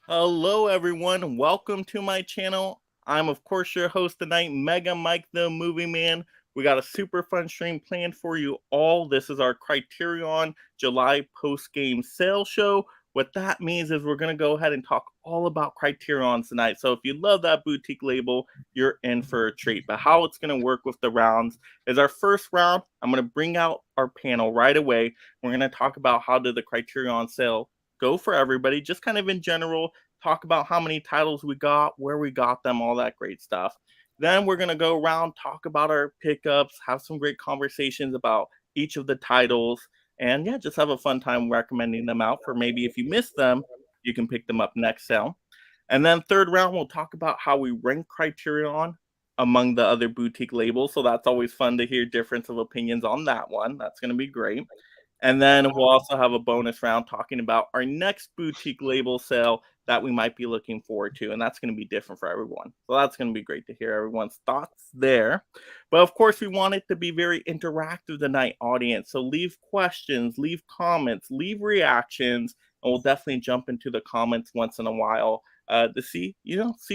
Hello, everyone. Welcome to my channel. I'm, of course, your host tonight, Mega Mike the Movie Man. We got a super fun stream planned for you all. This is our Criterion July post-game sale show. What that means is we're going to go ahead and talk all about Criterion tonight. So if you love that boutique label, you're in for a treat. But how it's going to work with the rounds is our first round, I'm going to bring out our panel right away. We're going to talk about how did the Criterion sale go for everybody, just kind of in general, talk about how many titles we got, where we got them, all that great stuff. Then we're going to go around, talk about our pickups, have some great conversations about each of the titles, and yeah, just have a fun time recommending them out for maybe if you missed them, you can pick them up next sale. And then third round, we'll talk about how we rank Criterion among the other boutique labels. So that's always fun to hear difference of opinions on that one. That's going to be great. And then we'll also have a bonus round talking about our next boutique label sale that we might be looking forward to. And that's going to be different for everyone. So that's going to be great to hear everyone's thoughts there. But of course, we want it to be very interactive tonight, audience. So leave questions, leave comments, leave reactions, and we'll definitely jump into the comments once in a while to see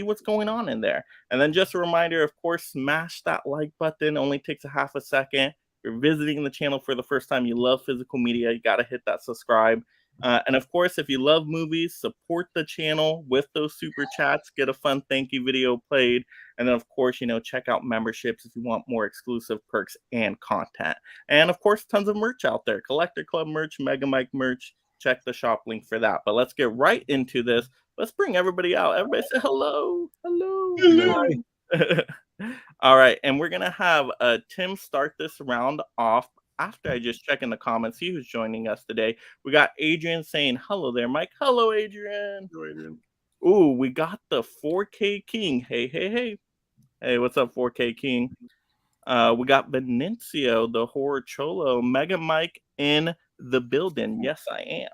what's going on in there. And then just a reminder, of course, smash that like button. It only takes a half a second. You're visiting the channel for the first time, you love physical media, you got to hit that subscribe. And of course, if you love movies, support the channel with those super chats, get a fun thank you video played. And then, of course, check out memberships if you want more exclusive perks and content. And of course, tons of merch out there, Collector Club merch, Mega Mike merch. Check the shop link for that. But let's get right into this. Let's bring everybody out. Everybody say hello. Hello. Hello. All right, and we're gonna have Tim start this round off after I just check in the comments, see who's joining us today. We got Adrian saying hello there, Mike. Hello, Adrian. Hello, Adrian. Ooh, we got the 4K King. Hey, hey, hey. Hey, what's up, 4K King? We got Benicio, the horror cholo, Mega Mike in the building. Yes, I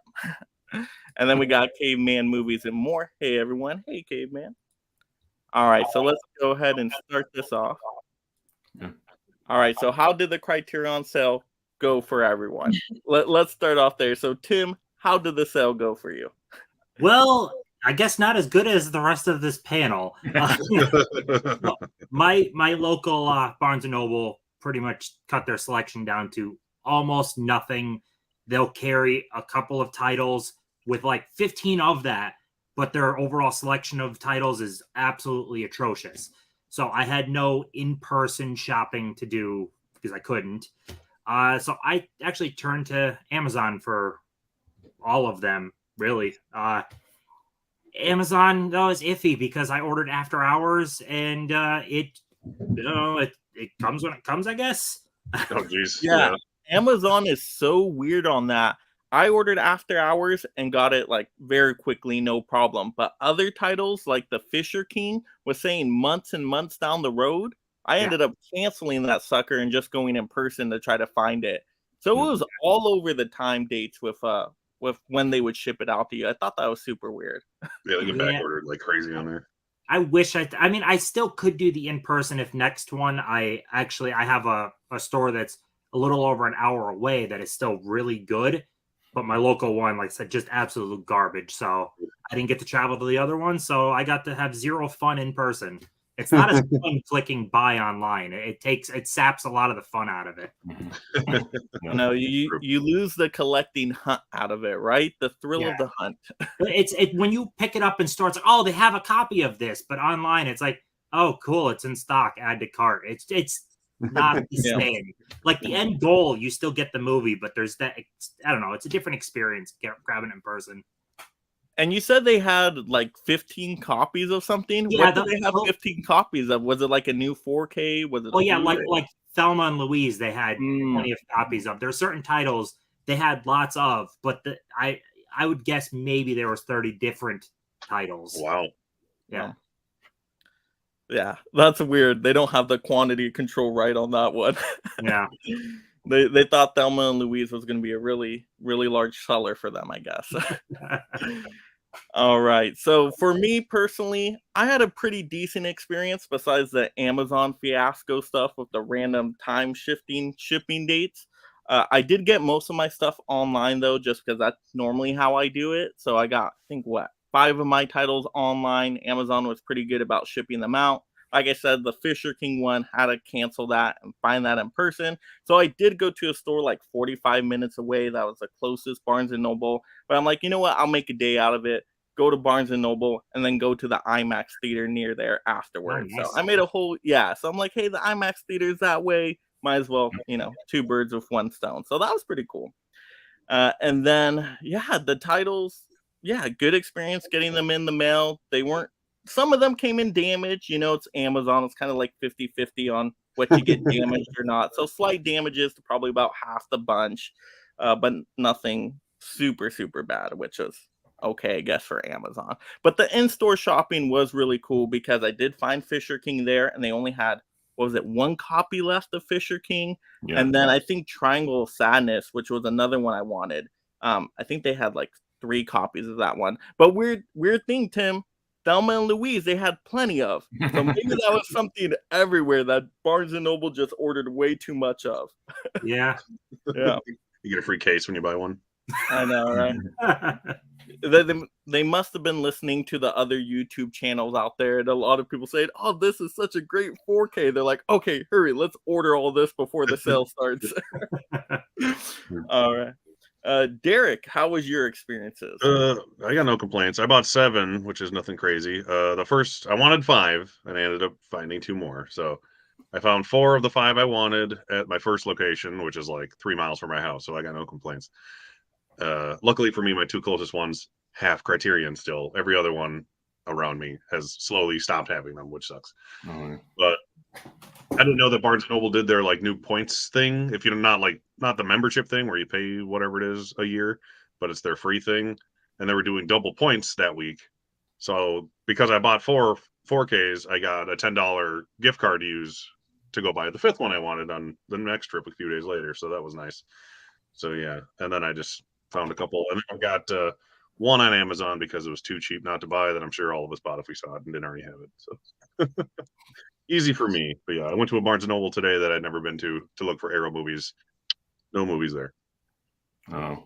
am. And then we got Caveman Movies and more. Hey, everyone. Hey, Caveman. All right, so let's go ahead and start this off. Yeah. All right, so how did the Criterion sale go for everyone? Let's start off there. So, Tim, how did the sale go for you? Well, I guess not as good as the rest of this panel. My local Barnes & Noble pretty much cut their selection down to almost nothing. They'll carry a couple of titles with like 15 of that, but their overall selection of titles is absolutely atrocious. So I had no in-person shopping to do because I couldn't. So I actually turned to Amazon for all of them, really. Amazon, though, is iffy because I ordered after hours and it comes when it comes, I guess. Oh, geez. Yeah, Amazon is so weird on that. I ordered after hours and got it like very quickly, no problem. But other titles like the Fisher King was saying months and months down the road. I ended up canceling that sucker and just going in person to try to find it. So it was all over the time dates with when they would ship it out to you. I thought that was super weird. Yeah, they get back ordered like crazy on there. I wish I mean, I still could do the in-person if next one. I have a store that's a little over an hour away that is still really good. But my local one, like I said, just absolute garbage. So I didn't get to travel to the other one. So I got to have zero fun in person. It's not as fun clicking buy online. It saps a lot of the fun out of it. No, you lose the collecting hunt out of it, right? The thrill of the hunt. It's when you pick it up in store, it's like, oh, they have a copy of this, but online it's like, oh, cool, it's in stock, add to cart. It's not the same. Like the end goal, you still get the movie, but there's that. I don't know. It's a different experience grabbing it in person. And you said they had like 15 copies of something. Yeah, what did they have 15 copies of? Was it like a new 4K? Was it? Oh yeah, like Thelma and Louise, they had plenty of copies of. There are certain titles they had lots of, but I would guess maybe there was 30 different titles. Wow. Yeah. Yeah, that's weird. They don't have the quantity control right on that one. Yeah. They thought Thelma and Louise was going to be a really, really large seller for them, I guess. All right. So for me personally, I had a pretty decent experience besides the Amazon fiasco stuff with the random time shifting shipping dates. I did get most of my stuff online though, just because that's normally how I do it. So I got, I think, what, 5 of my titles online. Amazon was pretty good about shipping them out. Like I said, the Fisher King one, had to cancel that and find that in person. So I did go to a store like 45 minutes away. That was the closest, Barnes & Noble. But I'm like, you know what? I'll make a day out of it. Go to Barnes & Noble and then go to the IMAX theater near there afterwards. Nice. So I made a whole, so I'm like, hey, the IMAX theater is that way. Might as well, 2 birds with 1 stone. So that was pretty cool. And then, the titles, good experience getting them in the mail. They weren't, some of them came in damaged. It's Amazon. It's kind of like 50-50 on what you get damaged or not. So slight damages to probably about half the bunch, but nothing super, super bad, which is okay, I guess, for Amazon. But the in-store shopping was really cool because I did find Fisher King there, and they only had, 1 copy left of Fisher King? Yeah. And then I think Triangle of Sadness, which was another one I wanted. I think they had like 3 copies of that one. But weird thing, Tim, Thelma and Louise, they had plenty of. So maybe that was something everywhere that Barnes & Noble just ordered way too much of. Yeah. Yeah. You get a free case when you buy one. I know, right? They must have been listening to the other YouTube channels out there, and a lot of people saying, "Oh, this is such a great 4K." They're like, "Okay, hurry, let's order all this before the sale starts." All right, Derek, how was your experiences? I got no complaints. I bought 7, which is nothing crazy. The first I wanted 5, and I ended up finding 2 more. So I found 4 of the 5 I wanted at my first location, which is like 3 miles from my house. So I got no complaints. Luckily for me, my 2 closest ones have Criterion still. Every other one around me has slowly stopped having them, which sucks. But I didn't know that Barnes & Noble did their like new points thing. If you're not the membership thing where you pay whatever it is a year, but it's their free thing. And they were doing double points that week. So because I bought 4 4Ks, I got a $10 gift card to use to go buy the 5th one I wanted on the next trip a few days later. So that was nice. So yeah, and then I just found a couple, and I got one on Amazon because it was too cheap not to buy, that I'm sure all of us bought if we saw it and didn't already have it. So easy for me. But yeah, I went to a Barnes & Noble today that I'd never been to look for Arrow movies. No movies there. Oh.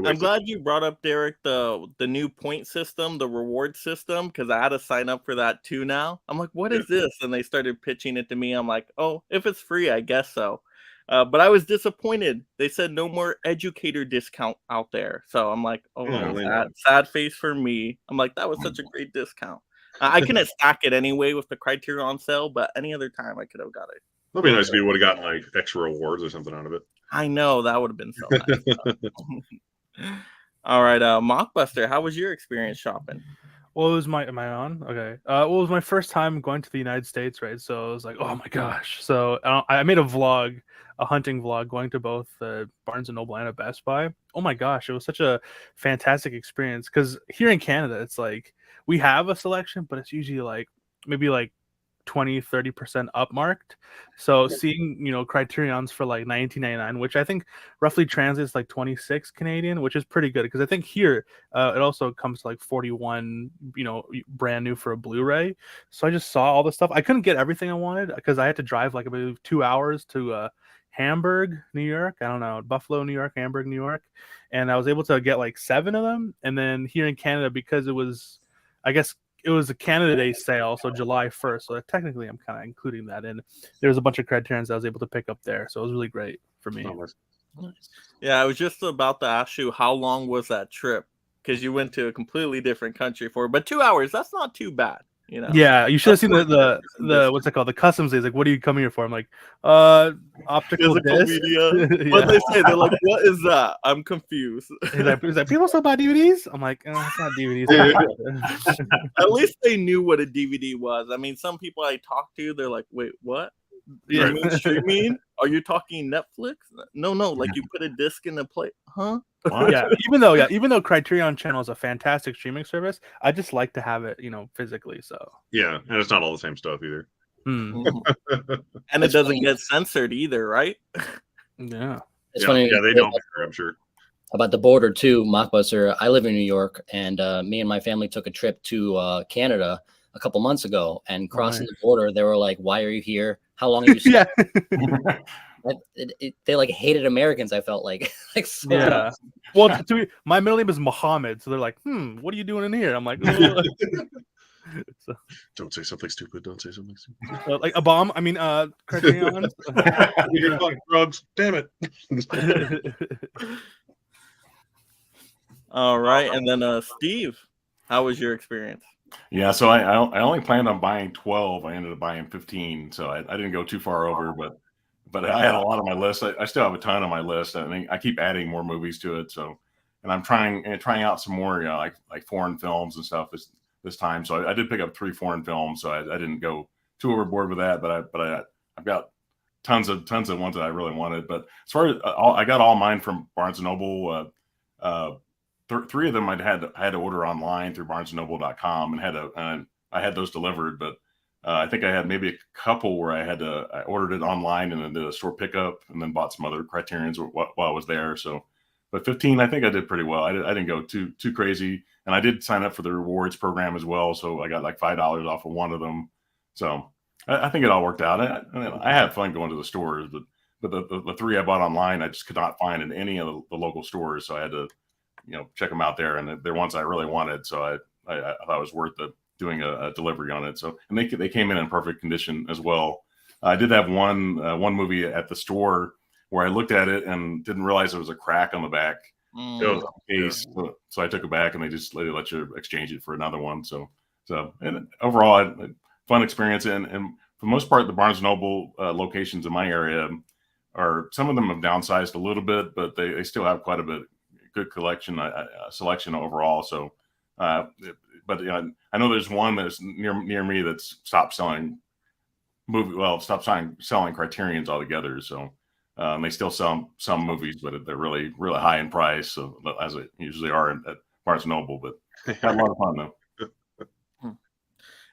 I'm glad you brought up, Derek, the new point system, the reward system, because I had to sign up for that too now. I'm like, what is this? And they started pitching it to me. I'm like, oh, if it's free, I guess so. But I was disappointed. They said no more educator discount out there. So I'm like, oh, sad face for me. I'm like, that was such a great discount. I couldn't stack it anyway with the Criterion sale, but any other time I could have got it. That'd be nice if you would have gotten like extra rewards or something out of it. I know, that would have been so nice. All right, Mockbuster, how was your experience shopping? Well, it was am I on? Okay. Well, it was my first time going to the United States, right? So I was like, oh my gosh. So I made a hunting vlog, going to both Barnes & Noble and a Best Buy. Oh my gosh, it was such a fantastic experience, because here in Canada, it's like we have a selection, but it's usually like maybe like 20-30% upmarked. So seeing Criterion's for like $19.99, which I think roughly translates like 26 Canadian, which is pretty good, because I think here it also comes to like 41 brand new for a Blu-ray. So I just saw all the stuff. I couldn't get everything I wanted because I had to drive like about 2 hours to Hamburg, New York. I don't know, Buffalo, New York, Hamburg, New York, and I was able to get like 7 of them. And then here in Canada, because it was, I guess, it was a Canada Day sale, so July 1st. So technically, I'm kind of including that in. There was a bunch of Criterions I was able to pick up there, so it was really great for me. Yeah, I was just about to ask you, how long was that trip? Because you went to a completely different country but 2 hours, that's not too bad. Yeah, you should have seen the what's it called, the customs days. Like, what are you coming here for? I'm like, optical disc. Media. What they say? They're like, what is that? I'm confused. He's like, people still buy DVDs? I'm like, it's not DVDs. At least they knew what a DVD was. I mean, some people I talk to, they're like, wait, what? You mean streaming? Are you talking Netflix? No, like you put a disc in the plate, huh? Yeah, even though Criterion Channel is a fantastic streaming service, I just like to have it, physically. So yeah, and it's not all the same stuff either. And it doesn't get censored either, right? Yeah, it's funny. Yeah, they don't. I'm sure. About the border too, Mockbuster. I live in New York, and me and my family took a trip to Canada a couple months ago, and crossing the border, they were like, "Why are you here? How long are you?" Yeah. they like hated Americans. I felt like so Yeah. Well, my middle name is Muhammad, so they're like, what are you doing in here? I'm like, so, Don't say something stupid. Don't say something stupid. like a bomb. I mean, Criterion. You're fucking drugs. Damn it. All right, and then Steve, how was your experience? Yeah, so I only planned on buying 12. I ended up buying 15, so I didn't go too far over, but I had a lot on my list. I still have a ton on my list. I mean, I keep adding more movies to it. So, and I'm trying out some more, like foreign films and stuff this time. So I did pick up 3 foreign films. So I didn't go too overboard with that. But I've got tons of ones that I really wanted. But as far as I got all mine from Barnes and Noble. 3 of them I had to order online through BarnesandNoble.com and I had those delivered. But I think I had maybe a couple where I ordered it online and then did a store pickup and then bought some other Criterions while I was there. So, but 15, I think I did pretty well. I didn't go too crazy, and I did sign up for the rewards program as well. So I got like $5 off of one of them. So I think it all worked out. I had fun going to the stores, but the 3 I bought online, I just could not find in any of the local stores. So I had to, check them out there, and they're ones I really wanted. So I thought it was worth doing a delivery on it. So, and they came in perfect condition as well. I did have one movie at the store where I looked at it and didn't realize there was a crack on the back case. So I took it back, and they let you exchange it for another one. So and overall, fun experience. And for the most part, the Barnes & Noble locations in my area some of them have downsized a little bit, but they still have quite a bit good collection selection overall. So but I know there's one that's near me that's stopped selling selling Criterions altogether. So they still sell some movies, but they're really high in price, so as it usually are at Barnes & Noble. But had a lot of fun though.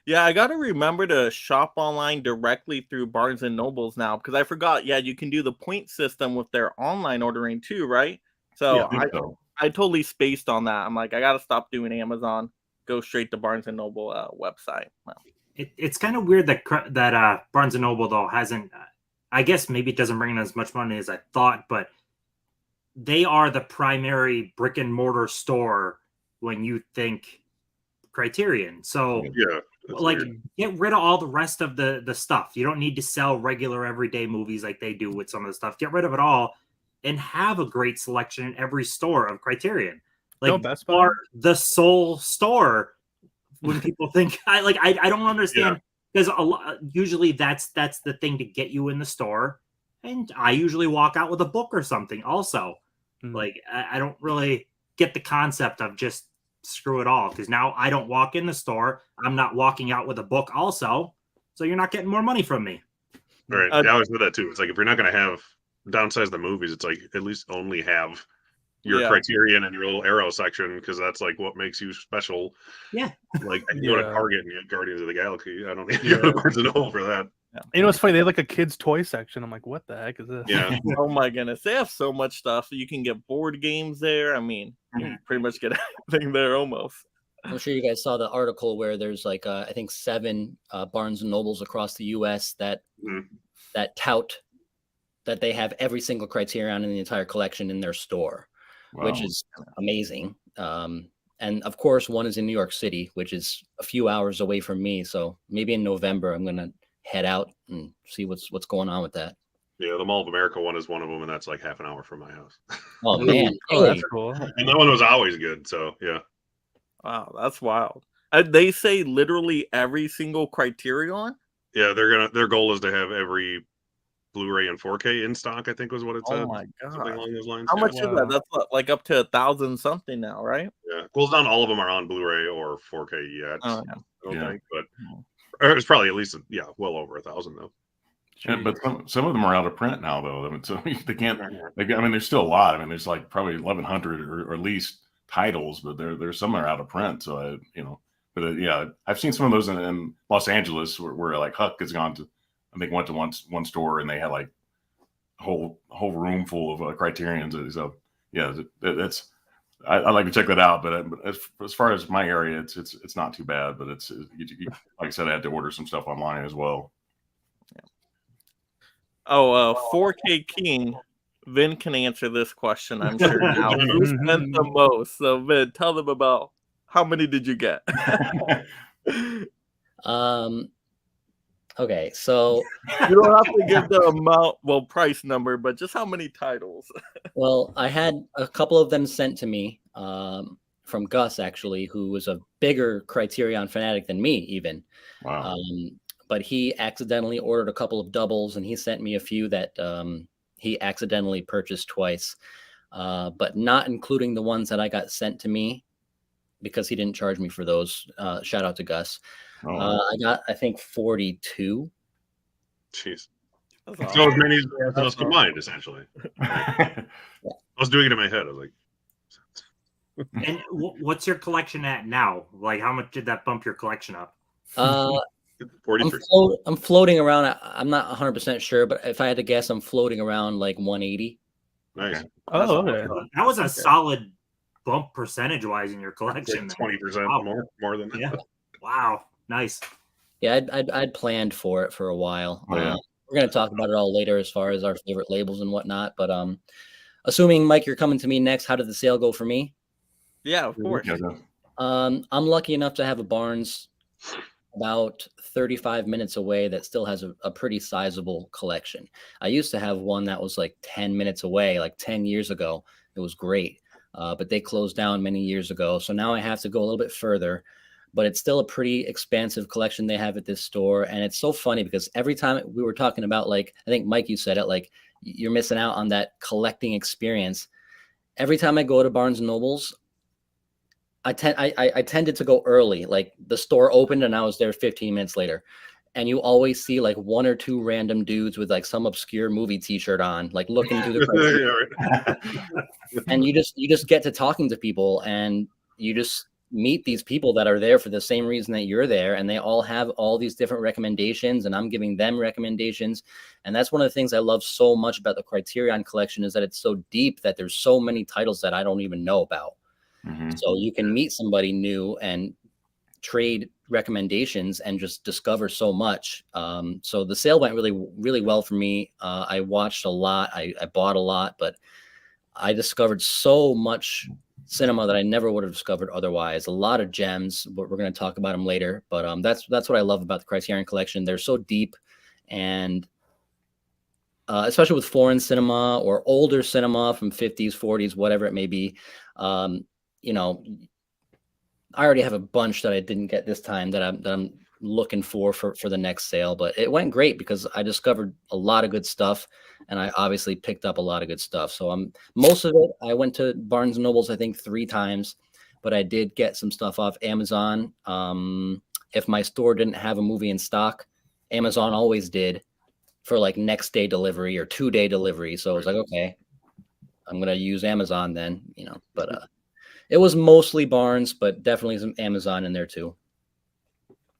Yeah, I got to remember to shop online directly through Barnes & Nobles now, because I forgot, you can do the point system with their online ordering too, right? So I totally spaced on that. I'm like, I got to stop doing Amazon, go straight to Barnes & Noble website. Wow. It's kind of weird that Barnes & Noble, though, hasn't, I guess maybe it doesn't bring in as much money as I thought, but they are the primary brick and mortar store when you think Criterion. So get rid of all the rest of the stuff. You don't need to sell regular everyday movies like they do with some of the stuff. Get rid of it all and have a great selection in every store of Criterion. Like, Best Buy are the sole store when people think I don't understand, because usually that's the thing to get you in the store, and I usually walk out with a book or something also. Like, I don't really get the concept of just screw it all, because now I don't walk in the store, I'm not walking out with a book also, so you're not getting more money from me. Right. I always do that too. It's like, if you're not going to have downsize the movies, it's like at least only have your Criterion and your little Arrow section, because that's like what makes you special. Yeah. Like, I can go to Target and get Guardians of the Galaxy. I don't need to go to Barnes & Noble for that. You know, it's funny. They have like a kids' toy section. I'm like, what the heck is this? Yeah. Oh my goodness, they have so much stuff. You can get board games there. I mean, you can pretty much get everything there almost. I'm sure you guys saw the article where there's like I think 7 Barnes & Nobles across the U.S. that tout that they have every single Criterion in the entire collection in their store, which is amazing. And of course, one is in New York City, which is a few hours away from me. So maybe in November, I'm going to head out and see what's going on with that. Yeah, the Mall of America one is one of them, and that's like half an hour from my house. Oh, man. Oh, that's cool. And that one was always good. So, yeah. Wow, that's wild. They say literally every single Criterion. Yeah, their goal is to have every Blu-ray and 4K in stock, I think was what it said. Oh my god! Something along those lines. How much is that? That's like up to 1,000 something now, right? Yeah, well, not all of them are on Blu-ray or 4K yet. Oh, I don't think, but it's probably at least well over 1,000 though. Yeah, but some of them are out of print now, though. I mean, so they can't. I mean, there's still a lot. I mean, there's like probably 1,100 or at least titles, but there's some that are out of print. So I've seen some of those in Los Angeles where like Huck has gone to. I think went to one store and they had like a whole room full of Criterions. So yeah, that's I'd like to check that out. But as far as my area, it's not too bad. But like I said, I had to order some stuff online as well. 4K King. Vin can answer this question, I'm sure now. Who spent the most? So Vin, tell them about how many did you get? Okay, so You don't have to give the amount, price number, but just how many titles. well, I had a couple of them sent to me from Gus, actually, who was a bigger Criterion fanatic than me, even. Wow. But he accidentally ordered a couple of doubles, and he sent me a few that he accidentally purchased twice, but not including the ones that I got sent to me because he didn't charge me for those. Shout out to Gus. I got, I think, 42. Jeez. That's So awesome. as many as us combined, essentially. I was doing it in my head. I was like, And what's your collection at now? Like, how much did that bump your collection up? 43. I'm floating around. I'm not 100% sure, but if I had to guess, I'm floating around like 180. Nice. Oh, okay. That was a solid bump percentage-wise in your collection. Like 20% Wow. more than that. Yeah. Wow. Nice. Yeah, I'd planned for it for a while. Oh, yeah. We're gonna talk about it all later as far as our favorite labels and whatnot. But assuming Mike, you're coming to me next, how did the sale go for me? Yeah, of course. Yeah, no. I'm lucky enough to have a Barnes about 35 minutes away that still has a pretty sizable collection. I used to have one that was like 10 minutes away, like 10 years ago. It was great, but they closed down many years ago. So now I have to go a little bit further, but it's still a pretty expansive collection they have at this store. And it's so funny because every time we were talking about, like, I think Mike, you said it, like you're missing out on that collecting experience. Every time I go to Barnes and Nobles, I tended to go early. Like the store opened and I was there 15 minutes later. And you always see like one or two random dudes with like some obscure movie t-shirt on, like looking through the and you just get to talking to people, and you just meet these people that are there for the same reason that you're there, and they all have all these different recommendations, and I'm giving them recommendations. And that's one of the things I love so much about the Criterion collection, is that it's so deep that there's so many titles that I don't even know about. Mhm. So you can meet somebody new and trade recommendations and just discover so much. So the sale went really, really well for me. I watched a lot. I bought a lot, but I discovered so much cinema that I never would have discovered otherwise. A lot of gems, but we're going to talk about them later. But that's what I love about the Criterion collection. They're so deep, and especially with foreign cinema or older cinema from 50s, 40s, whatever it may be. You know, I already have a bunch that I didn't get this time that I'm looking for the next sale. But it went great because I discovered a lot of good stuff, and I obviously picked up a lot of good stuff. So most of it, I went to Barnes and Nobles, I think 3 times, but I did get some stuff off Amazon. If my store didn't have a movie in stock, Amazon always did for like next day delivery or 2-day delivery. So I was like, okay, I'm going to use Amazon then, you know, but it was mostly Barnes, but definitely some Amazon in there too.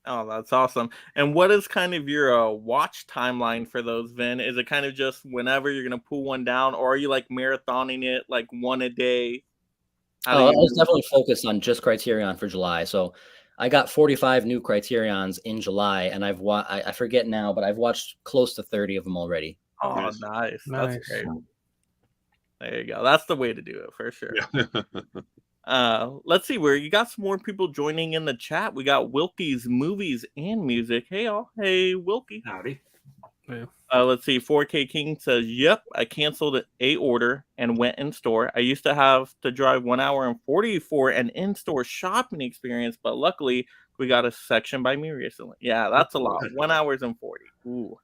Oh, that's awesome. And what is kind of your watch timeline for those, Vin? Is it kind of just whenever you're going to pull one down, or are you like marathoning it like one a day? I was definitely focused on just Criterion for July. So I got 45 new Criterions in July, and I forget now, but I've watched close to 30 of them already. Oh, nice. Nice. That's great. There you go. That's the way to do it for sure. Yeah. Let's see where you got some more people joining in the chat. We got Wilkie's Movies and Music. Hey, all. Hey, Wilkie. Howdy. Yeah. Let's see. 4K King says, yep, I canceled a order and went in store. I used to have to drive 1 hour and 40 for an in-store shopping experience, but luckily we got a section by me recently. Yeah, that's a lot. 1 hour and 40. Ooh,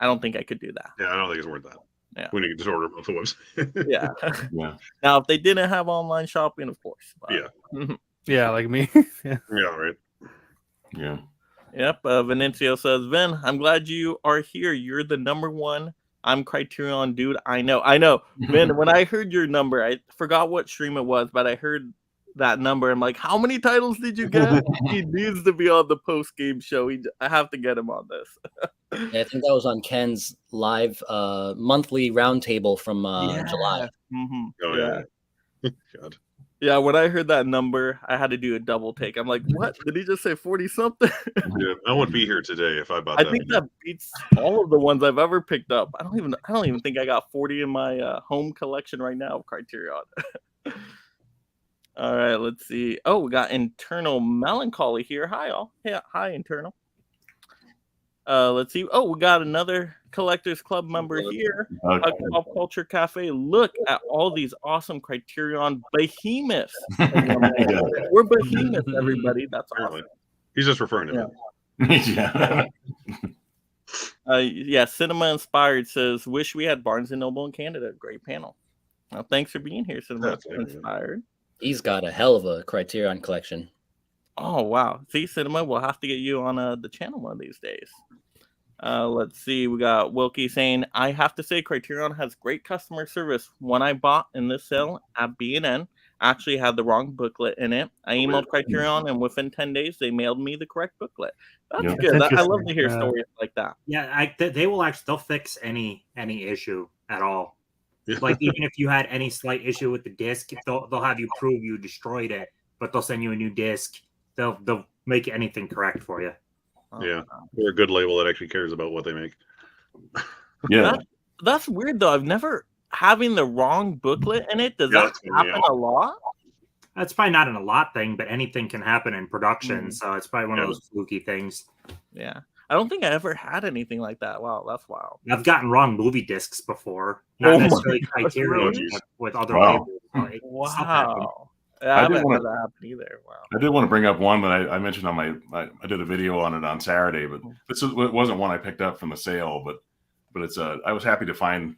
I don't think I could do that. Yeah, I don't think it's worth that. Yeah. We need to just order them off the website. Yeah. Yeah. Now, if they didn't have online shopping, of course. But, Yeah. Yeah, like me. Yeah. Yeah, right. Yeah. Yep. Venancio says, Vin, I'm glad you are here. You're the number one. I'm Criterion dude. I know. Vin, when I heard your number, I forgot what stream it was, but I heard that number. I'm like, how many titles did you get? He needs to be on the post-game show. I have to get him on this. Yeah, I think that was on Ken's live monthly roundtable from July. Mm-hmm. Oh, yeah. God. Yeah, when I heard that number, I had to do a double take. I'm like, what? Did he just say 40 something? Yeah, I wouldn't be here today if I bought I that. think that beats all of the ones I've ever picked up. I don't even think I got 40 in my home collection right now of Criterion. All right, let's see. Oh, we got Internal Melancholy here. Hi, all. Yeah, hi, Internal. Let's see. Oh, we got another Collectors Club member here. Okay. Pop Culture Cafe. Look at all these awesome Criterion behemoths. We're behemoths, everybody. That's Apparently. awesome. He's just referring to me. Yeah. Yeah, Cinema Inspired says, wish we had Barnes & Noble in Canada. Great panel. Well, thanks for being here, Cinema That's it, Inspired. He's got a hell of a Criterion collection. Oh, wow. See, Cinema, we'll have to get you on the channel one of these days. Let's see. We got Wilkie saying, I have to say Criterion has great customer service. One I bought in this sale at B&N actually had the wrong booklet in it. I emailed Criterion, and within 10 days, they mailed me the correct booklet. That's Yeah. good. That's I love to interesting. hear Yeah. stories like that. Yeah, they will actually they'll fix any issue at all. Yeah. Like even if you had any slight issue with the disc, they'll have you prove you destroyed it, but they'll send you a new disc. They'll make anything correct for you. Oh, Yeah. wow. They're a good label that actually cares about what they make. Yeah. That's weird, though. I've never having the wrong booklet in it. Does Yeah, that that's funny, happen yeah. a lot? That's probably not a lot thing, but anything can happen in production. Mhm. So it's probably one of Yeah. those fluky things. Yeah. I don't think I ever had anything like that. Wow, that's wild. I've gotten wrong movie discs before, Oh not my necessarily gosh, Criterion, really? but with other Wow. labels. So stuff happens. Wow. Yeah, I I haven't did had wanna- that happen either. Wow. I did want to bring up one that I mentioned on I did a video on it on Saturday, but it wasn't one I picked up from the sale, but it's I was happy to find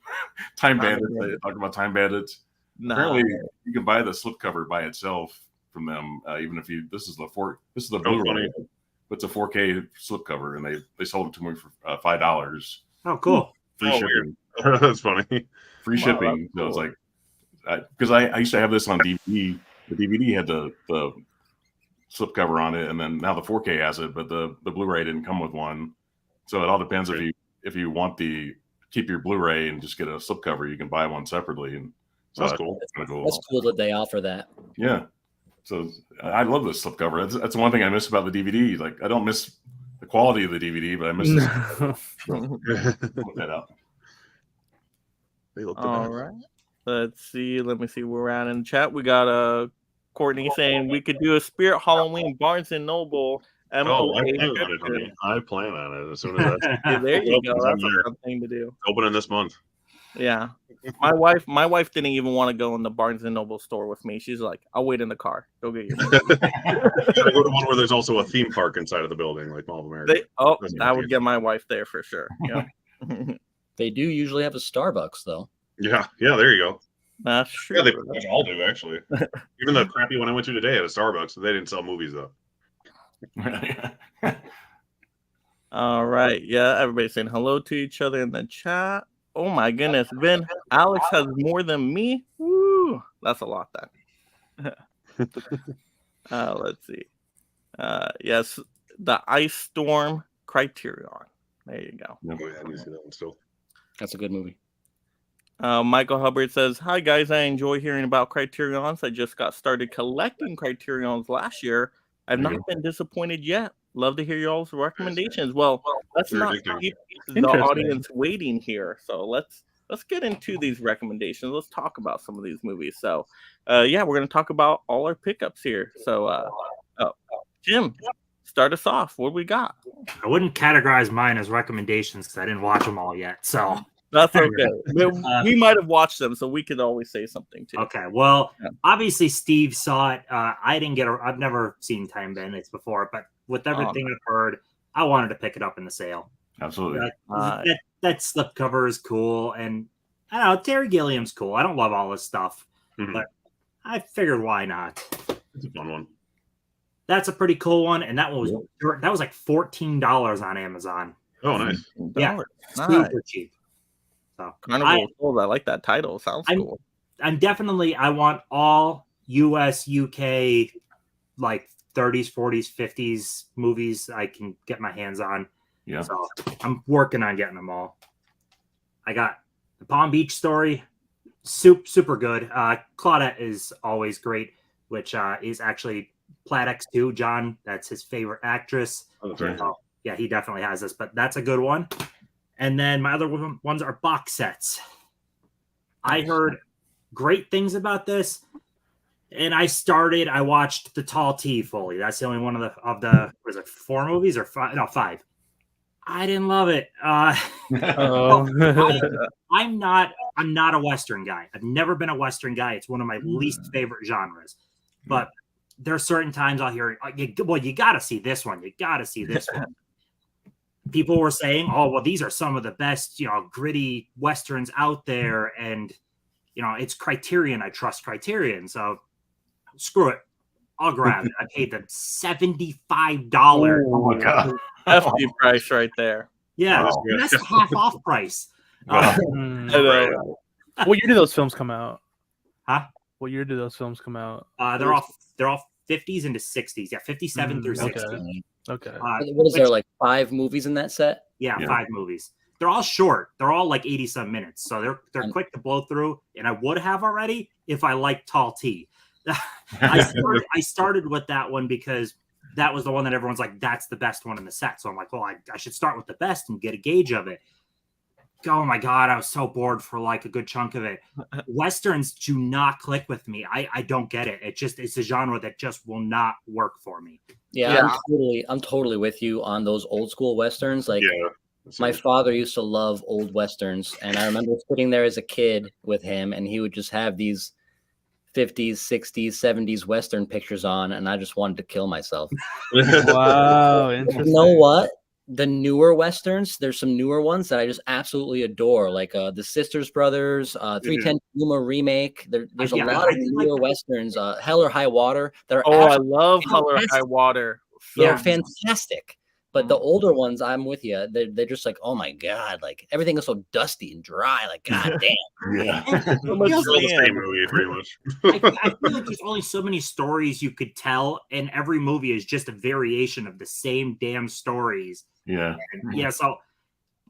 Time Bandits. They talk about Time Bandits. Nah. Apparently, you can buy the slipcover by itself from them, even if you. This is the Blu-ray. funny. It's a 4K slipcover, and they sold it to me for $5. Oh, cool. Free Oh, shipping. That's funny. Free Wow, shipping. that's So it's cool. like, because I used to have this on DVD. The DVD had the slipcover on it, and then now the 4K has it, but the Blu-ray didn't come with one. So it all depends if you want keep your Blu-ray and just get a slipcover, you can buy one separately. And so That's cool. Kind of cool. That's cool that they offer that. Yeah. So I love this slipcover. That's one thing I miss about the DVD. Like I don't miss the quality of the DVD, but I miss this. Put that out. They look the All best. right. Let's see. Let me see where we're at in the chat. We got Courtney saying we could do a Spirit Halloween Barnes and Noble. Oh, I MOA plan on it, honey. I plan on it as soon as that's Yeah, there you go. opens, That's I'm a there. fun thing to do. opening this month. Yeah. My wife didn't even want to go in the Barnes and Noble store with me. She's like, I'll wait in the car. Go get your movie." Gotta go to one where there's also a theme park inside of the building, like Mall of America. That's I would cute. get my wife there for sure. Yeah. They do usually have a Starbucks though. Yeah, there you go. That's true. Yeah, they pretty much all do actually. Even the crappy one I went to today at a Starbucks, they didn't sell movies though. All right. Yeah, everybody's saying hello to each other in the chat. Oh my goodness, Ben, Alex has more than me. Woo, that's a lot then. Let's see. Yes, the Ice Storm Criterion. There you go. Oh, yeah, I need to see that one still. That's a good movie. Michael Hubbard says, "Hi guys, I enjoy hearing about Criterions. I just got started collecting Criterions last year. I've not been disappointed yet. Love to hear y'all's recommendations." Well, let's Very not addicting. keep the Interesting. audience waiting here. So let's get into these recommendations. Let's talk about some of these movies. So, yeah, we're gonna talk about all our pickups here. So, Jim, start us off. What do we got? I wouldn't categorize mine as recommendations because I didn't watch them all yet. So That's okay. We might have watched them, so we could always say something too. okay, well, Yeah. obviously Steve saw it. I didn't get. I've never seen Time Bandits before, but with everything I've heard, I wanted to pick it up in the sale. Absolutely. That slipcover is cool, and I don't know, Terry Gilliam's cool. I don't love all his stuff, Mhm. but I figured why not. It's a fun one. That's a pretty cool one, and that one was like $14 on Amazon. Oh, nice. Yeah. Nice. Super cheap. So Carnival of Souls. I like that title. Sounds cool. I want all US, UK, like 30s, 40s, 50s movies I can get my hands on. Yeah. So I'm working on getting them all. I got the Palm Beach Story, super good. Claudette is always great. which is actually Plat X2. John, that's his favorite actress. Oh, that's right. Yeah, he definitely has this, but that's a good one. And then my other ones are box sets. I heard great things about this, and I watched the Tall T fully. That's the only one of the was it 4 movies or 5? No, 5. I didn't love it. I'm not a Western guy. I've never been a Western guy. It's one of my least favorite genres. But there are certain times I'll hear, you got to see this one. You got to see this one. People were saying, oh, well, these are some of the best, gritty Westerns out there. And, it's Criterion. I trust Criterion. So screw it. I'll grab it. I paid them $75. Oh my God. Hefty price right there. Yeah. Wow. And that's a half off price. Wow. What year did those films come out? Huh? What year did those films come out? They're all 50s into 60s. Yeah, 57 through 60. Okay. What is there, like 5 movies in that set? Yeah, 5 movies. They're all short. They're all like 80-some minutes. So they're quick to blow through. And I would have already if I liked Tall T. I started with that one because that was the one that everyone's like, that's the best one in the set. So I'm like, well, I should start with the best and get a gauge of it. Oh my God, I was so bored for like a good chunk of it. Westerns do not click with me. I don't get it. It's a genre that just will not work for me. Yeah. I'm totally with you on those old school Westerns. Like my father used to love old Westerns. And I remember sitting there as a kid with him and he would just have these 50s, 60s, 70s Western pictures on. And I just wanted to kill myself. Wow. Interesting. You know what? The newer Westerns, there's some newer ones that I just absolutely adore, like the Sisters Brothers, 310 Yuma remake. There's a lot of newer Westerns, Hell or High Water. That are I love Hell or High Water. They're fantastic. But the older ones, I'm with you. They're just like, oh my God, like everything is so dusty and dry. Like, God damn. Yeah. It's the same movie, pretty much. I feel like there's only so many stories you could tell, and every movie is just a variation of the same damn stories. Yeah. And so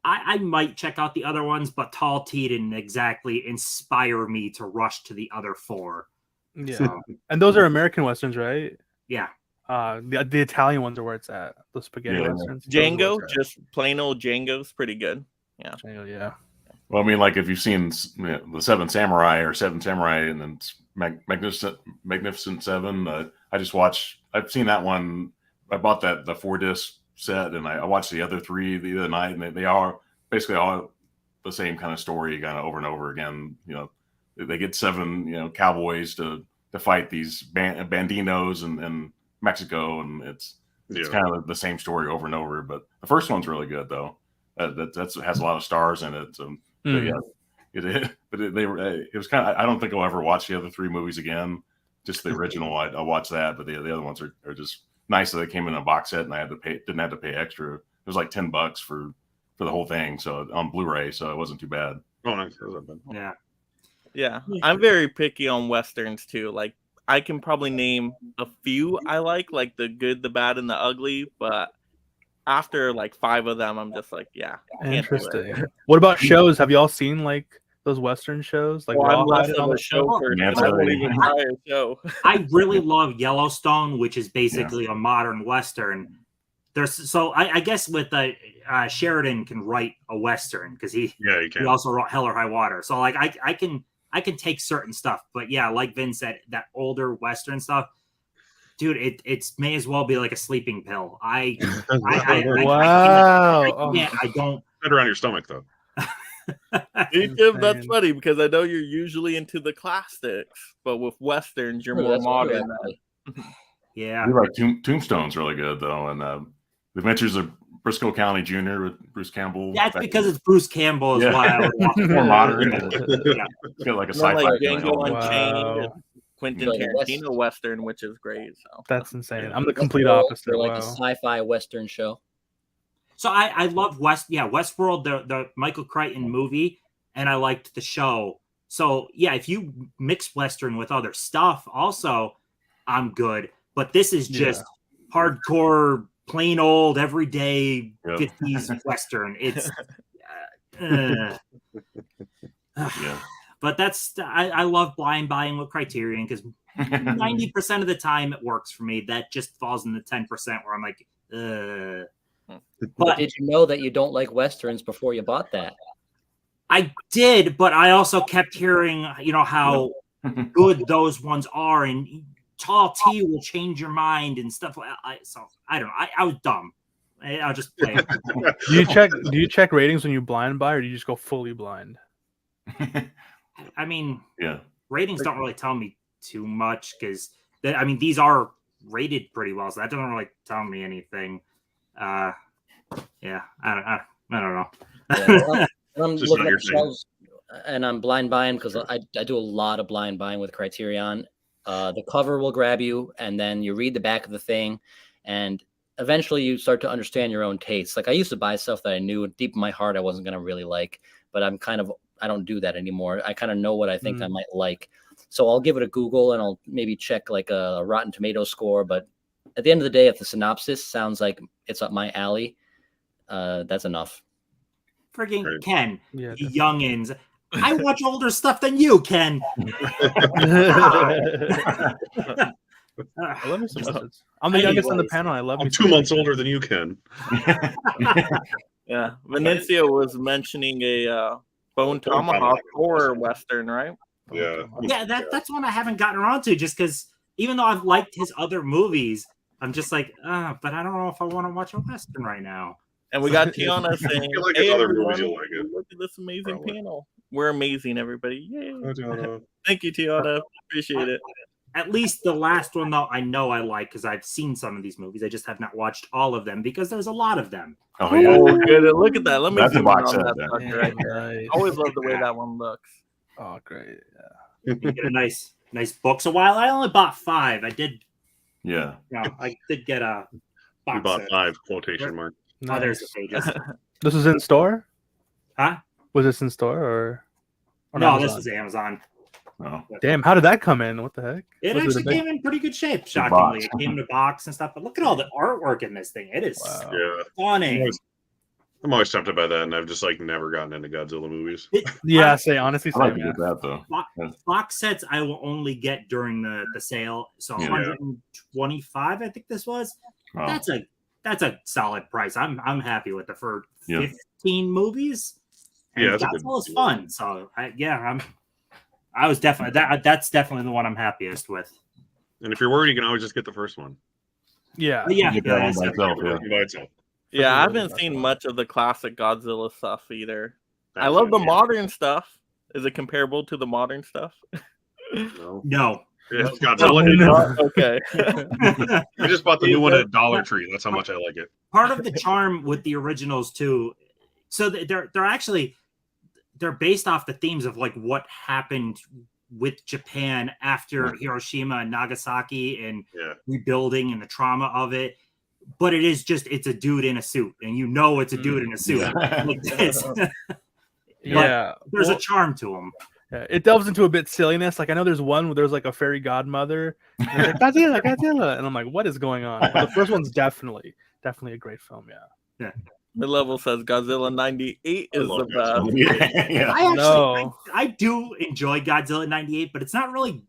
I might check out the other ones, but Tall T didn't exactly inspire me to rush to the other 4. Yeah. So, And those are American Westerns, right? yeah. The Italian ones are where it's at. The spaghetti Westerns. Django, just plain old Django's pretty good. Yeah. Django, yeah. Well, I mean, like if you've seen the Seven Samurai or Seven Samurai and then Magnificent Seven, I've seen that one. I bought the 4-disc set and I watched the other 3 the other night, and they are basically all the same kind of story, kind of over and over again. They get 7 cowboys to fight these bandinos and Mexico, and it's kind of the same story over and over. But the first one's really good though. That has a lot of stars in it. But yeah, it was kind of. I don't think I'll ever watch the other 3 movies again. Just the original, I watched that, but the other ones are just nice that they came in a box set and I didn't have to pay extra. It was like $10 for the whole thing, so on Blu-ray, so it wasn't too bad. Oh, nice. Yeah. I'm very picky on Westerns too. Like I can probably name a few I like the good, the bad, and the ugly, but after like 5 of them, I'm just like, yeah. Interesting. What about shows? Have y'all seen like those Western shows? Like I'm less Rawhide and of all a that show stuff? person. Yeah, I won't even try a show. I really love Yellowstone, which is basically a modern Western. I guess with Sheridan can write a Western because he also wrote Hell or High Water. So like I can take certain stuff, but yeah, like Vin said, that older Western stuff, dude, it may as well be like a sleeping pill. I don't Put it around your stomach though. That's funny because I know you're usually into the classics, but with Westerns, you're more modern. Yeah. You're right. Tombstone's really good though, and The Adventures of Briscoe County Jr. with Bruce Campbell. That's because it's Bruce Campbell is why I would watch it. More modern. Yeah. It's got like a sci-fi. Like Django Wow. Unchained, and Quentin Tarantino Western, which is great. So That's insane. I'm the complete opposite. Like a Wow. sci-fi Western show. So I love Westworld, the Michael Crichton movie, and I liked the show. So yeah, if you mix Western with other stuff, also I'm good. But this is just hardcore, plain old, everyday 50s Western. It's Yeah. But I love blind buying with Criterion because 90% of the time it works for me. That just falls in the 10% where I'm like, But did you know that you don't like Westerns before you bought that? I did, but I also kept hearing, how good those ones are, and tall T will change your mind and stuff. So I don't know. I was dumb. I'll just play it. Do you check ratings when you blind buy, or do you just go fully blind? I mean, Yeah. ratings don't really tell me too much because these are rated pretty well, so that doesn't really tell me anything. I don't know. Yeah, I'm Just looking not at your the shelves, and I'm blind buying because I do a lot of blind buying with Criterion. The cover will grab you, and then you read the back of the thing, and eventually you start to understand your own tastes. Like I used to buy stuff that I knew deep in my heart I wasn't going to really like, but I don't do that anymore. I kind of know what I think I might like. So I'll give it a Google and I'll maybe check like a Rotten Tomatoes score. But at the end of the day, if the synopsis sounds like it's up my alley, that's enough. Friggin' Right. Ken, Yeah, you youngins. I watch older stuff than you, Ken. I love me some Westerns. I'm the youngest on the panel. I love I'm me 2 some months older than you, Ken. Yeah, Venetia was mentioning a Bone Tomahawk horror western, right? Yeah. Yeah, that's one I haven't gotten around to just because even though I've liked his other movies, I'm just like, but I don't know if I want to watch a Western right now. And we got Tiana saying, If you like "Hey his other everyone, movies, you'll like it. look at this amazing Probably. panel. We're amazing, everybody! Yay! Tiana. Thank you, Tiana. Appreciate it." At least the last one, though, I know I like because I've seen some of these movies. I just have not watched all of them because there's a lot of them. Oh yeah. Oh, good. Look at that. Let me That's a zoom in box on set, that yeah. sucker right there. Nice. Always love the way that one looks. Oh, great. You get a nice book. So while I only bought 5, I did Yeah. I did get a box We bought set. 5 quotation mark. Oh, there's Nice. the pages. This was in store? Huh? Was this in store or on No, Amazon? this was Amazon. Oh. Damn, how did that come in? What the heck? It Was actually a big- came in pretty good shape, shockingly. box. It came in a box and stuff, but look at all the artwork in this thing. It is Wow. Yeah. stunning. I'm always tempted by that, and I've just like never gotten into Godzilla movies. Yeah, honestly, I like same, to yeah. get that though. Box sets I will only get during the sale. So Yeah. 125, I think this was. Oh. That's a solid price. I'm happy with it for Yeah. 15 movies. And Yeah, that's a good Godzilla's deal. fun. So I was definitely that's definitely the one I'm happiest with. And if you're worried, you can always just get the first one. Yeah. But yeah, Get that one by yeah, itself, yeah. By itself. Yeah, I Freaking haven't love seen that. much of the classic Godzilla stuff either. I love the modern stuff. Is it comparable to the modern stuff? No. No. Yeah, it's Godzilla. No. Okay. I just bought the new one at Dollar Tree. That's how much I like it. Part of the charm with the originals too, so they're actually they're based off the themes of like what happened with Japan after Hiroshima and Nagasaki and Yeah. rebuilding and the trauma of it. But it's a dude in a suit, and it's a dude in a suit. Yeah. Like this. Yeah. There's Well, a charm to him. yeah, it delves into a bit silliness. Like I know there's one where there's like a fairy godmother. And it's like, Godzilla, and I'm like, what is going on? But the first one's definitely a great film. Yeah. Mid-level says Godzilla 98 is the love best. Yeah. I actually No. I do enjoy Godzilla 98, but it's not really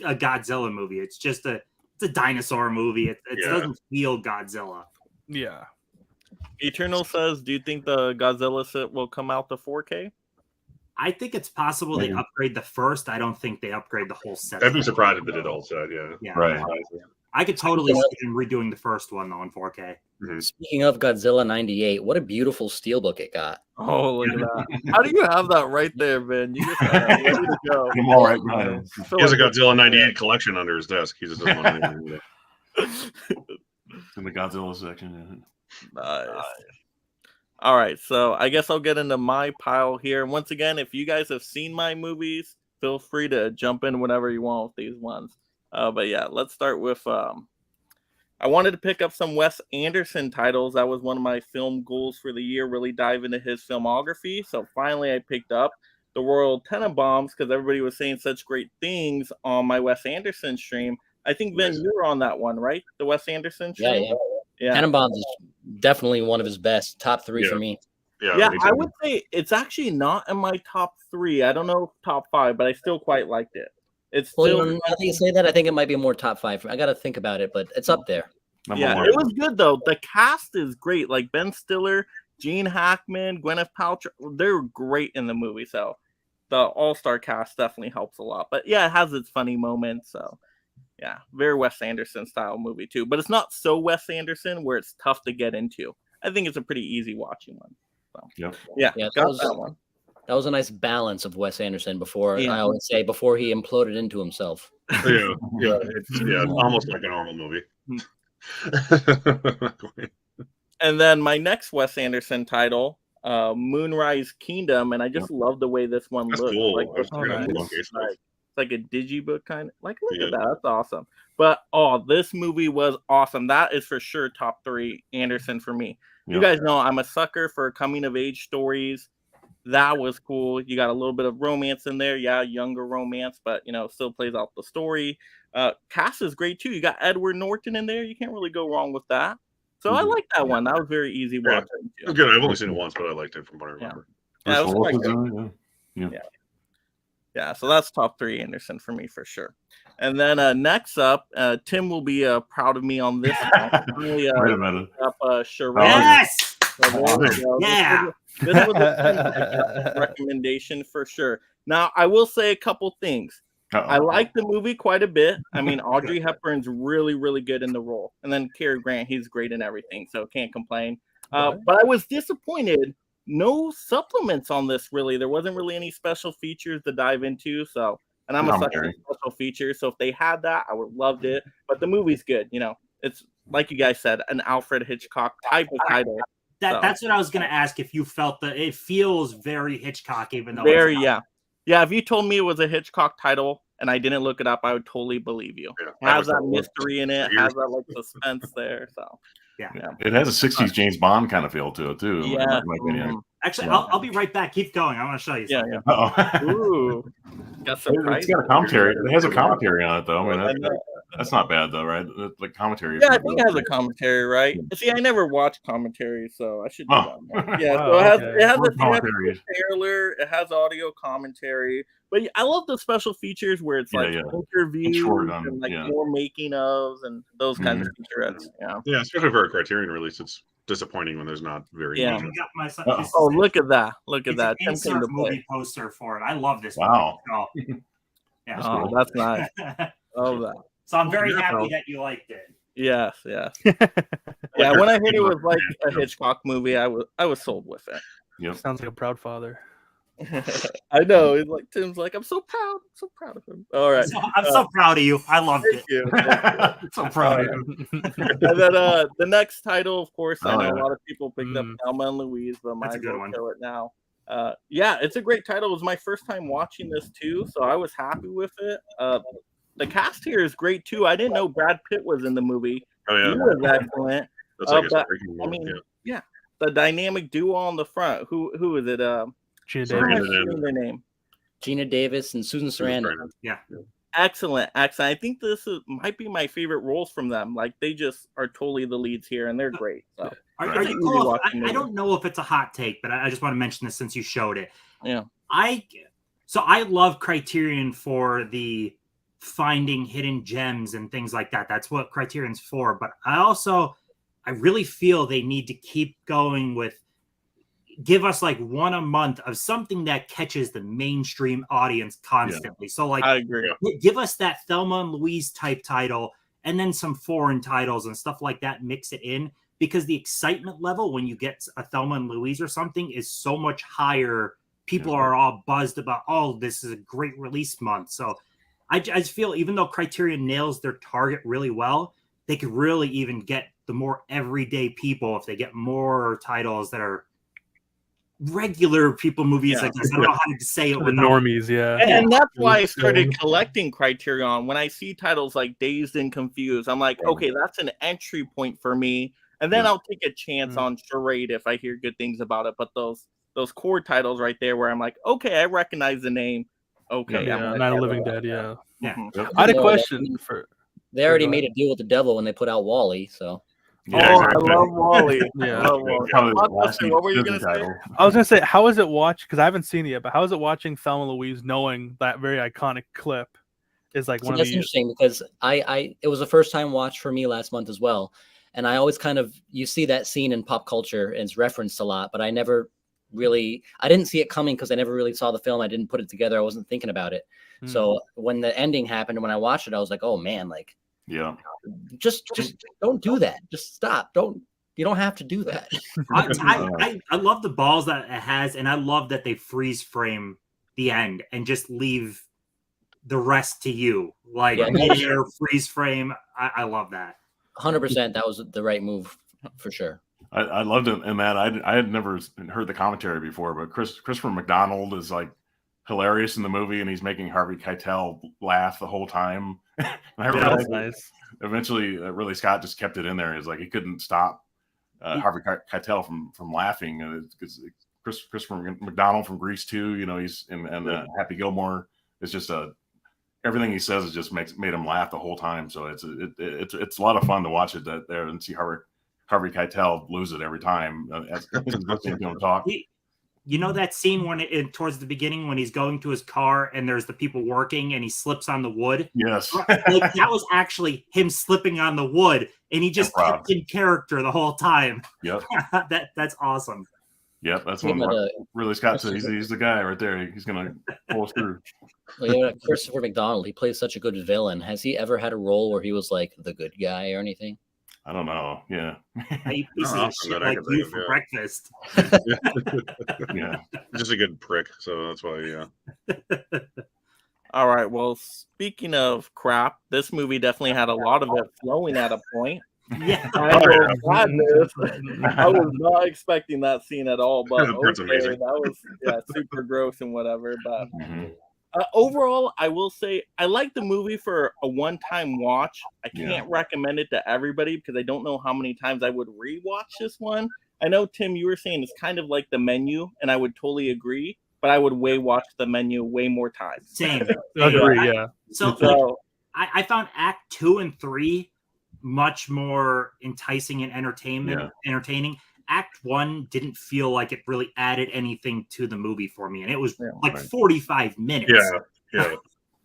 a Godzilla movie. It's just it's a dinosaur movie. It Yeah. doesn't feel Godzilla. Yeah. Eternal says, do you think the Godzilla set will come out to 4K? I think it's possible they Maybe. upgrade the first. I don't think they upgrade the whole set. I'd be surprised if it did all said, yeah. Yeah, Right. I could totally see them redoing the first one though in 4K. Speaking of Godzilla 98, what a beautiful steelbook it got. Oh, look at that. How do you have that right there, Ben? You just got that ready to go. I'm all right behind him. I feel He has a like- Godzilla 98 collection under his desk. He just doesn't want anything with it. In the Godzilla section. Nice. All right, so I guess I'll get into my pile here. Once again, if you guys have seen my movies, feel free to jump in whenever you want with these ones. But yeah, let's start with. I wanted to pick up some Wes Anderson titles. That was one of my film goals for the year, really dive into his filmography. So finally, I picked up The Royal Tenenbaums because everybody was saying such great things on my Wes Anderson stream. I think, Ben, you were on that one, right? The Wes Anderson stream? Yeah. Tenenbaums is definitely one of his best. Top 3 for me. Yeah, me I too. would say it's actually not in my top 3. I don't know if top 5, but I still quite liked it. It's Well, still now that you say that, I think it might be more top 5. I got to think about it, but it's up there. Number yeah, one. it was good though. The cast is great. Like Ben Stiller, Gene Hackman, Gwyneth Paltrow, they're great in the movie. So the all-star cast definitely helps a lot. But yeah, it has its funny moments. So yeah, very Wes Anderson style movie too. But it's not so Wes Anderson where it's tough to get into. I think it's a pretty easy watching one. So Yep. yeah, Yeah, got that one. That was a nice balance of Wes Anderson before, Yeah. I always say, before he imploded into himself. Yeah, it's almost like a normal movie. And then my next Wes Anderson title, Moonrise Kingdom, and I just love the way this one That's looks. cool. Like, I was Oh, nice. it's like a digibook kind of. Like, look Yeah. at that. That's awesome. But this movie was awesome. That is for sure top 3 Anderson for me. You Yep. guys know I'm a sucker for coming of age stories. That was cool. You got a little bit of romance in there. Yeah, younger romance, but still plays out the story. Cast is great too. You got Edward Norton in there. You can't really go wrong with that. So I like that one. That was very easy watching. It's good. I've only seen it once, but I liked it from what I remember. Yeah, it was quite Wolf is good. in it, yeah. Yeah, so that's top 3 Anderson for me for sure. And then next up, Tim will be proud of me on this one. Really, Wait a minute. up Charade. Yes. So there we go. Yeah. This was a recommendation for sure. Now, I will say a couple things. Uh-oh. I like the movie quite a bit. I mean, Audrey Hepburn's really, really good in the role. And then Cary Grant, he's great in everything, so can't complain. But I was disappointed. No supplements on this, really. There wasn't really any special features to dive into. So, and I'm a sucker for special features. So if they had that, I would have loved it. But the movie's good. It's like you guys said, an Alfred Hitchcock type of title. That's what I was going to ask, if you felt that it feels very Hitchcock, even though Very, it's not. Yeah, if you told me it was a Hitchcock title and I didn't look it up, I would totally believe you. Yeah, It has that mystery in it, has that like suspense there. So Yeah. It has a 60s James Bond kind of feel to it, too. in yeah. my opinion. Actually, Yeah. I'll be right back. Keep going. I want to show you Yeah, something. Uh-oh. Ooh. Got some It's got a commentary. It has a commentary on it, though. I mean, Yeah, that's not bad, though, right? Like commentary. I think it has a commentary, right? See, I never watched commentary, so I should do Oh. that more. Yeah, Wow, so okay. it has More a commentary. trailer, it has audio commentary, but I love the special features where it's like interviews short and like more making ofs and those kinds of featurettes. Yeah. Yeah, especially for a Criterion release, it's disappointing when there's not very Yeah. much. I got my son. Uh-oh. This is Oh, it. look at that! Look at It's that! an Tim came insert to play. movie poster for it. I love this. Wow. Movie. So, yeah. Oh, that's nice. Love that. So I'm very Yeah. happy that you liked it. Yes. Yeah. When I heard it was like a Hitchcock movie, I was sold with it. Yep. Sounds like a proud father. I know. It's like Tim's like, I'm so proud of him. All right. So, I'm so proud of you. I loved Thank it. you. So proud of you. And then the next title, of course, I know yeah. a lot of people picked up Thelma and Louise, but That's might a as good well one. kill it now. Yeah, it's a great title. It was my first time watching this too, so I was happy with it. The cast here is great too. I didn't know Brad Pitt was in the movie. Oh He yeah, was excellent. that's like but, a I mean, the dynamic duo on the front. Who is it? Gina Who am I Davis. forgetting their name? Gina Davis and Susan Sarandon. Excellent. I think this might be my favorite roles from them. Like they just are totally the leads here, and they're great. So. Are It's you an cool easy if- watching I movie. don't know if it's a hot take, but I just want to mention this since you showed it. Yeah. I love Criterion for the finding hidden gems and things like that. That's what Criterion's for. But I really feel they need to keep going with, give us like one a month of something that catches the mainstream audience constantly. So like, I agree. give us that Thelma and Louise type title and then some foreign titles and stuff like that, mix it in, because the excitement level when you get a Thelma and Louise or something is so much higher. People are all buzzed about, oh, this is a great release month. So I just feel even though Criterion nails their target really well, they could really even get the more everyday people if they get more titles that are regular people movies like this. I don't know how to say it The without normies, yeah. And that's why I started collecting Criterion. When I see titles like Dazed and Confused, I'm like, okay, that's an entry point for me. And then I'll take a chance on Charade if I hear good things about it. But those core titles right there where I'm like, okay, I recognize the name. Okay. Yeah, Night of the Living Dead, yeah. Mhm. Yep. I had a No, question for They already go made a deal with the devil when they put out Wally. So Yeah, Oh, exactly. I love Wally. Yeah. I love Wally. Probably the last Blockbuster, what were you Disney gonna say? title. I was gonna say, how is it watch? Because I haven't seen it yet, but how is it watching Thelma and Louise, knowing that very iconic clip is like So one of that's the interesting because it was a first time watch for me last month as well. And I always kind of, you see that scene in pop culture and it's referenced a lot, but I didn't see it coming because I never really saw the film. I didn't put it together. I wasn't thinking about it. So when the ending happened and when I watched it, I was like, oh man, like, Yeah. just don't do that. Just stop. You don't have to do that. I love the balls that it has, and I love that they freeze frame the end and just leave the rest to you. Like mid-air freeze frame. I love that. 100%. That was the right move for sure. I loved it in that I had never heard the commentary before, but Christopher McDonald is like hilarious in the movie, and he's making Harvey Keitel laugh the whole time. And I Yeah, realized that's nice. eventually, really Scott just kept it in there. It's like he couldn't stop Harvey Keitel from laughing because Christopher McDonald from Grease 2, you know, he's and Happy Gilmore is just everything he says is just made him laugh the whole time. So it's a lot of fun to watch it there and see Harvey Keitel lose it every time as listening to him talk. You know that scene when towards the beginning when he's going to his car and there's the people working and he slips on the wood? Yes. Like that was actually him slipping on the wood and he just kept in character the whole time. Yep. That's awesome. Yep, that's when really Scott said he's the guy right there. He's gonna pull us through. Well, you know, Christopher McDonald, he plays such a good villain. Has he ever had a role where he was like the good guy or anything? I don't know. Yeah. He pieces of shit like you for breakfast. Yeah. Just a good prick. So that's why, yeah. All right. Well, speaking of crap, this movie definitely had a lot of it flowing at a point. Yeah. I was not expecting that scene at all, but okay, that was super gross and whatever. But overall, I will say I like the movie for a one-time watch. I can't recommend it to everybody because I don't know how many times I would rewatch this one. I know, Tim, you were saying it's kind of like The Menu, and I would totally agree, but I would watch The Menu way more times. Same. Agree, yeah. So I found Act 2 and 3 much more enticing and entertaining. Act 1 didn't feel like it really added anything to the movie for me, and it was 45 minutes. Yeah.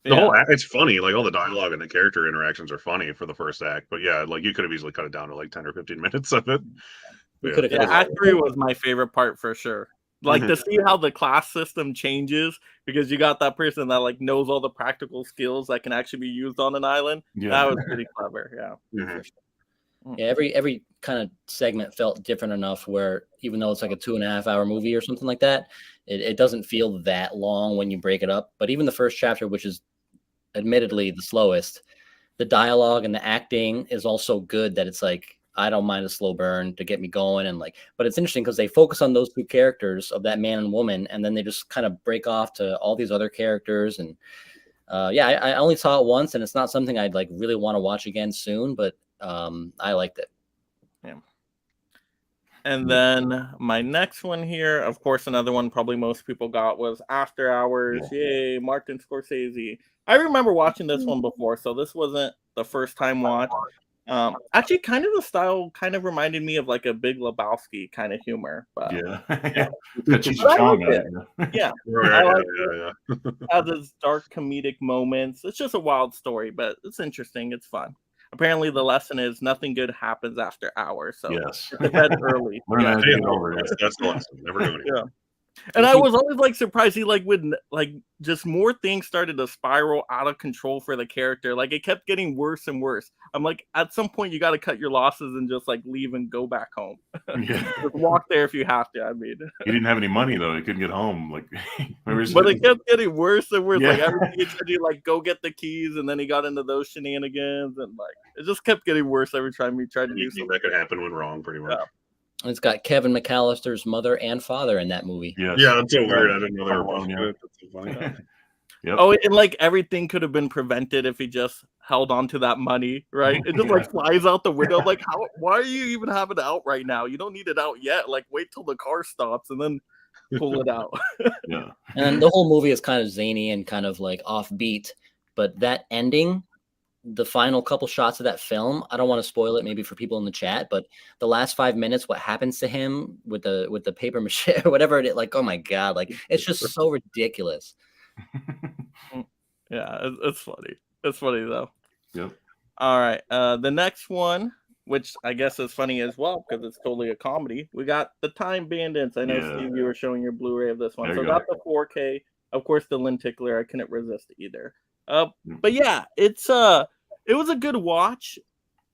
The whole act, it's funny. Like all the dialogue and the character interactions are funny for the first act, but yeah, like you could have easily cut it down to like 10 or 15 minutes of it. Act 3 was my favorite part for sure. Like to see how the class system changes because you got that person that like knows all the practical skills that can actually be used on an island. Yeah. That was pretty clever. Yeah. Yeah. Every kind of segment felt different enough where even though it's like a 2.5 hour movie or something like that, it doesn't feel that long when you break it up. But even the first chapter, which is admittedly the slowest, the dialogue and the acting is also good that it's like, I don't mind a slow burn to get me going. And like, but it's interesting because they focus on those two characters of that man and woman, and then they just kind of break off to all these other characters. And I only saw it once, and it's not something I'd like really want to watch again soon, but I liked it. Yeah. And then my next one here, of course, another one probably most people got was After Hours. Yay, Martin Scorsese. I remember watching this one before, so this wasn't the first time watch. Actually, kind of the style kind of reminded me of like a Big Lebowski kind of humor. But yeah. Yeah. Has its dark comedic moments. It's just a wild story, but it's interesting. It's fun. Apparently, the lesson is nothing good happens after hours. So yes, it's bed early. That's the lesson. Never go anywhere. Yeah. And I was always like surprised he like would like just more things started to spiral out of control for the character. Like it kept getting worse and worse. I'm like, at some point you got to cut your losses and just like leave and go back home. Just walk there if you have to. I mean, he didn't have any money though. He couldn't get home. Like, but it kept getting worse and worse. Like everything he tried to like go get the keys, and then he got into those shenanigans, and like it just kept getting worse every time he tried to do something. That could happen when wrong, pretty much. Yeah. And it's got Kevin McAllister's mother and father in that movie. Yes. Yeah, that's so weird. I didn't know they were both good. That's so funny. Yep. Oh, and like everything could have been prevented if he just held on to that money, right? It just like flies out the window. Like, why are you even having it out right now? You don't need it out yet. Like, wait till the car stops and then pull it out. Yeah. And the whole movie is kind of zany and kind of like offbeat, but that ending the final couple shots of that film, I don't want to spoil it maybe for people in the chat, but the last 5 minutes, what happens to him with the paper mache or whatever it is, like, oh my God, like it's just so ridiculous. Yeah, it's funny. It's funny though. Yep. All right. The next one, which I guess is funny as well because it's totally a comedy. We got The Time Bandits. I know, Yeah. Steve, you were showing your Blu-ray of this one. There So you got go. the 4K. Of course, the Lynn Tickler. I couldn't resist either. But yeah, it was a good watch.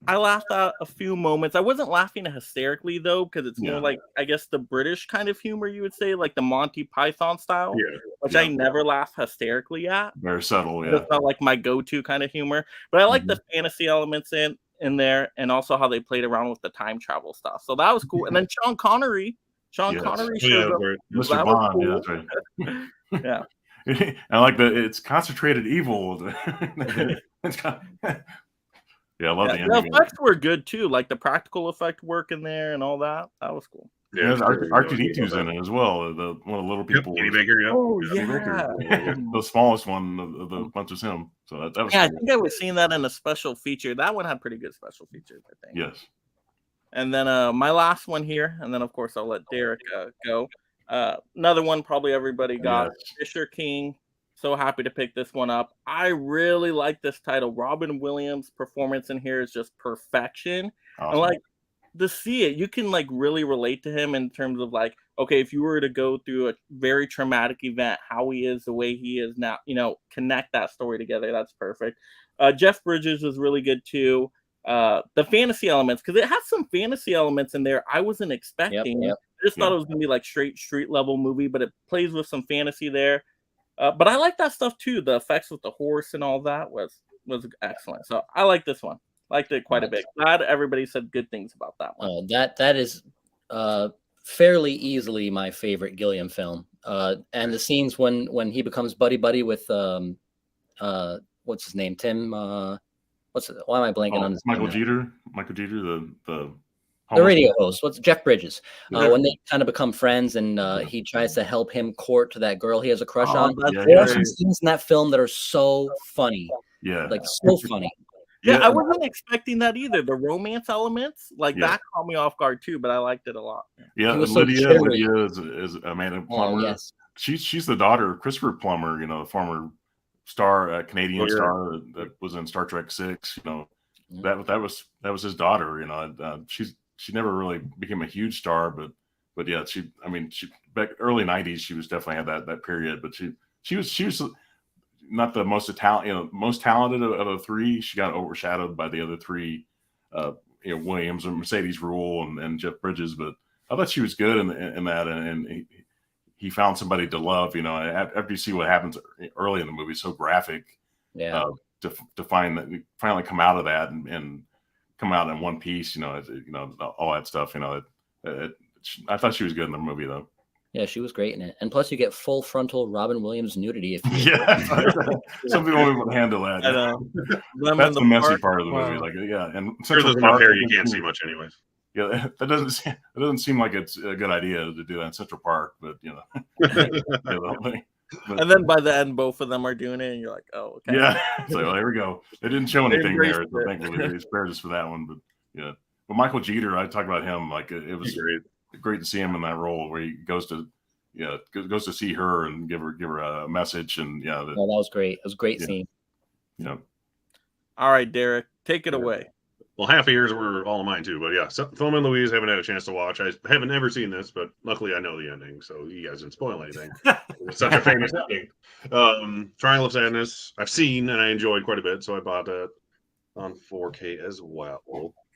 I laughed at a few moments. I wasn't laughing hysterically though, because it's more Yeah. like, I guess, the British kind of humor you would say, like the Monty Python style, Yeah. which Yeah. I never laugh hysterically at. Very subtle. Yeah. It's not like my go-to kind of humor, but I like the fantasy elements in there, and also how they played around with the time travel stuff. So that was cool. And then Sean Connery Yes. Connery Yeah, shows up. right. Mr. That was Bond. cool. Yeah, that's right. Yeah. I like it's concentrated evil. It's yeah, I love the The ending. effects were good too, like the practical effect work in there and all that. That was cool. Yeah, it's very R2D2's in it as well. One of the little people. Kenny Baker, yeah. Oh Kenny Baker. The smallest one of the bunch is him. So that was Yeah, I cool. think I was seeing that in a special feature. That one had pretty good special features, I think. Yes. And then my last one here, and then of course I'll let Derek go. Another one probably everybody got. Yes. Fisher King. So happy to pick this one up. I really like this title. Robin Williams' performance in here is just perfection. Awesome. And like to see it, you can like really relate to him in terms of like, okay, if you were to go through a very traumatic event, how he is the way he is now, connect that story together. That's perfect. Jeff Bridges was really good too. The fantasy elements, because it has some fantasy elements in there I wasn't expecting. Yep. I just thought it was gonna be like straight street level movie, but it plays with some fantasy there. But I like that stuff too. The effects with the horse and all that was excellent. So I like this one. Liked it quite a bit. Glad everybody said good things about that one. That is fairly easily my favorite Gilliam film. And the scenes when he becomes buddy with what's his name? Tim. Why am I blanking on his Michael name? Jeter? Michael Jeter, the radio host. What's Jeff Bridges? When they kind of become friends, and he tries to help him court to that girl he has a crush on. There are some scenes in that film that are so funny. Yeah, like so funny. Yeah, I wasn't expecting that either. The romance elements, that caught me off guard too, but I liked it a lot. Yeah, Lydia is Amanda Plummer. Yes. She's the daughter of Christopher Plummer, the former star, Canadian star that was in Star Trek 6. That was his daughter. She never really became a huge star, but yeah, she back early 90s, she was definitely had that period, but she was not the most talented of the three. She got overshadowed by the other three, Williams and Mercedes Rule and Jeff Bridges, but I thought she was good in that, and he found somebody to love. After you see what happens early in the movie, so graphic. Yeah. To find that we finally come out of that and come out in one piece, all that stuff. I thought she was good in the movie though. Yeah, she was great in it, and plus you get full frontal Robin Williams nudity. Some people won't handle that. I know. That's the messy part of the movie. And there's enough hair you can't see much anyways. Yeah, that doesn't seem like it's a good idea to do that in Central Park, but and then by the end, both of them are doing it, and you're like, "Oh, okay." Yeah. So there we go. They didn't show anything there. So thankfully, they spared us for that one. But yeah, but Michael Jeter, I talked about him. Like it was great to see him in that role where he goes to see her and give her a message, and that was great. It was a great scene. All right, Derek, take it away. Well, half of yours were all of mine too, but yeah, Thelma and Louise haven't had a chance to watch. I haven't ever seen this, but luckily I know the ending, so you guys didn't spoil anything. It's such a famous ending. Triangle of Sadness, I've seen and I enjoyed quite a bit, so I bought it on 4K as well.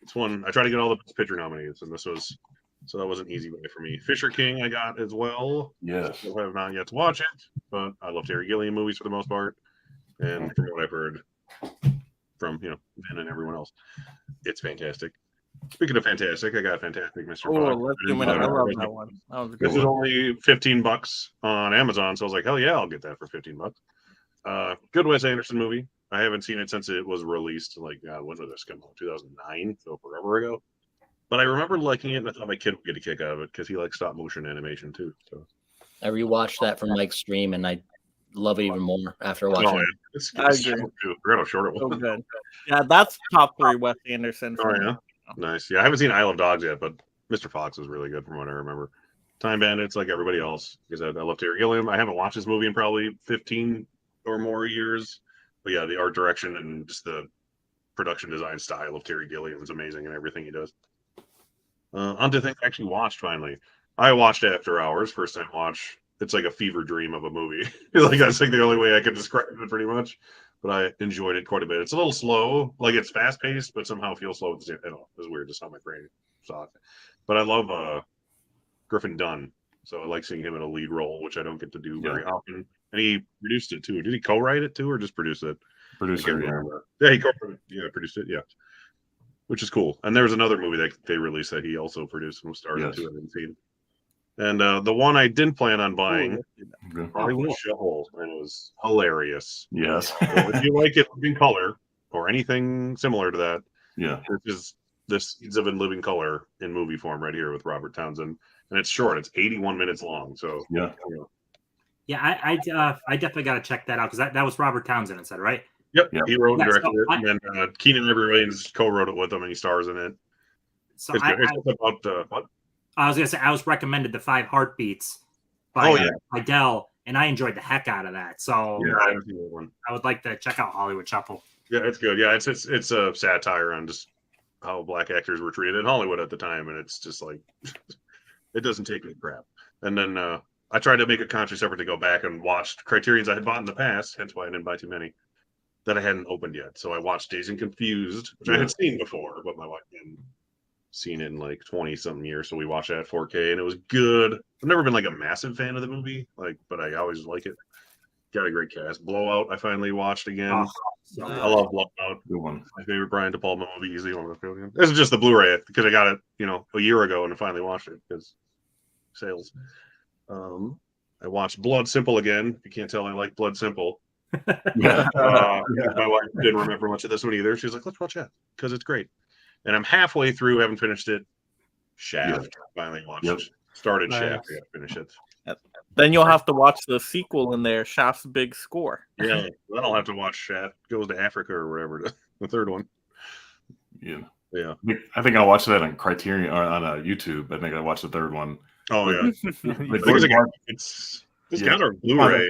It's one I try to get all the Best Picture nominees, and that was an easy way for me. Fisher King I got as well. Yes, I have not yet to watch it, but I love Terry Gilliam movies for the most part, and from what I've heard from Ben and everyone else, it's fantastic. Speaking of fantastic, I got Fantastic Mr. Let's do it. I love that one. That was a good This is only $15 on Amazon, so I was like, hell yeah, I'll get that for $15. Good Wes Anderson movie. I haven't seen it since it was released. Like, when did this come out? 2009, so forever ago. But I remember liking it, and I thought my kid would get a kick out of it because he likes stop motion animation too. So I rewatched that from Mike's stream, and I love it even more after Oh, watching yeah. it. It's I short, agree. too. I forgot how short it So was. good. Yeah, that's top 3 Wes Anderson. Oh, For me. yeah. Nice. Yeah, I haven't seen Isle of Dogs yet, but Mr. Fox was really good from what I remember. Time Bandits, like everybody else. Because I love Terry Gilliam. I haven't watched this movie in probably 15 or more years. But yeah, the art direction and just the production design style of Terry Gilliam is amazing in everything he does. On to things I actually watched finally. I watched After Hours, first time watch. It's like a fever dream of a movie. Like that's like the only way I could describe it pretty much. But I enjoyed it quite a bit. It's a little slow, like it's fast paced, but somehow feels slow at the same time. It's weird just how my brain saw it. But I love Griffin Dunn. So I like seeing him in a lead role, which I don't get to do very often. And he produced it too. Did he co-write it too, or just produce it? Producer, yeah. Yeah, he produced it. Yeah, which is cool. And there was another movie that they released that he also produced and was starred in too. I didn't see. And the one I didn't plan on buying, Good. Hollywood Shovel, and it was hilarious. Yes. So if you like it in color or anything similar to that, Yeah. this is the Seeds of in Living Color in movie form right here with Robert Townsend, and it's short. It's 81 minutes long. So Yeah. Yeah, I definitely got to check that out because that was Robert Townsend and said, right? Yep, Yep. he wrote and Yeah, directed so it, and then Keenan Ivory Wayans co-wrote it with him, and he stars in it. So It's good. It's about what? I was gonna say I was recommended the 5 Heartbeats by Dell, and I enjoyed the heck out of that. So Yeah, I haven't seen that one. I would like to check out Hollywood Shuffle. Yeah, it's good. Yeah, it's a satire on just how black actors were treated in Hollywood at the time, and it's just like it doesn't take any crap. And then I tried to make a conscious effort to go back and watch Criterions I had bought in the past, hence why I didn't buy too many that I hadn't opened yet. So I watched Dazed and Confused, which I had seen before, but my wife hadn't seen it in like 20-something years, so we watched that at 4K, and it was good. I've never been like a massive fan of the movie, but I always like it. Got a great cast. Blowout, I finally watched again. I love Blowout. Good one. My favorite Brian De Palma movie, easily one of the favorite. This is just the Blu-ray because I got it, a year ago, and I finally watched it because sales. I watched Blood Simple again. If you can't tell, I like Blood Simple. Yeah. My wife didn't remember much of this one either. She was like, "Let's watch that because it's great." And I'm halfway through, haven't finished it. Shaft, finally watched. Started Shaft, I got to finish it. Then you'll have to watch the sequel in there, Shaft's Big Score. Yeah, then I'll have to watch Shaft Goes to Africa or whatever, the third one. Yeah. Yeah. I think I watched that on Criterion or on YouTube. I think I watched the third one. Oh, yeah. It's kind of Blu-ray.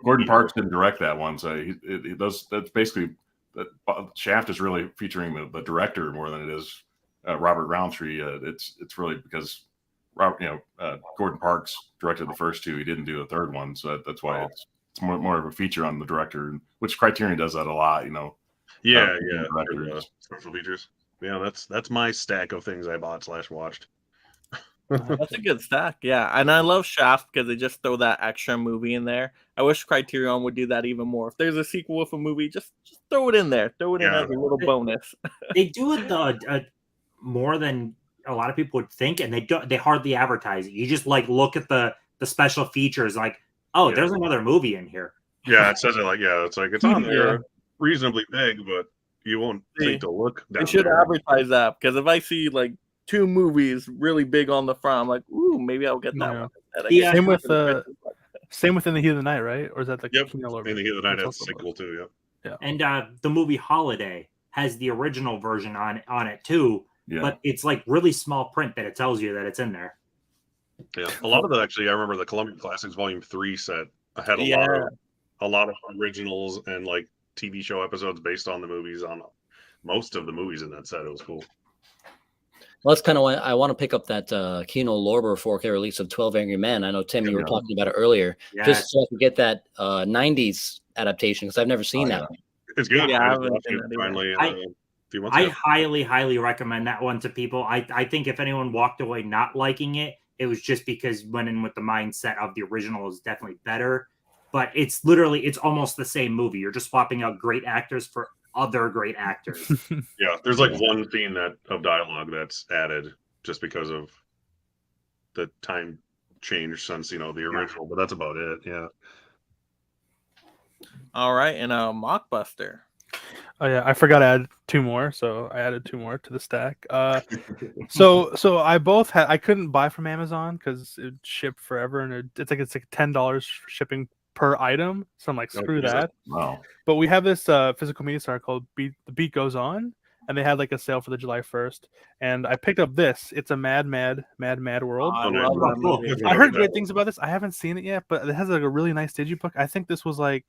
Gordon Parks didn't direct that one, so he does. That's basically that. Shaft is really featuring the director more than it is Robert Roundtree. It's really because Gordon Parks directed the first two. He didn't do the third one, so that's why it's more of a feature on the director, which Criterion does that a lot. Yeah. Special features. Yeah, that's my stack of things I bought / watched. That's a good stack, yeah. And I love Shaft because they just throw that extra movie in there. I wish Criterion would do that even more. If there's a sequel with a movie, just throw it in there. Throw it in as a little bonus. They do it more than a lot of people would think, and they hardly advertise it. You just look at the special features, there's another movie in here. Yeah, it says it it's on there reasonably big, but you won't think to look down. They should advertise that because if I see 2 movies really big on the front, I'm like, ooh, maybe I'll get that one. Yeah. Same with In the Heat of the Night, right? Or is that the Kino Lorber? In the Heat of the Night has a sequel too. Yeah. And the movie Holiday has the original version on it too. Yeah. But it's really small print that it tells you that it's in there. Yeah, a lot of that actually. I remember the Columbia Classics Volume 3 set. I had a lot of originals and TV show episodes based on the movies. On most of the movies in that set, it was cool. Well, that's kind of why I want to pick up that Kino Lorber 4K release of 12 Angry Men. I know, Tim, you were talking about it earlier. Yes. Just so I could get that 90s adaptation because I've never seen that one. It's good. Yeah, I highly, highly recommend that one to people. I think if anyone walked away not liking it, it was just because went in with the mindset of the original is definitely better. But it's almost the same movie. You're just swapping out great actors for other great actors. Yeah, there's one scene of dialogue that's added just because of the time change since the original, but that's about it. Yeah. All right, and Mockbuster. Oh yeah, I forgot to add 2 more, so I added 2 more to the stack. So I both had. I couldn't buy from Amazon because it shipped forever, and it's like $10 shipping per item. So I'm like, Oh, screw Jesus. that. Wow. But we have this physical media store called The Beat Goes On, and they had like a sale for the July 1st, and I picked up this. It's a Mad World. I Oh, love man. that Cool. movie. I heard great things about this. I haven't seen it yet, but it has like a really nice digibook. I think this was like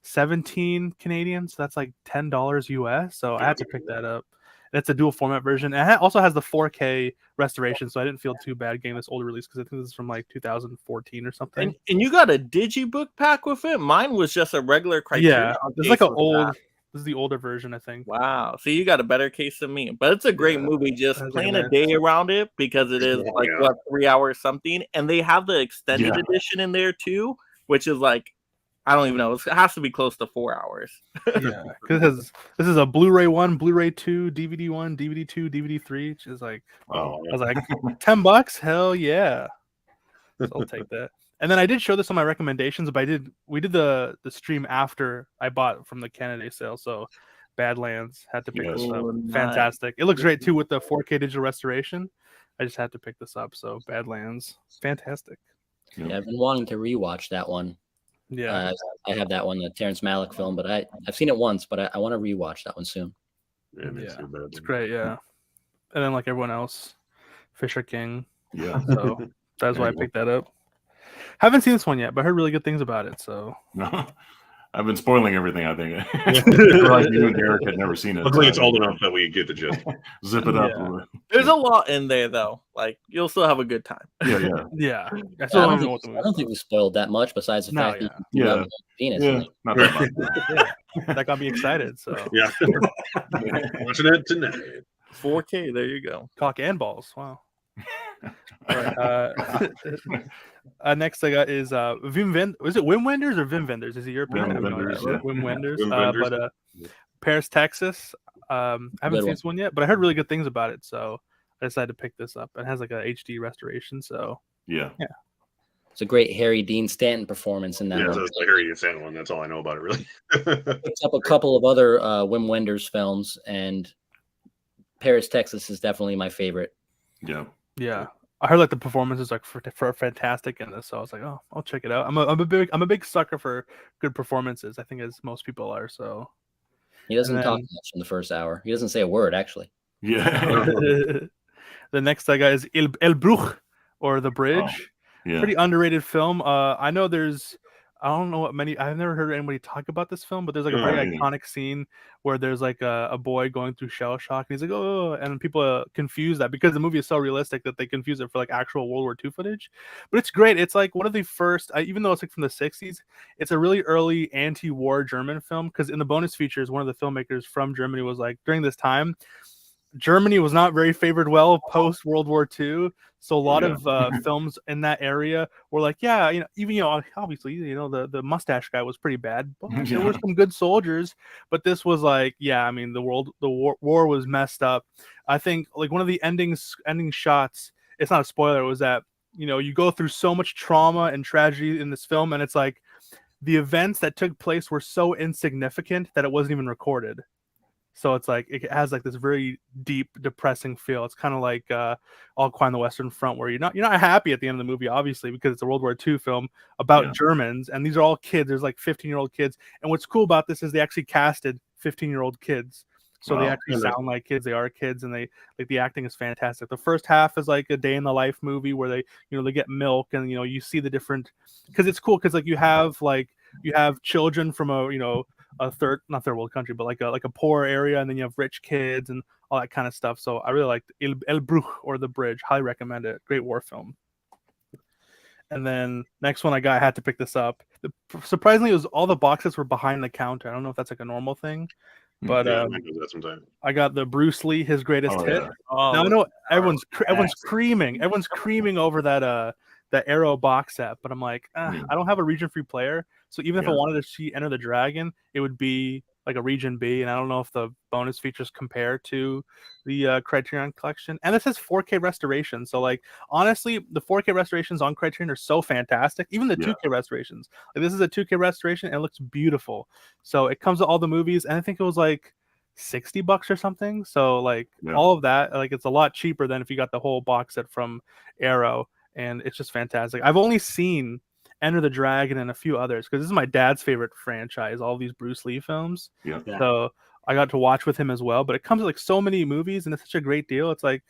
17 Canadian, so that's like $10 US. So I had to pick that up. And it's a dual format version. And it also has the 4K restoration, so I didn't feel too bad getting this older release because I think this is from like 2014 or something. And you got a digibook pack with it? Mine was just a regular Criterion. Yeah, this is case like an with old. that. This is the older version, I think. Wow. So you got a better case than me. But it's a great Yeah, movie. Just that's plan like a a day around it because it is like Yeah. what 3 hours something. And they have the extended Yeah. edition in there too, which is like I don't even know. It has to be close to 4 hours. Yeah, because this is a Blu-ray 1, Blu-ray 2, DVD 1, DVD 2, DVD 3, which is like Wow. I was like $10. Hell yeah, so I'll take that. And then I did show this on my recommendations, but we did the stream after I bought from the Canada sale. So Badlands had to pick Yes. this up. Oh, nice. Fantastic. It looks great too with the 4K digital restoration. I just had to pick this up. So Badlands, fantastic. Yeah, I've been wanting to rewatch that one. Yeah, I have that one, the Terrence Malick film, but I've seen it once, but I want to rewatch that one soon. Yeah, me Yeah, too, bad. it's great. Yeah, and then like everyone else, Fisher King. Yeah. So that's why I There you go. picked that up. Haven't seen this one yet, but I heard really good things about it. So No, I've been spoiling everything. I think. Like you and Eric had never seen it. Luckily, so it's I old enough that we get the gist. Zip it up. There's a lot in there though. Like you'll still have a good time. Yeah, yeah, yeah, I I still don't, don't know what the think, movie I don't think we spoiled that much besides the No, fact that yeah. you have penis in yeah. it. Not that much. is. That got me excited. So Yeah. Watching it tonight. 4K. There you go. cock and balls. Wow. All right. Next I got is Wim Wenders. Was it Wim Wenders or Wim Wenders? Is he European? Wim I have no Wenders, idea. yeah. Wim Wenders. Wim Wenders. But Paris, Texas. I haven't seen one. this one yet, but I heard really good things about it, so I decided to pick this up. It has like a HD restoration, so Yeah. It's a great Harry Dean Stanton performance in that Yeah, one. that's the Harry Sand one. That's all I know about it, really. Picked up a couple of other Wim Wenders films, and Paris, Texas is definitely my favorite. Yeah. yeah. I heard like the performances like for fantastic in this, so I was like, oh, I'll check it out. I'm a big sucker for good performances. I think as most people are. So He doesn't And talk then- much in the first hour. He doesn't say a word, actually. Yeah. the next I got is El Bruch or The Bridge. Yeah. Pretty underrated film. I know I don't know what many. I've never heard anybody talk about this film, but there's like a very Yeah. iconic scene where there's like a boy going through shell shock, and he's like, "Oh," and people confuse that because the movie is so realistic that they confuse it for like actual World War II footage. But it's great. It's like one of the first, even though it's like from the '60s, it's a really early anti-war German film. Because in the bonus features, one of the filmmakers from Germany was like, during this time, Germany was not very favored well post World War II. So a lot Yeah. of films in that area were like, yeah, even obviously, the mustache guy was pretty bad, but there were Yeah. some good soldiers. But this was like, yeah, I mean, the war was messed up. I think like one of the ending shots, it's not a spoiler, was that you go through so much trauma and tragedy in this film, and it's like the events that took place were so insignificant that it wasn't even recorded. So it's like it has like this very deep, depressing feel. It's kind of like All Quiet on the Western Front, where you're not happy at the end of the movie, obviously, because it's a World War II film about Yeah. Germans, and these are all kids. There's like 15-year-old kids, and what's cool about this is they actually casted 15-year-old kids, so they Wow. actually sound like kids. They are kids, and they like the acting is fantastic. The first half is like a day in the life movie where they they get milk, and you see the different, because it's cool because like you have children from a not third world country, but like a poor area, and then you have rich kids and all that kind of stuff. So I really liked El Bruch or The Bridge. Highly recommend it. Great war film. And then next one I had to pick this up. Surprisingly, it was all the boxes were behind the counter. I don't know if that's like a normal thing, but Yeah, I do that sometime. I got the Bruce Lee, his greatest Oh, hit. yeah. Oh, Now I know everyone's fantastic. creaming. Everyone's creaming over that Arrow box set, but I'm like, Yeah. I don't have a region free player, so even if I Yeah. wanted to see Enter the Dragon, it would be like a region B, and I don't know if the bonus features compare to the Criterion collection. And this has 4K restoration, so like honestly, the 4K restorations on Criterion are so fantastic. Even the Yeah. 2K restorations, like this is a 2K restoration and it looks beautiful. So it comes to all the movies, and I think it was like $60 or something. So like Yeah. all of that, like it's a lot cheaper than if you got the whole box set from Arrow, and it's just fantastic. I've only seen Enter the Dragon and a few others because this is my dad's favorite franchise, all these Bruce Lee films. Yeah. Yeah. So I got to watch with him as well. But it comes with like so many movies, and it's such a great deal. It's like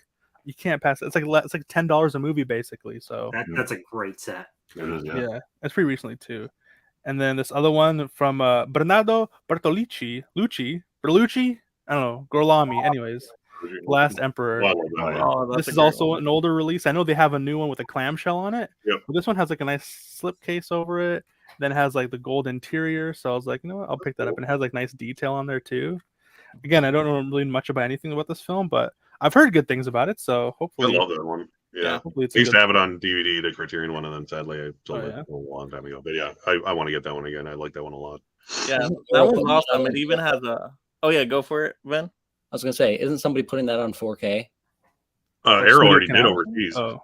you can't pass it. It's like $10 a movie basically. So That's a great set. It is, yeah. yeah, it's pretty recently too. And then this other one from Bernardo Bertolucci, I don't know, Gorlami. Anyways, Last Emperor. Well, I love that Oh, one. yeah. Oh, that's This a is great also one. an older release. I know they have a new one with a clamshell on it. Yep. But this one has like a nice slip case over it. Then it has like the gold interior. So I was like, you know what, I'll pick that up. And it has like nice detail on there too. Again, I don't know really much about anything about this film, but I've heard good things about it. So I hopefully, love that one. Yeah. hopefully it's I a used to good. have it on DVD, the Criterion one, and then sadly I sold Oh, it yeah? a long time ago. But yeah, I want to get that one again. I like that one a lot. Yeah, Isn't that Arrow one's putting that awesome. on- It even has a. Oh yeah, go for it, Ben. I was gonna say, isn't somebody putting that on 4K? Arrow Studio already did Canal? overseas.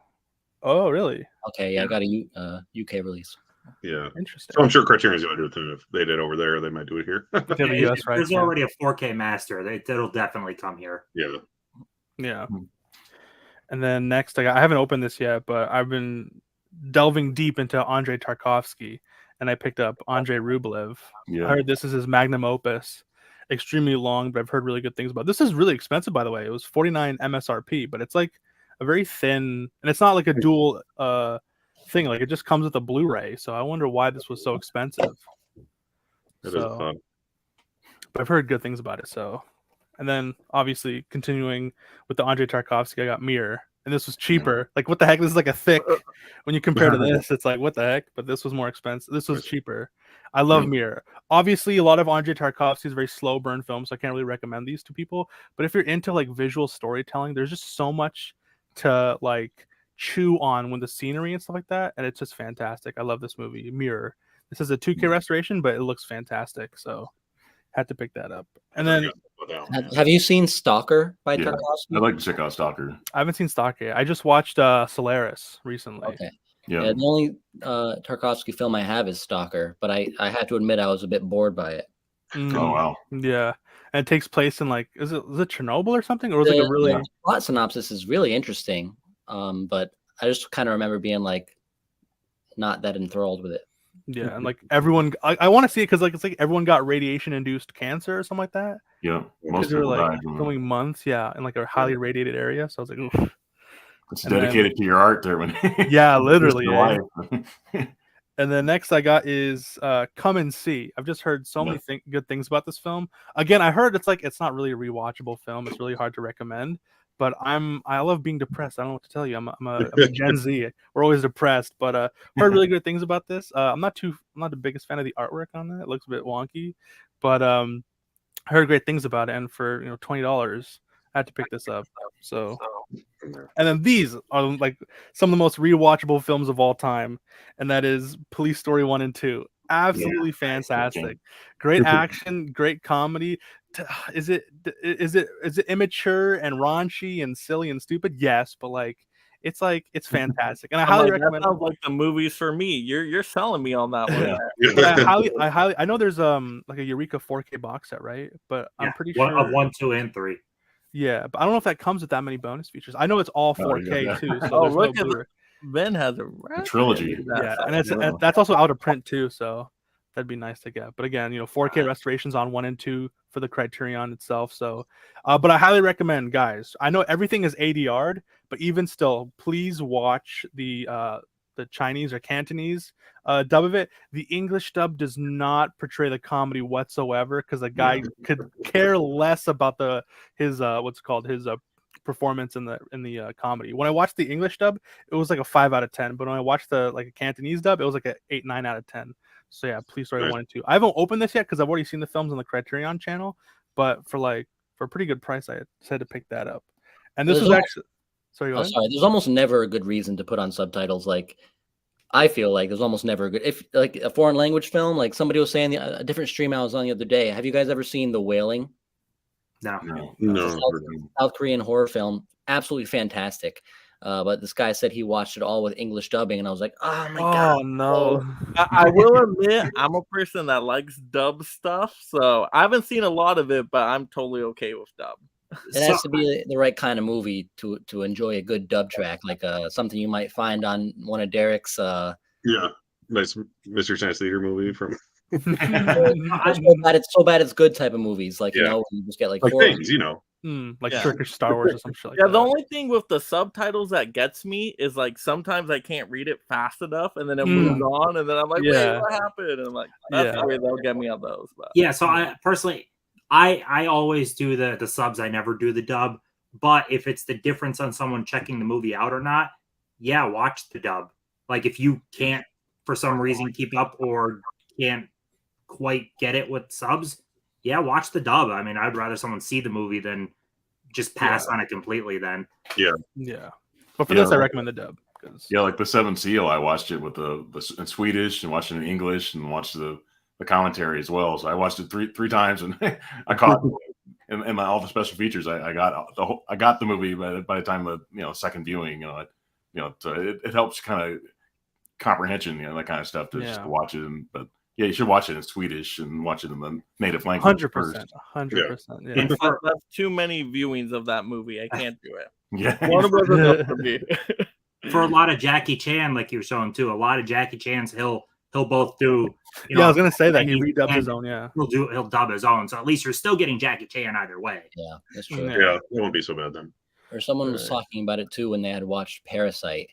Oh, really? Okay, yeah, I got a UK release. Yeah. Interesting. So I'm sure Criterion's going to do it too. If they did over there, they might do it here. They have the Yeah, US rights, there's yeah. already a 4K master. It'll definitely come here. Yeah. Yeah. Hmm. And then next, I haven't opened this yet, but I've been delving deep into Andrei Tarkovsky, and I picked up Andrei Rublev. I Yeah. heard this is his magnum opus, extremely long, but I've heard really good things about it. This is really expensive, by the way. It was $49 MSRP, but it's like a very thin, and it's not like a dual thing. Like it just comes with a Blu-ray. So I wonder why this was so expensive. It is So, fun. but I've heard good things about it. So, and then obviously continuing with the Andrei Tarkovsky, I got Mirror, and this was cheaper. Like what the heck? This is like a thick. When you compare to this, it's like what the heck? But this was more expensive. This was cheaper. I love Mirror. Obviously, a lot of Andrei Tarkovsky is very slow burn films, so I can't really recommend these to people. But if you're into like visual storytelling, there's just so much to like chew on when the scenery and stuff like that, and it's just fantastic. I love this movie, Mirror. This is a 2K restoration, but it looks fantastic, so had to pick that up. And then Have you seen Stalker by Yeah. Tarkovsky? I'd like to check out Stalker. I haven't seen Stalker yet. I just watched Solaris recently. Okay. Yeah. Yeah, the only Tarkovsky film I have is Stalker, but I have to admit I was a bit bored by it. Mm, Oh, wow. yeah, and it takes place in like is it Chernobyl or something, or was it like a really The plot synopsis is really interesting, but I just kind of remember being like not that enthralled with it. yeah, and like everyone, I want to see it because like it's like everyone got radiation induced cancer or something like that. Yeah. Because Most they were people like died from it. filming months, yeah, in like a highly radiated area. So I was like, oof. It's and then- dedicated to your art there. When Yeah, literally, It's eh? life. And then next I got is Come and See. I've just heard so many good things about this film. Again, I heard it's not really a rewatchable film. It's really hard to recommend. But I love being depressed. I don't know what to tell you. I'm a Gen Z. We're always depressed. But heard really good things about this. I'm not the biggest fan of the artwork on that. It looks a bit wonky, but I heard great things about it. And for $20, I had to pick this up. So, and then these are like some of the most rewatchable films of all time, and that is Police Story 1 and 2. Absolutely fantastic. Great action, great comedy. Is it immature and raunchy and silly and stupid? Yes, but like it's fantastic, and I highly recommend. That sounds like the movies for me. You're selling me on that one. Yeah. But I know there's like a Eureka 4K box set, right? But I'm pretty sure of 1, 2, and 3. Yeah, but I don't know if that comes with that many bonus features. I know it's all Oh, 4K yeah. too. So Oh, there's look no at Blu-ray. Ben has a trilogy. Yeah, and that's also out of print too, so that'd be nice to get. But again, 4K restorations on 1 and 2 for the Criterion itself. So, but I highly recommend, guys. I know everything is ADR'd, but even still, please watch the Chinese or Cantonese dub of it. The English dub does not portray the comedy whatsoever because the guy could care less about his performance in the comedy. When I watched the English dub, it was like a 5 out of 10. But when I watched the a Cantonese dub, it was like a 8, 9 out of 10. So yeah, Police Story 1 and 2. I haven't opened this yet because I've already seen the films on the Criterion channel. But for a pretty good price, I said to pick that up. And this was actually sorry. There's almost never a good reason to put on subtitles. Like I feel like there's almost never a good if like a foreign language film. Like somebody was saying a different stream I was on the other day. Have you guys ever seen The Wailing? No. No. South Korean horror film, absolutely fantastic. But this guy said he watched it all with English dubbing, and I was like, oh my god. Oh no. I will admit, I'm a person that likes dub stuff, so I haven't seen a lot of it, but I'm totally okay with dub. It has to be the right kind of movie to enjoy a good dub track, like something you might find on one of Derek's. Yeah, nice Mr. Science Theater movie from. It's so bad it's good type of movies, like you know, you just get like four things, you know. Like Yeah. Turkish Star Wars or some shit like Yeah, that. the only thing with the subtitles that gets me is like sometimes I can't read it fast enough, and then it moves on, and then I'm like, Yeah. wait, what happened? And I'm like, that's Yeah. the way they'll get me on those. But Yeah, so I personally, I always do the subs. I never do the dub. But if it's the difference on someone checking the movie out or not, yeah, watch the dub. Like if you can't for some reason keep up or can't quite get it with subs, yeah, watch the dub. I mean, I'd rather someone see the movie than just pass on it completely then. Yeah. But for this, I recommend the dub. Yeah, like the Seventh Seal, I watched it with the in Swedish and watched it in English and watched the commentary as well. So I watched it three times, and I caught in my all the special features. I got the movie by the time of second viewing. So it helps kind of comprehension, that kind of stuff to just to watch it. But yeah, you should watch it in Swedish and watch it in the native language. 100%. Yeah. That's too many viewings of that movie. I can't do it. Yeah, one of those is enough for me. For a lot of Jackie Chan, like you were showing too, a lot of Jackie Chan's he'll both do. I was gonna say that he redubs his own. Yeah, he'll dub his own. So at least you're still getting Jackie Chan either way. Yeah, that's true. Yeah, it won't be so bad then. Or someone was talking about it too when they had watched Parasite.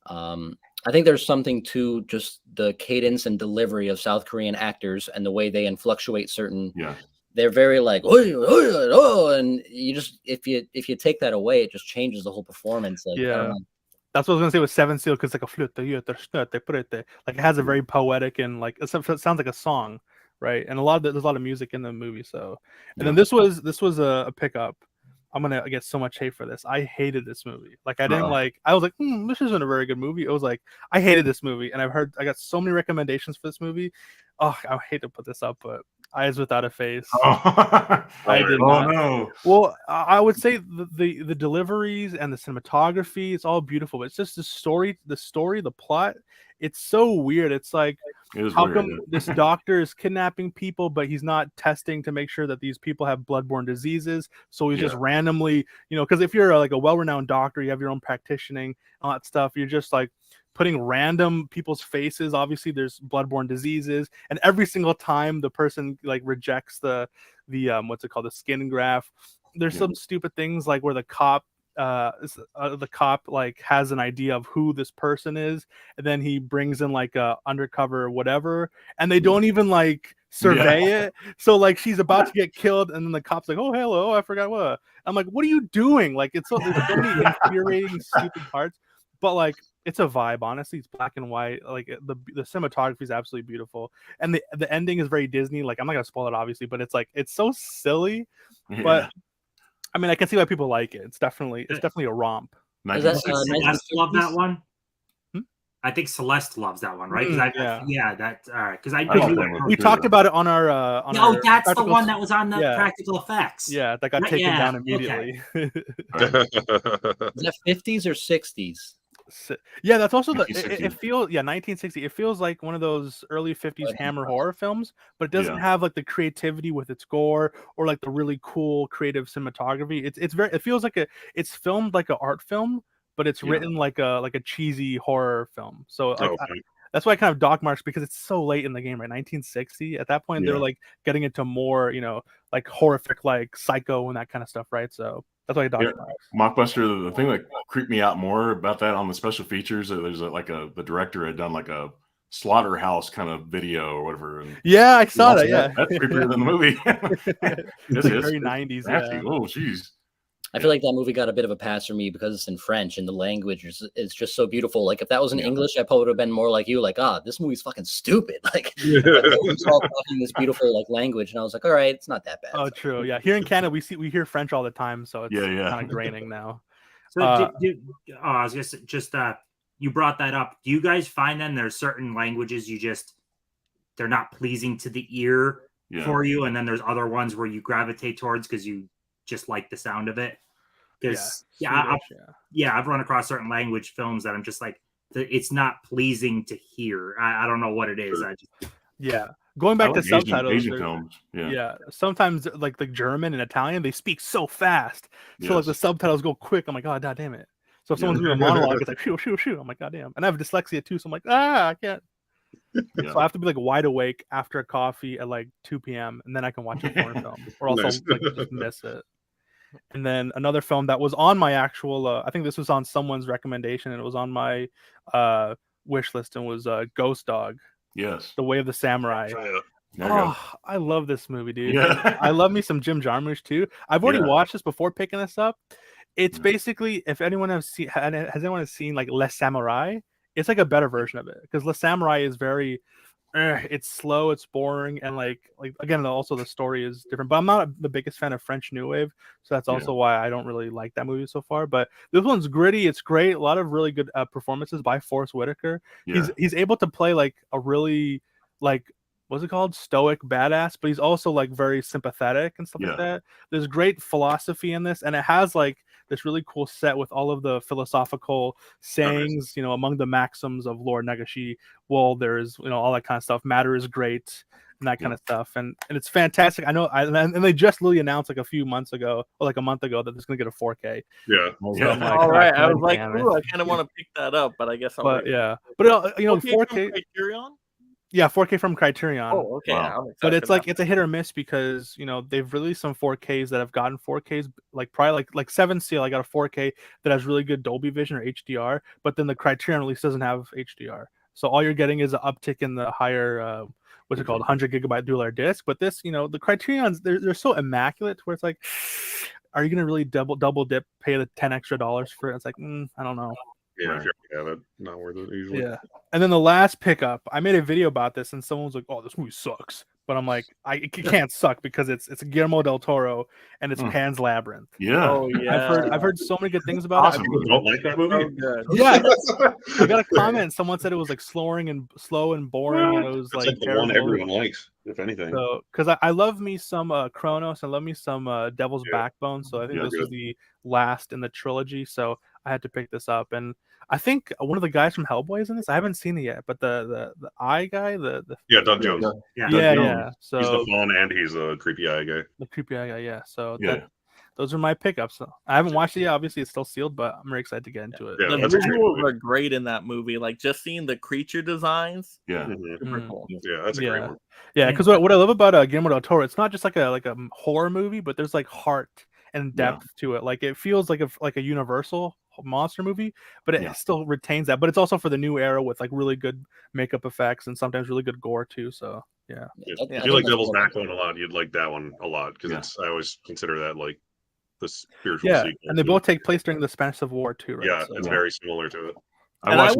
I think there's something to just the cadence and delivery of South Korean actors and the way they fluctuate certain. Yeah. They're very like, oh, and you just if you take that away, it just changes the whole performance. Like, that's what I was gonna say with Seven Seal, because like a flute, like it has a very poetic and like it sounds like a song, right? And there's a lot of music in the movie. So, and then this was a pickup. I'm gonna get so much hate for this. I hated this movie. Like I didn't like. I was like, this isn't a very good movie. It was like I hated this movie, and I got so many recommendations for this movie. Oh, I hate to put this up, but Eyes Without a Face. I did not. No. Well, I would say the deliveries and the cinematography, it's all beautiful, but it's just the story, the plot. It's so weird. It's like, how come this doctor is kidnapping people, but he's not testing to make sure that these people have bloodborne diseases? So he's just randomly, because if you're like a well-renowned doctor, you have your own practicing, all that stuff. You're just like putting random people's faces. Obviously, there's bloodborne diseases, and every single time the person like rejects the what's it called, the skin graft. There's some stupid things like where the cop like has an idea of who this person is, and then he brings in like a undercover whatever, and they don't even like survey it. So like she's about to get killed, and then the cop's like, oh hello, I forgot what. I'm like, what are you doing? Like there's so many infuriating stupid parts, but like it's a vibe. Honestly, it's black and white. Like the cinematography is absolutely beautiful, and the ending is very Disney. Like I'm not gonna spoil it obviously, but it's like it's so silly, but I mean, I can see why people like it. It's definitely a romp. Celeste love that one. I think Celeste loves that one, right? That's all right. Because we talked about it on our. That's the one that was on the practical effects. Yeah, that got taken down immediately. Okay. Is that 50s or 60s? Yeah, that's also it feels 1960. It feels like one of those early 50s Hammer horror films, but it doesn't have like the creativity with its gore or like the really cool creative cinematography. It feels like it's filmed like an art film, but it's written like a cheesy horror film. So that's why I kind of dock marks, because it's so late in the game, right? 1960. At that point, they're like getting into more, like horrific, like Psycho and that kind of stuff, right? So that's why I dock marks. Mockbuster. The thing that creeped me out more about that on the special features, there's the director had done like a slaughterhouse kind of video or whatever. And yeah, I saw that. Yeah, that's creepier than the movie. It's like very 90s. Yeah. Oh, jeez. I feel like that movie got a bit of a pass for me because it's in French and the language is just so beautiful. Like if that was in English, I probably would have been more like you, like, this movie's fucking stupid. Like it's all talking this beautiful like language, and I was like, all right, it's not that bad. Oh, true. Yeah, here in Canada, we hear French all the time, so it's kind of graining now. So I was just you brought that up. Do you guys find then there's certain languages they're not pleasing to the ear for you, and then there's other ones where you gravitate towards because you just like the sound of it? because Swedish, I've run across certain language films that I'm just like, it's not pleasing to hear. I don't know what it is. Going back to I like subtitles, Asian films. Yeah. Sometimes like the German and Italian, they speak so fast, so like the subtitles go quick. I'm like, oh, god damn it. So if someone's doing a monologue, it's like shoot. I'm like, god damn. And I have dyslexia too, so I'm like, I can't. Yeah. So I have to be like wide awake after a coffee at like 2 p.m. and then I can watch a foreign film, or else Nice. I'll like just miss it. And then another film that was on my actual, I think this was on someone's recommendation, and it was on my wish list, and was Ghost Dog. Yes. The Way of the Samurai. Yeah. There you go. I love this movie, dude. Yeah. And I love me some Jim Jarmusch too. I've already watched this before picking this up. It's basically, if anyone has anyone seen like Les Samurai, it's like a better version of it, because Les Samurai is very, it's slow, it's boring, and like again, also the story is different. But I'm not the biggest fan of French New Wave, so that's also why I don't really like that movie so far. But this one's gritty, it's great, a lot of really good performances by Forrest Whitaker. He's able to play like a really like, what's it called, stoic badass, but he's also like very sympathetic and stuff like that. There's great philosophy in this, and it has like this really cool set with all of the philosophical sayings, among the maxims of Lord Nagashi. Well, there's all that kind of stuff. Matter is great, and that kind of stuff, and it's fantastic. I know, and they just literally announced like a few months ago, or like a month ago, that it's gonna get a 4K. Yeah. So I'm like, all right, I God was like, damn it. ooh, I kind of want to pick that up, but I guess I'll wait. But 4K 4K. Criterion? Yeah, 4K from Criterion. Oh, okay. Wow. I'm But excited it's like about it's a hit or miss, because they've released some 4Ks that have gotten 4Ks, like probably like 7 Seal. I got a 4K that has really good Dolby Vision or HDR, but then the Criterion release doesn't have HDR. So all you're getting is an uptick in the higher what's it called, 100 gigabyte dual disc. But this, the Criterions, they're so immaculate, where it's like, are you gonna really double dip, pay the $10 extra for it? It's like, I don't know. Yeah, if you already have it, not worth it usually. Yeah. And then the last pickup, I made a video about this, and someone was like, "Oh, this movie sucks." But I'm like, it can't suck, because it's Guillermo del Toro, and it's Pan's Labyrinth. Yeah. Oh yeah. I've heard so many good things about Awesome. it. Don't like that movie? So good. Yeah, I got a comment. Someone said it was like slow and boring, and it was That's like like the one terrible. everyone likes, if anything. So, because I love me some Kronos, I love me some Devil's Backbone. So I think this is the last in the trilogy. So I had to pick this up, and I think one of the guys from Hellboy is in this. I haven't seen it yet, but the eye guy, Doug Jones. Yeah. So He's the fun and he's a creepy eye guy. the creepy eye guy, yeah. So those are my pickups. So I haven't watched it yet. Obviously, it's still sealed, but I'm very excited to get into it. Yeah, The that's a great visuals movie. are great in that movie. Like just seeing the creature designs. Yeah. Super cool. Yeah, that's a great one. Yeah, because what I love about Guillermo del Toro, it's not just like a horror movie, but there's like heart and depth to it. Like it feels like a Universal monster movie, but it still retains that. But it's also for the new era with like really good makeup effects and sometimes really good gore too. So If you like Devil's Backbone a lot, you'd like that one a lot, because I always consider that like the spiritual sequel. And they both take place during the Spanish Civil War too, right? Yeah, it's very similar to it. I watched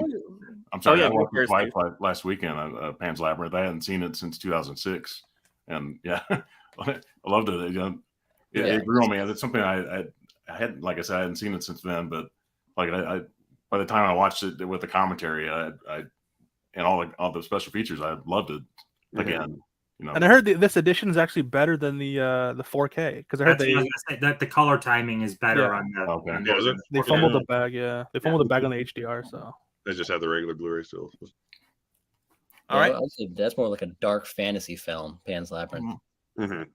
go my first, wife last weekend, Pan's Labyrinth. I hadn't seen it since 2006, and I loved it. It grew on me. It's something I hadn't, like I said, I hadn't seen it since then. But like I by the time I watched it with the commentary, I and all the special features, I loved it again. And I heard this edition is actually better than the 4K, because I heard that the color timing is better on the. Okay. Yeah, is it? they fumbled the bag. Yeah, they fumbled the bag on the HDR. So They just have the regular Blu-ray still. All right. That's more like a dark fantasy film, Pan's Labyrinth.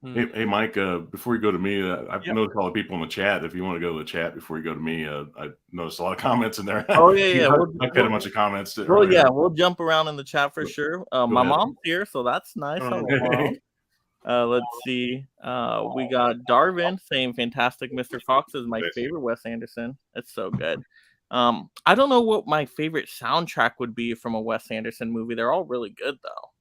Hey, Mike, before you go to me, I've noticed all the people in the chat. If you want to go to the chat before you go to me, I noticed a lot of comments in there. Oh yeah. I've had a bunch of comments. We'll jump around in the chat for sure. My mom's here, so that's nice. Hello, Mom. Let's see. We got Darvin saying "Fantastic Mr. Fox" is my favorite Wes Anderson. It's so good. I don't know what my favorite soundtrack would be from a Wes Anderson movie. They're all really good though.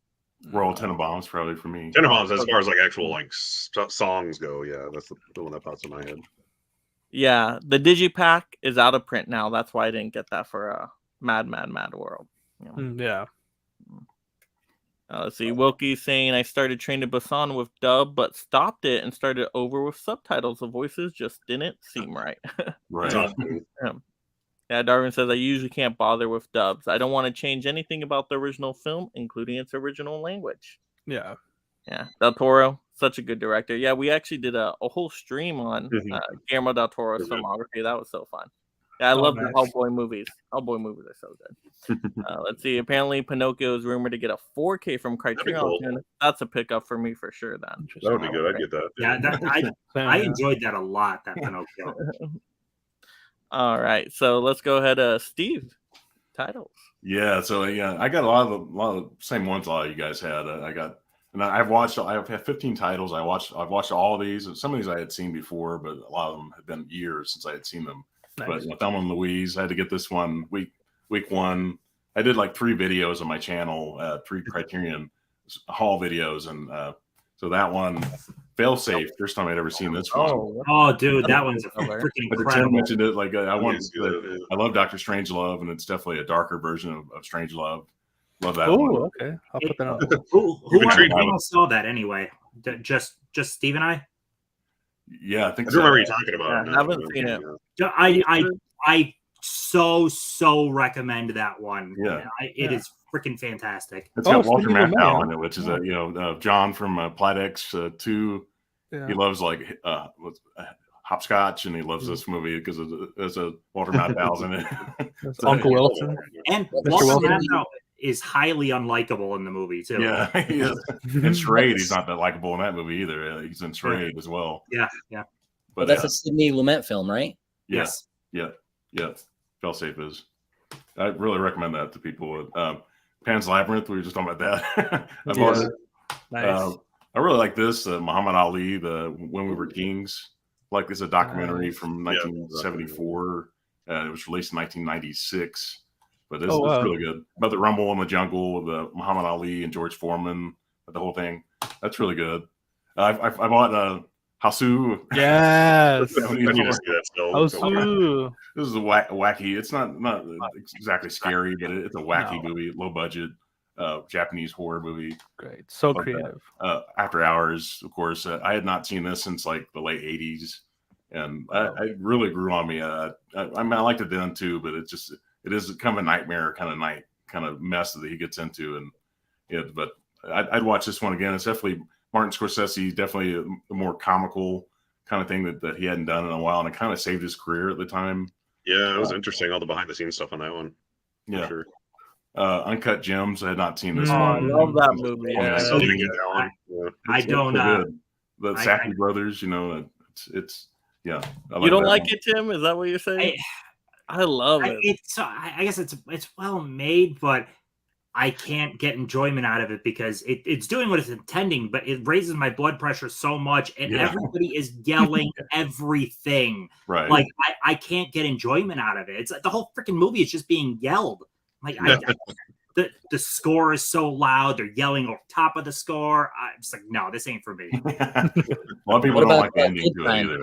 Roll Tenenbaums probably for me. Tenenbaums, as far as like actual like songs go, that's the one that pops in my head. Yeah, the Digipack is out of print now. That's why I didn't get that for Mad World. Let's see. Wilkie saying I started Train to Busan with dub, but stopped it and started over with subtitles. The voices just didn't seem right. Right. Yeah, Darwin says I usually can't bother with dubs. I don't want to change anything about the original film, including its original language. Yeah. Yeah, Del Toro, such a good director. Yeah, we actually did a whole stream on Guillermo del Toro's filmography. That was so fun. Yeah, I love the Hellboy movies. Hellboy movies are so good. Let's see. Apparently, Pinocchio is rumored to get a 4K from Criterion. cool. That's a pickup for me, Steve. Then That would be good. I'd get that. Yeah, I enjoyed that a lot. That Pinocchio. All right, so let's go ahead. Steve, titles. Yeah, so yeah, I got a lot of the same ones a lot of you guys had. I've had 15 titles. I've watched all of these. Some of these I had seen before, but a lot of them had been years since I had seen them. Nice. But Thelma and Louise, I had to get this one week one. I did like 3 videos on my channel, 3 Criterion haul videos, and so that one, fail safe. First time I'd ever seen this one. Oh, dude, that one's freaking But Tim incredible. mentioned it. Like I love Dr. Strangelove, and it's definitely a darker version of Strangelove. Love that one. Oh, okay. I'll put that on. Who on the panel saw that anyway? Just Steve and I? Yeah, I think I so. remember you talking about it. I haven't seen it. I so recommend that one. Yeah. It is freaking fantastic. It's got Walter Steve and Matthau me, in it, which is John from Pladex 2. Yeah. He loves like hopscotch, and he loves this movie because there's a Walter Matthau's in it. That's Uncle Wilson. And Mr. Walter Wilson. Matthau is highly unlikable in the movie too. Yeah, he is. In Charade, he's not that likable in that movie either. He's in Charade as well. Yeah. But that's a Sidney Lumet film, right? Yes. Yeah. Failsafe is. I really recommend that to people. Pan's Labyrinth, we were just talking about that. Nice. I really like this, Muhammad Ali, the When We Were Kings. Like it's a documentary from 1974. It was released in 1996, but it's really good. About the Rumble in the Jungle with Muhammad Ali and George Foreman, the whole thing. That's really good. I bought Hasu. Yes. I need to see that still. Hasu. This is a wacky. It's not exactly scary, but it's a wacky movie, low budget, Japanese horror movie. Great. So creative. After Hours, of course. I had not seen this since like the late 80s, and it really grew on me. I mean, I liked it then too, but it is kind of a nightmare kind of mess that he gets into, but I'd watch this one again. It's definitely Martin Scorsese, definitely a more comical kind of thing that he hadn't done in a while, and it kind of saved his career at the time. Yeah, it was interesting, all the behind the scenes stuff on that one. Yeah. Sure. Uncut Gems, I had not seen this Oh, I one. love that movie. Yeah, I still didn't get that one. Yeah. I don't know. The Safdie brothers, it's I You don't that like one. it, Tim? Is that what you're saying? I love it. I guess it's well made, but I can't get enjoyment out of it because it's doing what it's intending, but it raises my blood pressure so much, and everybody is yelling everything. Right. Like I can't get enjoyment out of it. It's like the whole freaking movie is just being yelled. Like the score is so loud, they're yelling over top of the score. I'm just like, no, this ain't for me. A lot of people don't like the ending to it either.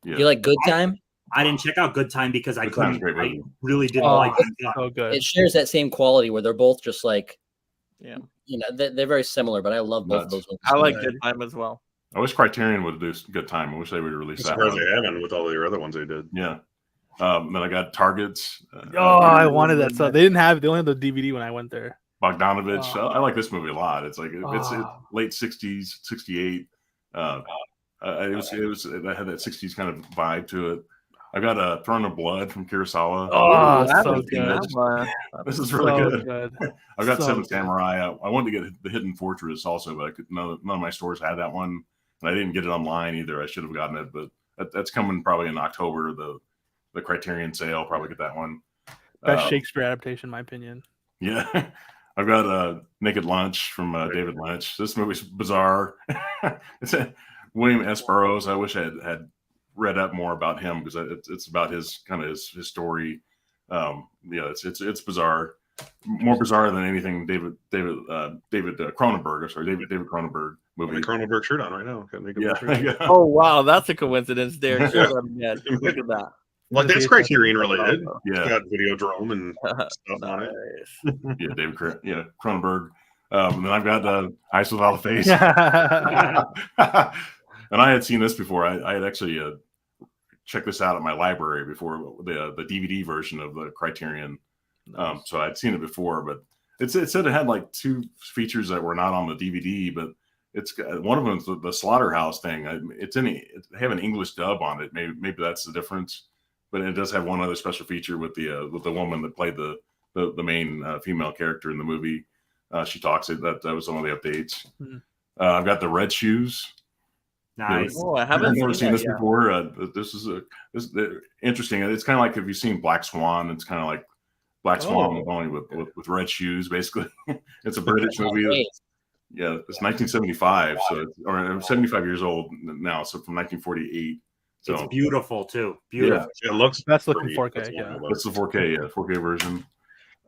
Yeah. You like Good Time? I didn't check out Good Time because Good Time's a great I movie. really didn't like it. So good. It shares that same quality where they're both just like, Yeah. they're very similar, but I love both of those movies. I like Good Time as well. I wish Criterion would do Good Time. I wish they would release that Surprised one. they haven't with all the other ones they did. Yeah. Then I got Targets. I wanted that stuff. They didn't have. They only had the DVD when I went there. Bogdanovich. I like this movie a lot. It's like it's late 60s, 68. It was it had that 60s kind of vibe to it. I got a Throne of Blood from Kurosawa. Oh, so good. This is really So good. I got So Seven good. Samurai. I wanted to get the Hidden Fortress also, but none of my stores had that one, and I didn't get it online either. I should have gotten it, but that's coming probably in October. The Criterion sale, probably get that one. Best Shakespeare adaptation, in my opinion. Yeah. I've got Naked Lunch from David Lynch. This movie's bizarre. It's William S. Burroughs. I wish I had read up more about him because it's about his story. It's bizarre, more bizarre than anything David Cronenberg. David Cronenberg movie. The Cronenberg shirt on right now. Yeah. Oh wow, that's a coincidence there. Sure, look at that. Like that's Criterion related. Yeah. It's got Videodrome and stuff on it. Yeah, Cronenberg. And then I've got Ice Without a Face. And I had seen this before. I had actually checked this out at my library before the DVD version of the Criterion. So I'd seen it before, but it said it had like 2 features that were not on the DVD, but it's one of them is the slaughterhouse thing. They have an English dub on it. Maybe that's the difference. But it does have one other special feature with the woman that played the main female character in the movie. She talks it. That was one of the updates. Mhm. I've got the red shoes. Nice. Oh, I I've haven't never seen that this yet. before. This is interesting. It's kind of like if you've seen Black Swan. It's kind of like Black Swan, only with red shoes. Basically, it's a British movie. Yeah, it's 1975, or 75 years old now. So from 1948. So It's beautiful too. Beautiful. It looks That's looking pretty. 4K. That's Yeah. that's the 4K, 4K version.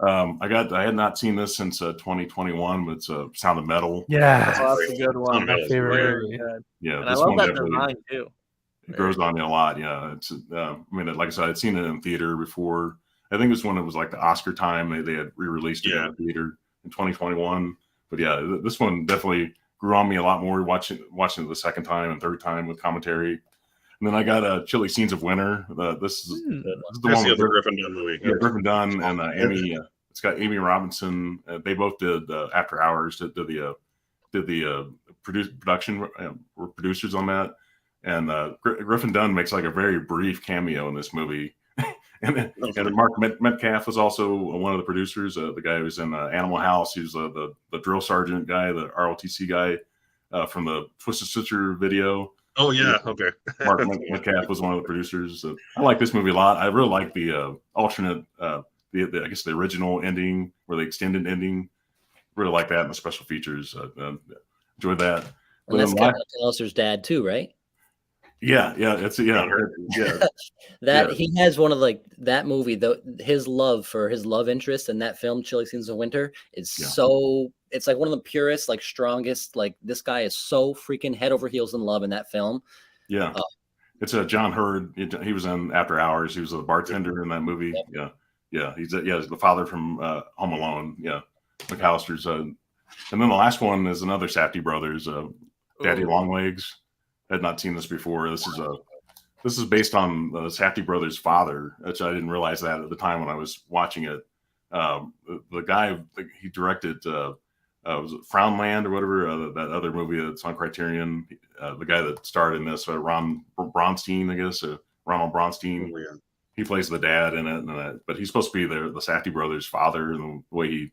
I had not seen this since 2021, but it's Sound of Metal. Yeah. Oh, that's a good one. My favorite Very movie. good. Yeah, And I this love one that definitely design too. it grows on me a lot. Yeah, it's I mean, like I said, I'd seen it in theater before. I think it was when it was like the Oscar time. They had re-released it in the theater in 2021. But yeah, this one definitely grew on me a lot more watching it the second time and third time with commentary. And then I got Chilly Scenes of Winter. This is the one with Griffin Dunn movie. Yeah, Griffin Dunn and Amy. It's got Amy Robinson. They both did After Hours. Did the production. Were producers on that. And Griffin Dunn makes like a very brief cameo in this movie. and Mark Metcalf was also one of the producers. The guy who was in Animal House. He was the drill sergeant guy, the ROTC guy from the Twisted Sister video. Oh yeah, okay. Mark Metcalf was one of the producers. I like this movie a lot. I really like the alternate, I guess the original ending or the extended ending. Really like that, and the special features. Enjoyed that. And that's Kevin McAllister's dad too, right? Yeah. He has one of that movie. His love for his love interest in that film, Chilly Scenes of Winter, is so. It's like one of the purest, strongest. This guy is so freaking head over heels in love in that film. Yeah, it's John Hurd. He was in After Hours. He was a bartender in that movie. Yep. Yeah. He's the father from Home Alone. Yeah, McAllister's. And then the last one is another Safdie brothers, Daddy Longlegs. Had not seen this before. This is based on the Safdie brothers' father, which I didn't realize that at the time when I was watching it. The guy he directed was it Frownland or whatever, that other movie that's on Criterion. The guy that starred in this, Ron Bronstein, I guess, Ronald Bronstein. Yeah. He plays the dad in it, but he's supposed to be the Safdie brothers' father. And the way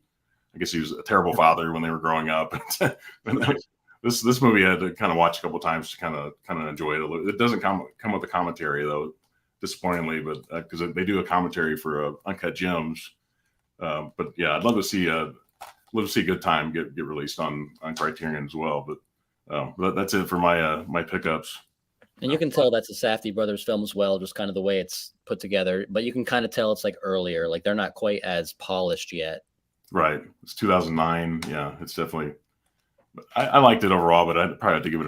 I guess he was a terrible father when they were growing up. This movie I had to kind of watch a couple times to kind of enjoy it a little. It doesn't come with a commentary though, disappointingly, but because they do a commentary for Uncut Gems. But yeah, I'd love to see Good Time get released on Criterion as well. But that's it for my pickups. And you can tell that's a Safdie brothers film as well, just kind of the way it's put together. But you can kind of tell it's earlier, they're not quite as polished yet. Right, it's 2009. Yeah, it's definitely. I liked it overall, but I'd probably have to give it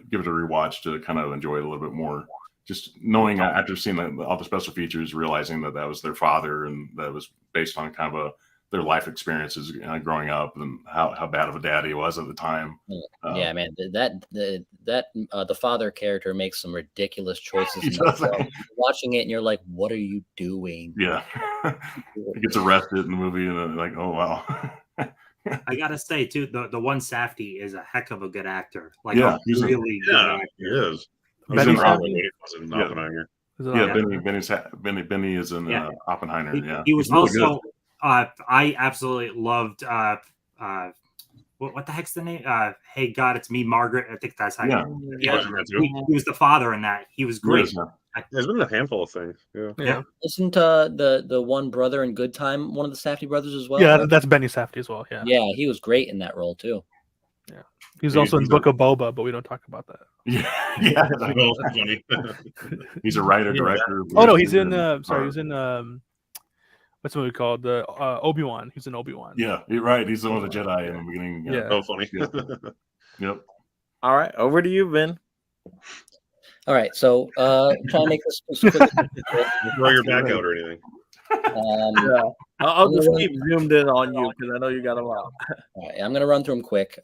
give it a rewatch to kind of enjoy it a little bit more. Just knowing after seeing all the special features, realizing that was their father and that was based on kind of their life experiences growing up and how bad of a dad he was at the time. Yeah, man, the father character makes some ridiculous choices. Watching it, and you're like, "What are you doing?" Yeah, he gets arrested in the movie, and like, "Oh wow." I gotta say too, the one Safdie is a heck of a good actor. He's really good actor. He is. Benny Oppenheimer. Benny is in Oppenheimer. He was really also. I absolutely loved. What the heck's the name? Hey God, it's me, Margaret. I think that's how. He was the father in that. He was great. There's been a handful of things. Yeah. Isn't the one brother in Good Time one of the Safdie brothers as well? Yeah, that's Benny Safdie as well. Yeah. Yeah, he was great in that role too. Yeah, he's also in Book of Boba, but we don't talk about that. Yeah. He's a writer director. Oh no, he's in. He's in. What's the movie called? The Obi-Wan. He's in Obi-Wan. Yeah, you're right. He's the one with the Jedi in the beginning. Yeah. Oh, funny. Yep. All right, over to you, Vin. All right, so try to make this quick. Throw your back out or anything. I'll just keep zoomed in on you because I know you got a lot. All right, I'm gonna run through them quick.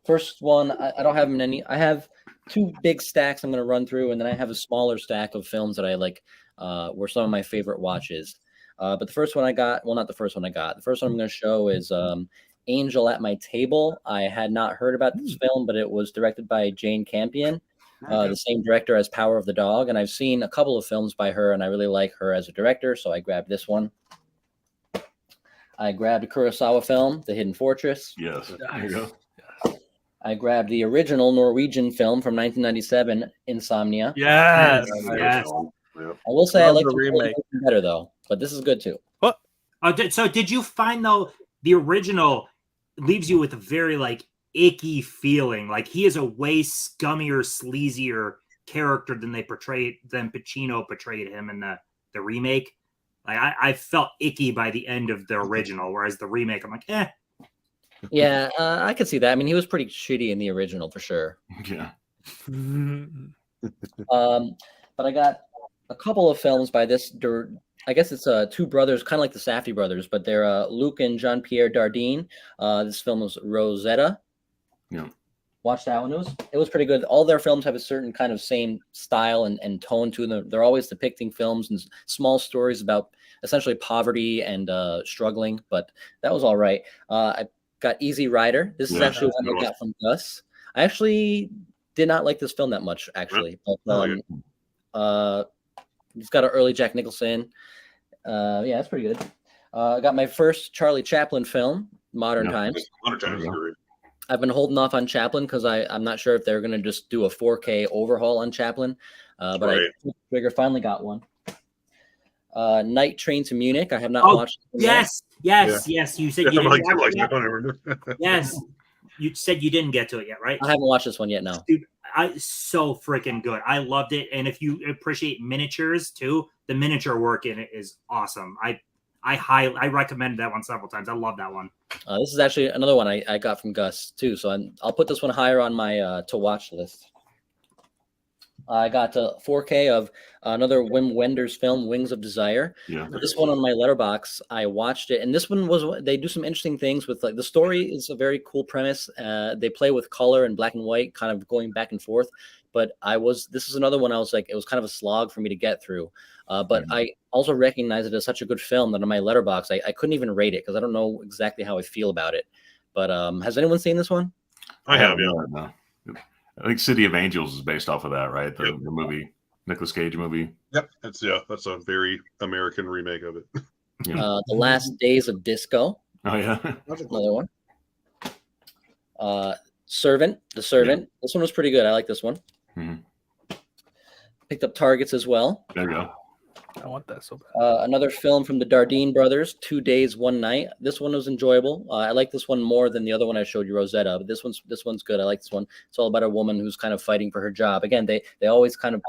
First one, I don't have any. I have two big stacks I'm gonna run through, and then I have a smaller stack of films that I like. Were some of my favorite watches. But the first one I got, well, not the first one I got. The first one I'm going to show is Angel at My Table. I had not heard about this film, but it was directed by Jane Campion, the same director as Power of the Dog. And I've seen a couple of films by her, and I really like her as a director, so I grabbed this one. I grabbed a Kurosawa film, The Hidden Fortress. Yes. There you go. I grabbed the original Norwegian film from 1997, Insomnia. Yes. Yes. Yeah. I will say I Love like the the remake. remake better though, but this is good too. So did you find though the original leaves you with a very like icky feeling? Like he is a way scummier, sleazier character than Pacino portrayed him in the remake. Like I felt icky by the end of the original, whereas the remake, I'm like, eh. Yeah, I could see that. I mean, he was pretty shitty in the original for sure. Yeah. But I got a couple of films by this. I guess it's two brothers, kind of like the Safdie brothers, but they're Luc and Jean-Pierre Dardenne. This film was Rosetta. Yeah. Watched that one. It was pretty good. All their films have a certain kind of same style and tone to them. They're always depicting films and small stories about essentially poverty and struggling. But that was all right. I got Easy Rider. This is actually one I got from Gus. I actually did not like this film that much, actually. But it's got an early Jack Nicholson. Yeah, that's pretty good. I got my first Charlie Chaplin film, Modern Times. Modern Times is great. I've been holding off on Chaplin because I'm not sure if they're going to just do a 4K overhaul on Chaplin. But I finally got one. Night Train to Munich. I have not watched. Yes. You said you didn't watch it yet. Yes. You said you didn't get to it yet, right? I haven't watched this one yet. No. Dude, so freaking good. I loved it. And if you appreciate miniatures too, the miniature work in it is awesome. I recommended that one several times. I love that one. This is actually another one I got from Gus too. So I'll put this one higher on my to watch list. I got 4K of another Wim Wenders film, Wings of Desire. Yeah. This one on my letterbox, I watched it, and this one they do some interesting things with like the story is a very cool premise. They play with color and black and white, kind of going back and forth. But this is another one I was like, it was kind of a slog for me to get through. But I also recognize it as such a good film that on my letterbox, I couldn't even rate it because I don't know exactly how I feel about it. But has anyone seen this one? I have, yeah. No. I think City of Angels is based off of that, right? The movie, Nicolas Cage movie. Yep. That's a very American remake of it. The Last Days of Disco. Oh yeah. Another one. Servant. The Servant. Yeah. This one was pretty good. I like this one. Mm-hmm. Picked up Targets as well. There you go. I want that so bad. Another film from the Dardenne brothers, 2 Days, 1 Night. This one was enjoyable. I like this one more than the other one I showed you, Rosetta. But this one's good. I like this one. It's all about a woman who's kind of fighting for her job. Again, they always kind of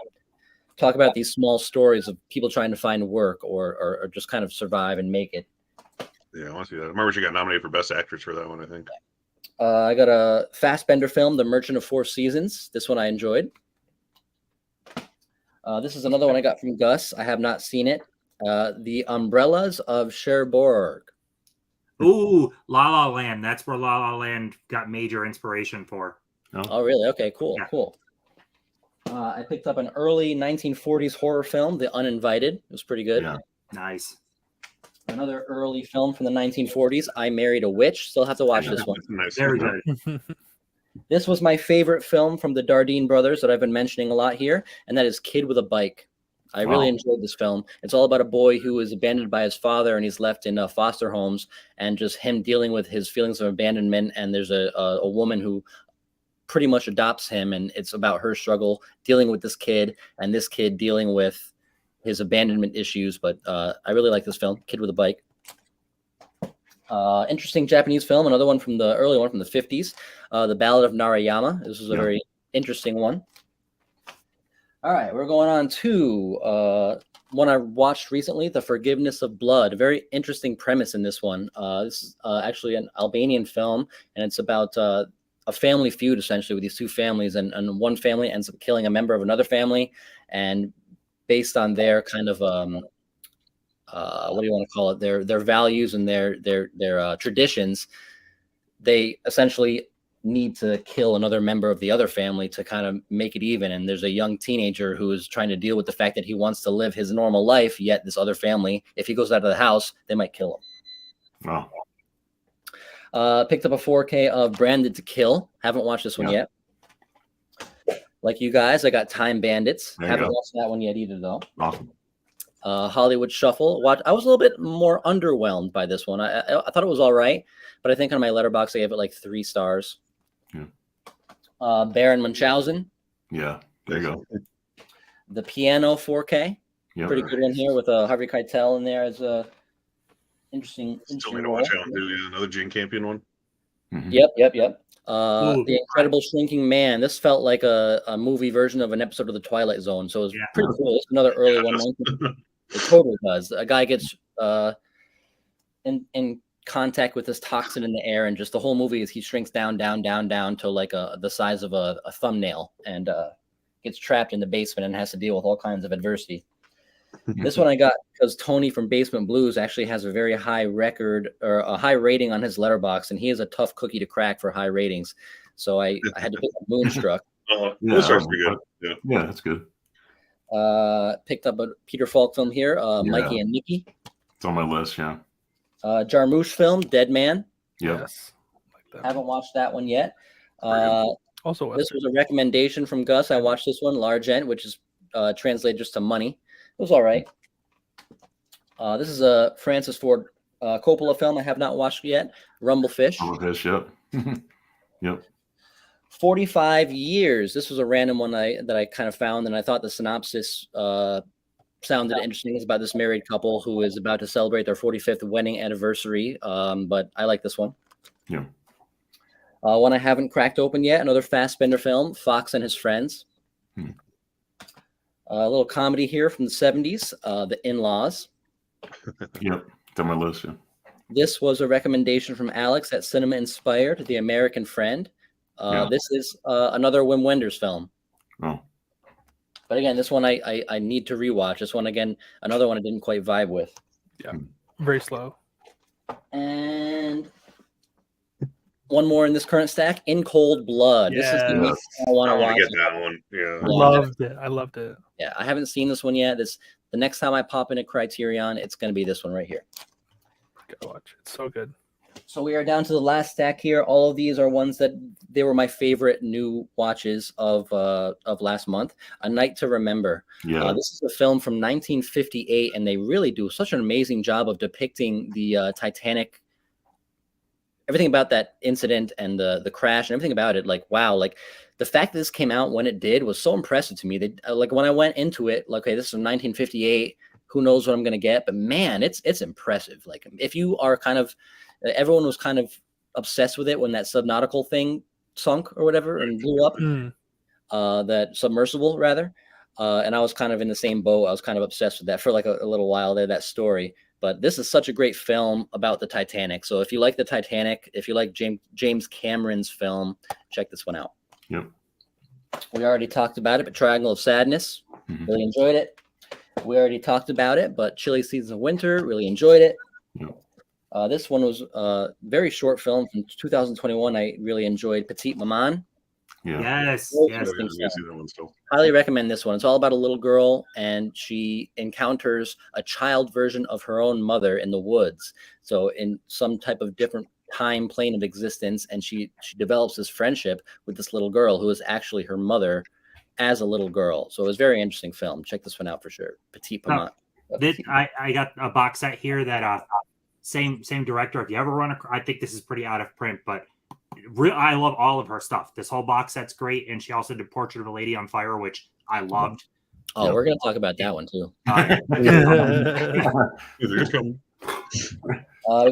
talk about these small stories of people trying to find work or just kind of survive and make it. Yeah, I want to see that. I remember she got nominated for Best Actress for that one, I think. I got a Fassbender film, The Merchant of Four Seasons. This one I enjoyed. This is another one I got from Gus. I have not seen it. The Umbrellas of Cherbourg. Ooh, La La Land. That's where La La Land got major inspiration for. Oh, really? Okay, cool, cool. I picked up an early 1940s horror film, The Uninvited. It was pretty good. Yeah. Nice. Another early film from the 1940s, I Married a Witch. Still have to watch this one. Nice. Very good. This was my favorite film from the Dardenne brothers that I've been mentioning a lot here, and that is Kid with a Bike. I really enjoyed this film. It's all about a boy who is abandoned by his father and he's left in foster homes, and just him dealing with his feelings of abandonment. And there's a woman who pretty much adopts him, and it's about her struggle dealing with this kid and this kid dealing with his abandonment issues. But I really like this film, Kid with a Bike. Interesting Japanese film, another one from the early one from the 50s, The Ballad of Narayama. This was a very interesting one. All right, we're going on to one I watched recently, The Forgiveness of Blood. A very interesting premise in this one. This is actually an Albanian film, and it's about a family feud, essentially, with these two families, and one family ends up killing a member of another family, and based on their kind of what do you want to call it? Their values and their traditions, they essentially need to kill another member of the other family to kind of make it even. And there's a young teenager who is trying to deal with the fact that he wants to live his normal life, yet this other family, if he goes out of the house, they might kill him. Picked up a 4K of Branded to Kill. Haven't watched this one yet. Like you guys, I got Time Bandits. Haven't watched that one yet either, though. Awesome. Hollywood Shuffle. I was a little bit more underwhelmed by this one. I thought it was all right, but I think on my letterbox I gave it like 3 stars. Yeah. Baron Munchausen. Yeah. There you go. The Piano 4K. Yep. Pretty good one here with Harvey Keitel in there as a interesting. Still need to watch out. Yeah, another Jane Campion one. Mm-hmm. Yep. The Incredible Shrinking Man. This felt like a movie version of an episode of The Twilight Zone, so it was pretty cool. It's another early one. It totally does. A guy gets in contact with this toxin in the air, and just the whole movie is he shrinks down to like the size of a thumbnail, and gets trapped in the basement and has to deal with all kinds of adversity. This one I got because Tony from Basement Blues actually has a very high record or a high rating on his letterbox, and he is a tough cookie to crack for high ratings. So I had to pick up Moonstruck. Moonstruck's pretty good. Yeah, that's good. Picked up a Peter Falk film here, Mikey and Nikki. It's on my list, yeah. Jarmusch film, Dead Man. Yep. Yes. Haven't watched that one yet. Also, this was a recommendation from Gus. I watched this one, Largent, which is translated just to money. It was all right. This is a Francis Ford Coppola film I have not watched yet, Rumblefish. Rumblefish, yep. Yep. 45 Years. This was a random one that I kind of found, and I thought the synopsis sounded interesting. It's about this married couple who is about to celebrate their 45th wedding anniversary, but I like this one. Yeah. One I haven't cracked open yet, another Fassbender film, Fox and His Friends. A little comedy here from the 70s, The In-Laws. Yep, it's on my list, yeah. This was a recommendation from Alex at Cinema Inspired, The American Friend. This is another Wim Wenders film. Oh. But again, this one I need to rewatch. This one, again, another one I didn't quite vibe with. Yeah, very slow. And one more in this current stack, In Cold Blood. Yes. This is the next I want to watch. Get that one. Yeah. I loved it. Yeah, I haven't seen this one yet. The next time I pop into Criterion, it's going to be this one right here. Gotta watch it. It's so good. So we are down to the last stack here. All of these are ones that they were my favorite new watches of last month. A Night to Remember. Yeah. This is a film from 1958, and they really do such an amazing job of depicting the Titanic. Everything about that incident and the crash and everything about it, like, wow, like the fact that this came out when it did was so impressive to me. They like when I went into it, like, okay, this is 1958. Who knows what I'm gonna get? But man, it's impressive. Like, if you are kind of, everyone was kind of obsessed with it when that subnautical thing sunk or whatever and blew up, that submersible rather. And I was kind of in the same boat. I was kind of obsessed with that for like a little while there, that story. But this is such a great film about the Titanic. So if you like the Titanic, if you like James Cameron's film, check this one out. Yep. We already talked about it, but Triangle of Sadness, really enjoyed it. We already talked about it, but Chilly Seasons of Winter, really enjoyed it. Yep. This one was a very short film from 2021. I really enjoyed Petite Maman. Yeah. Yes. Highly recommend this one. It's all about a little girl, and she encounters a child version of her own mother in the woods. So in some type of different time plane of existence, and she develops this friendship with this little girl who is actually her mother as a little girl. So it was a very interesting film. Check this one out for sure. Petite Maman. I got a box set here that same director. If you ever run I think this is pretty out of print, but I love all of her stuff. This whole box set's great, and she also did Portrait of a Lady on Fire, which I loved. Oh, we're gonna talk about that one too. We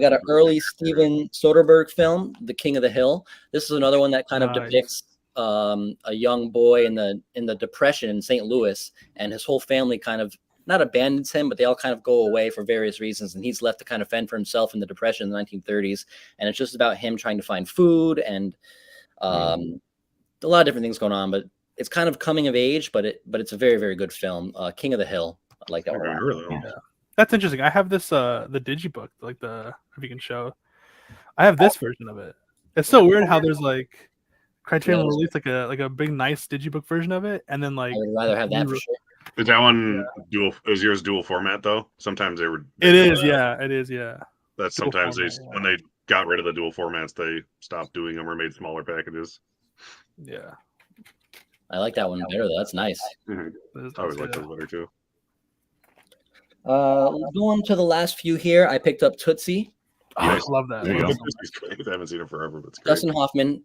got an early Steven Soderbergh film, The King of the Hill. This is another one that kind of depicts a young boy in the Depression in St. Louis, and his whole family kind of not abandons him, but they all kind of go away for various reasons, and he's left to kind of fend for himself in the Depression in the 1930s. And it's just about him trying to find food and a lot of different things going on. But it's kind of coming of age, but it's a very, very good film. King of the Hill, I like that one. Really? Yeah. That's interesting. I have this the digibook, like if you can show. I have this version of it. It's so weird how there's like Criterion will release like a big nice digibook version of it, and then like I would rather have that for sure. Is that one dual? Is yours dual format though? Sometimes they were. It is, yeah. That's sometimes when they got rid of the dual formats, they stopped doing them or made smaller packages. Yeah. I like that one better though. That's nice. I always like those better too. Going to the last few here, I picked up Tootsie. Oh, Nice. love that. There you Love go. that. I haven't seen it forever, but it's great. Dustin Hoffman,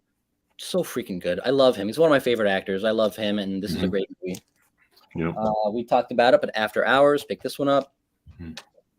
so freaking good. I love him. He's one of my favorite actors. I love him, and this is a great movie. Yep. We talked about it, but After Hours, pick this one up. Hmm.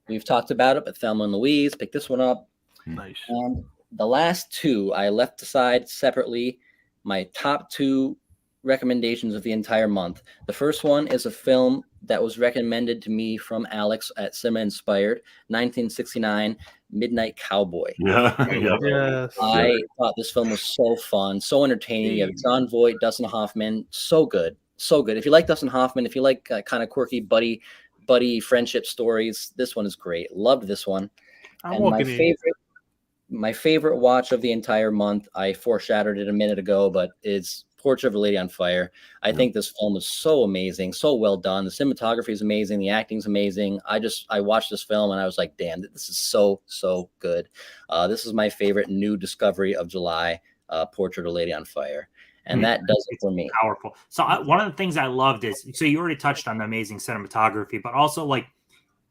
We've talked about it, but Thelma and Louise, pick this one up. Nice. And the last two I left aside separately. My top two recommendations of the entire month. The first one is a film that was recommended to me from Alex at Cinema Inspired, 1969, Midnight Cowboy. Yeah. Yeah. Yes. I thought this film was so fun, so entertaining. You have John Voight, Dustin Hoffman, so good, so good. If you like Dustin Hoffman, if you like kind of quirky buddy friendship stories, this one is great. Loved this one. And my favorite watch of the entire month, I foreshadowed it a minute ago, but it's Portrait of a Lady on Fire. I think this film is so amazing, so well done. The cinematography is amazing. The acting is amazing. I watched this film and I was like, damn, this is so good. This is my favorite new discovery of July, Portrait of a Lady on Fire. And that does it for me. Powerful. So one of the things I loved is, so you already touched on the amazing cinematography, but also like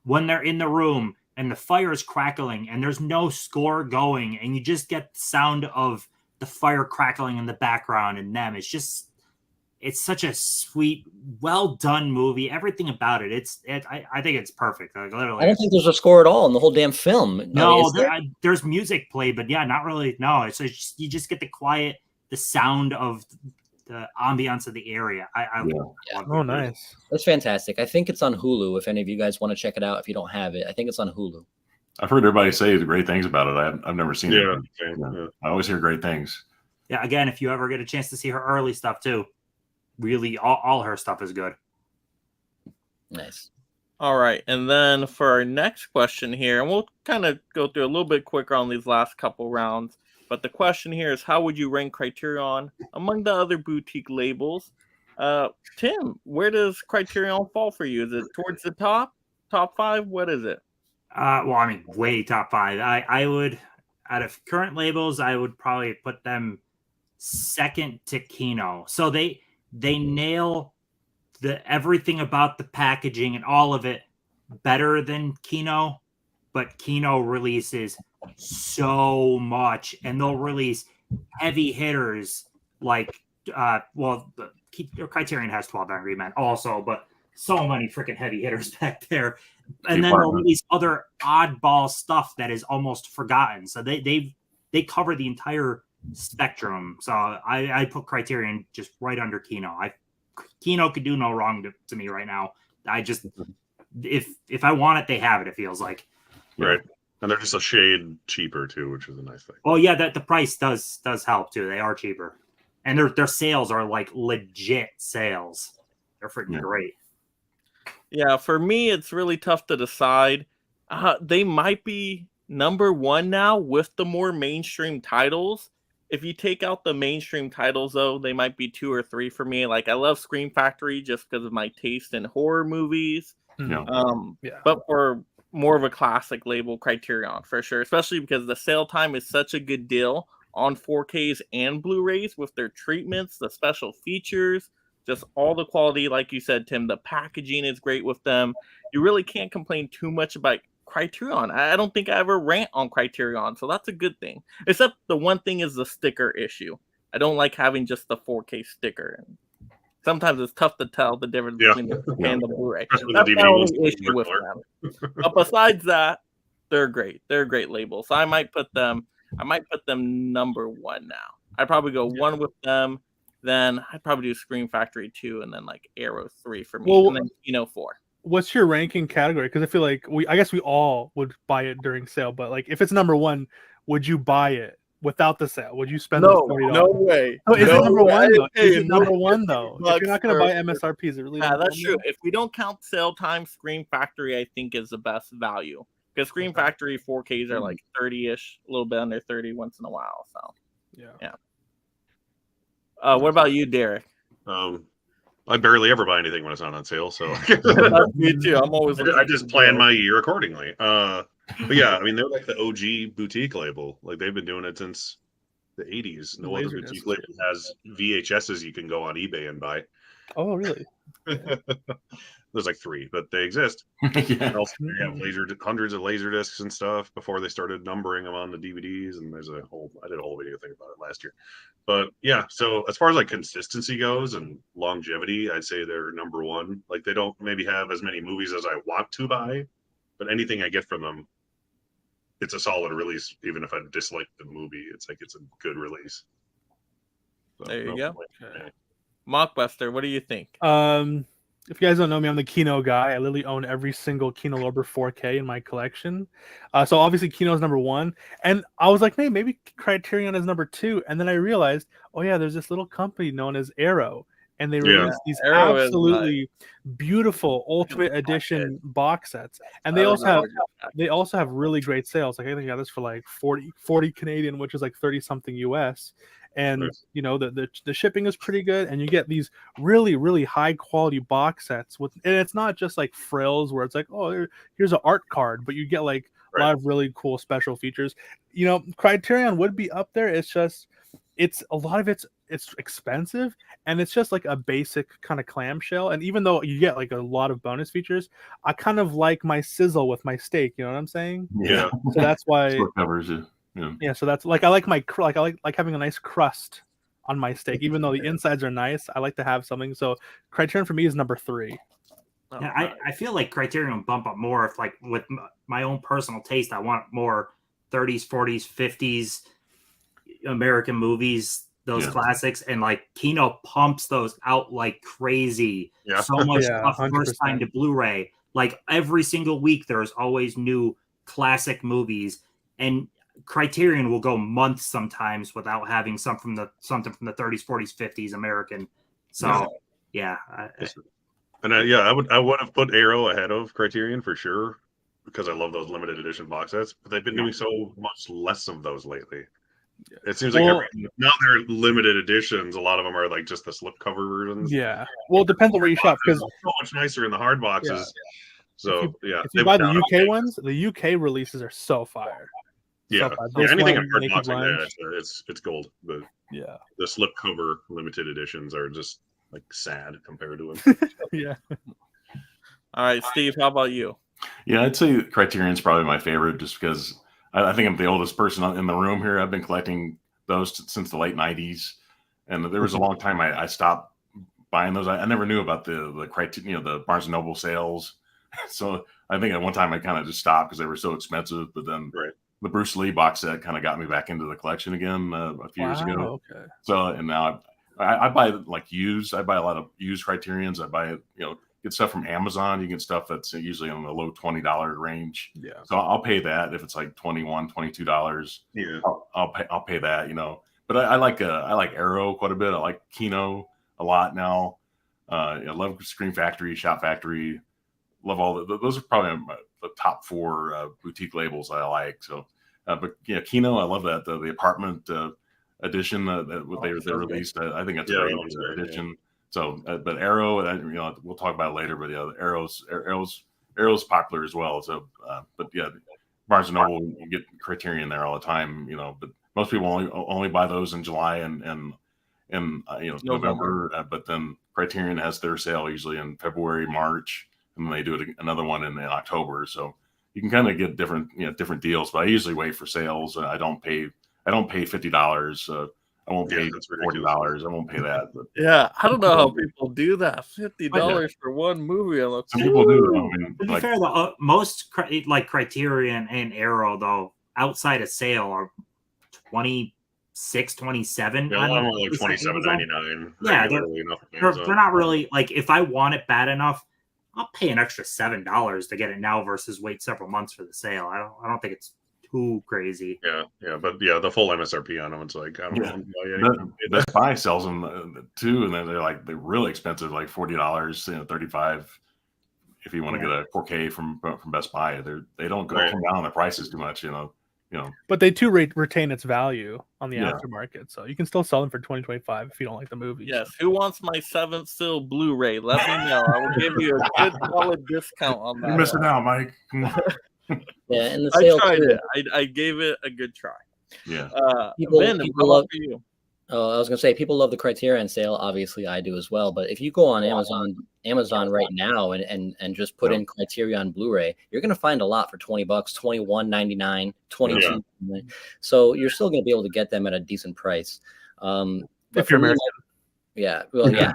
when they're in the room and the fire is crackling and there's no score going and you just get the sound of the fire crackling in the background and them. It's such a sweet, well done movie. Everything about it. I think it's perfect. Like, literally. I don't think there's a score at all in the whole damn film. No, there's music played, but yeah, not really. No, it's just, you just get the sound of the ambiance of the area. Oh, nice. It's fantastic. I think it's on Hulu. If any of you guys want to check it out, if you don't have it, I think it's on Hulu. I've heard everybody say great things about it. I've never seen it. Yeah. I always hear great things. Yeah, again, if you ever get a chance to see her early stuff too, really all her stuff is good. Nice. All right, and then for our next question here, and we'll kind of go through a little bit quicker on these last couple rounds, but the question here is, how would you rank Criterion among the other boutique labels? Tim, where does Criterion fall for you? Is it towards the top 5? What is it? Well, I mean, way top 5. I would, out of current labels, I would probably put them second to Kino. So they nail everything about the packaging and all of it better than Kino, but Kino releases so much, and they'll release heavy hitters like Criterion has 12 Angry Men also, but so many freaking heavy hitters back there. And then they'll release other oddball stuff that is almost forgotten. So they cover the entire spectrum. So I put Criterion just right under Kino. Kino could do no wrong to me right now. I just, if I want it, they have it. It feels like. Right. And they're just a shade cheaper too, which is a nice thing. Oh yeah, that the price does help too. They are cheaper, and their sales are like legit sales. They're freaking great. Yeah, for me, it's really tough to decide. They might be number one now with the more mainstream titles. If you take out the mainstream titles, though, they might be 2 or 3 for me. Like, I love Scream Factory just because of my taste in horror movies. Yeah. But for more of a classic label, Criterion, for sure. Especially because the sale time is such a good deal on 4Ks and Blu-rays with their treatments, the special features, just all the quality. Like you said, Tim, the packaging is great with them. You really can't complain too much about Criterion. I don't think I ever rant on Criterion, so that's a good thing. Except the one thing is the sticker issue. I don't like having just the 4K sticker. And sometimes it's tough to tell the difference between the 4K and the Blu-ray. That's my only issue with them. But besides that, they're great. They're a great label. So I might put them number 1 now. I'd probably go 1 with them. Then I'd probably do Scream Factory 2, and then like Arrow 3 for me, and then Kino 4. What's your ranking category? Because I feel like I guess we all would buy it during sale, but like if it's number 1, would you buy it without the sale? Would you spend $40? No way. Oh, is it number 1 though? Is it number 1 though? If you're not going to buy MSRP, is it really? Yeah, that's true. If we don't count sale time, Scream Factory I think is the best value, because Scream Factory 4Ks are like 30-ish, a little bit under 30 once in a while. So yeah. What about you, Derek? I barely ever buy anything when it's not on sale, so Me too. I'm always. I just plan my year accordingly. But yeah, I mean, they're like the OG boutique label. Like they've been doing it since the 80s. No other Laserdiscs, boutique label has VHSs you can go on eBay and buy. Oh, really? There's like 3, but they exist. Yeah. And also, they have hundreds of laser discs and stuff before they started numbering them on the DVDs. And there's I did a whole video thing about it last year. But yeah, so as far as like consistency goes and longevity, I'd say they're number 1. Like they don't maybe have as many movies as I want to buy, but anything I get from them, it's a solid release. Even if I dislike the movie, it's like it's a good release. So, There you no go. complaint. Mockbuster, what do you think? If you guys don't know me, I'm the Kino guy. I literally own every single Kino Lorber 4K in my collection. So obviously Kino is number 1. And I was like, hey, maybe Criterion is number 2. And then I realized, oh yeah, there's this little company known as Arrow. And they release these Arrow is absolutely beautiful Ultimate Edition box sets. And they also have really great sales. Like I think I got this for like 40 Canadian, which is like 30 something US. And Nice. you know the shipping is pretty good, and you get these really high quality box sets with, and it's not just like frills where it's like, oh, here's an art card, but you get like a lot of really cool special features. You know, Criterion would be up there. It's just it's a lot of it's expensive, and it's just like a basic kind of clamshell. And even though you get like a lot of bonus features, I kind of like my sizzle with my steak. You know what I'm saying? Yeah. So that's why That's what covers it. Yeah, so that's like I like my I like having a nice crust on my steak, even though the insides are nice. I like to have something. So Criterion for me is number 3. Yeah, I feel like Criterion bump up more if like with my own personal taste, I want more 30s, 40s, 50s American movies, those classics, and like Kino pumps those out like crazy. Yeah. So much Yeah, stuff first 100%. time to Blu-ray. Like every single week, there's always new classic movies, and Criterion will go months sometimes without having something from the 30s, 40s, 50s American. So yeah. And I would have put Arrow ahead of Criterion for sure because I love those limited edition box sets. But they've been doing so much less of those lately. It seems like now they're limited editions. A lot of them are like just the slipcover versions. Yeah. Well, it depends on where you shop because so much nicer in the hard boxes. Yeah. So if you buy the UK ones, the UK releases are so fire. Yeah, anything in hard box like that, it's gold. But yeah, the slipcover limited editions are just like sad compared to them. Yeah. All right, Steve, how about you? Yeah, I'd say Criterion's probably my favorite just because I think I'm the oldest person in the room here. I've been collecting those since the late 90s. And there was a long time I stopped buying those. I never knew about the Criterion, the Barnes & Noble sales. So I think at one time I kind of just stopped because they were so expensive. But then the Bruce Lee box set kind of got me back into the collection again a few years ago. Okay. So, and now I buy like used. I buy a lot of used Criterions. I buy, get stuff from Amazon. You get stuff that's usually in the low $20 range. Yeah. So I'll pay that if it's like $21, $22. Yeah. I'll pay that, But I like Arrow quite a bit. I like Kino a lot now. I love Screen Factory, Shop Factory. Love all those are probably the top 4 boutique labels I like. So, but yeah, Kino, I love that the apartment edition that they released. I think that's a great edition. Yeah. So, but Arrow, we'll talk about it later. But yeah, Arrow's popular as well. So, but yeah, Barnes & Noble, you get Criterion there all the time. But most people only buy those in July and November. But then Criterion has their sale usually in February, March. And then they do another one in October. So you can kind of get different deals. But I usually wait for sales. I don't pay $50. I won't pay $40. I won't pay that. But yeah, I don't know how people do that. $50 for one movie. Some people do. To be fair, though, most like Criterion and Arrow, though, outside of sale are $26, $27. Yeah, I'm only like $27.99. Yeah, they're not really like if I want it bad enough, I'll pay an extra $7 to get it now versus wait several months for the sale. I don't think it's too crazy. Yeah, but the full MSRP on them, it's like I don't know. Best Buy sells them too, and then they're really expensive, like $40, $35. If you want to get a 4K from Best Buy, they don't come down on the prices too much, But they too retain its value on the aftermarket, so you can still sell them for $20-$25 if you don't like the movie. Yes. Who wants my 7th Seal Blu-ray? Let me know. I will give you a good solid discount on that. You're missing out, Mike. Yeah, and the I sale tried too. it. I gave it a good try. Yeah. Ben, People how love. about for you? Oh, I was gonna say people love the Criterion sale. Obviously, I do as well. But if you go on Amazon right now and just put in Criterion Blu-ray, you're gonna find a lot for $20, $21.99, $22. So you're still gonna be able to get them at a decent price. But If you're for me, American. yeah, well, yeah.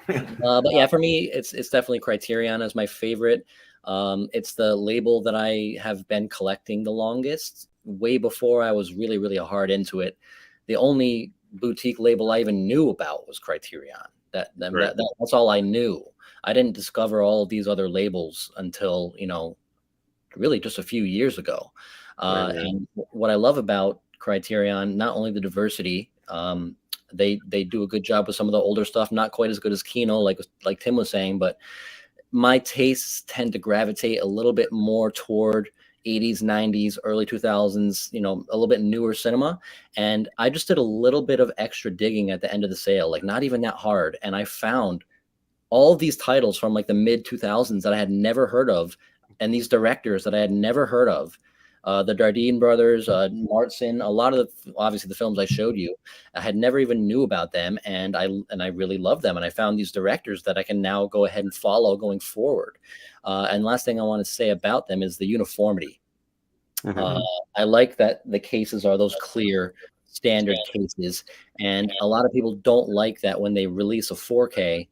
But yeah, for me, it's definitely Criterion as my favorite. It's the label that I have been collecting the longest, way before I was really, really hard into it. The only boutique label I even knew about was Criterion. That's all I knew. I didn't discover all of these other labels until, really just a few years ago. And what I love about Criterion, not only the diversity, they do a good job with some of the older stuff, not quite as good as Kino, like Tim was saying, but my tastes tend to gravitate a little bit more toward 80s, 90s, early 2000s, a little bit newer cinema. And I just did a little bit of extra digging at the end of the sale, like not even that hard. And I found all of these titles from like the mid 2000s that I had never heard of, and these directors that I had never heard of. The Dardenne brothers, Martin, a lot of obviously the films I showed you, I had never even knew about them, and I really love them. And I found these directors that I can now go ahead and follow going forward. And last thing I want to say about them is the uniformity. I like that the cases are those clear standard cases, and a lot of people don't like that when they release a 4K.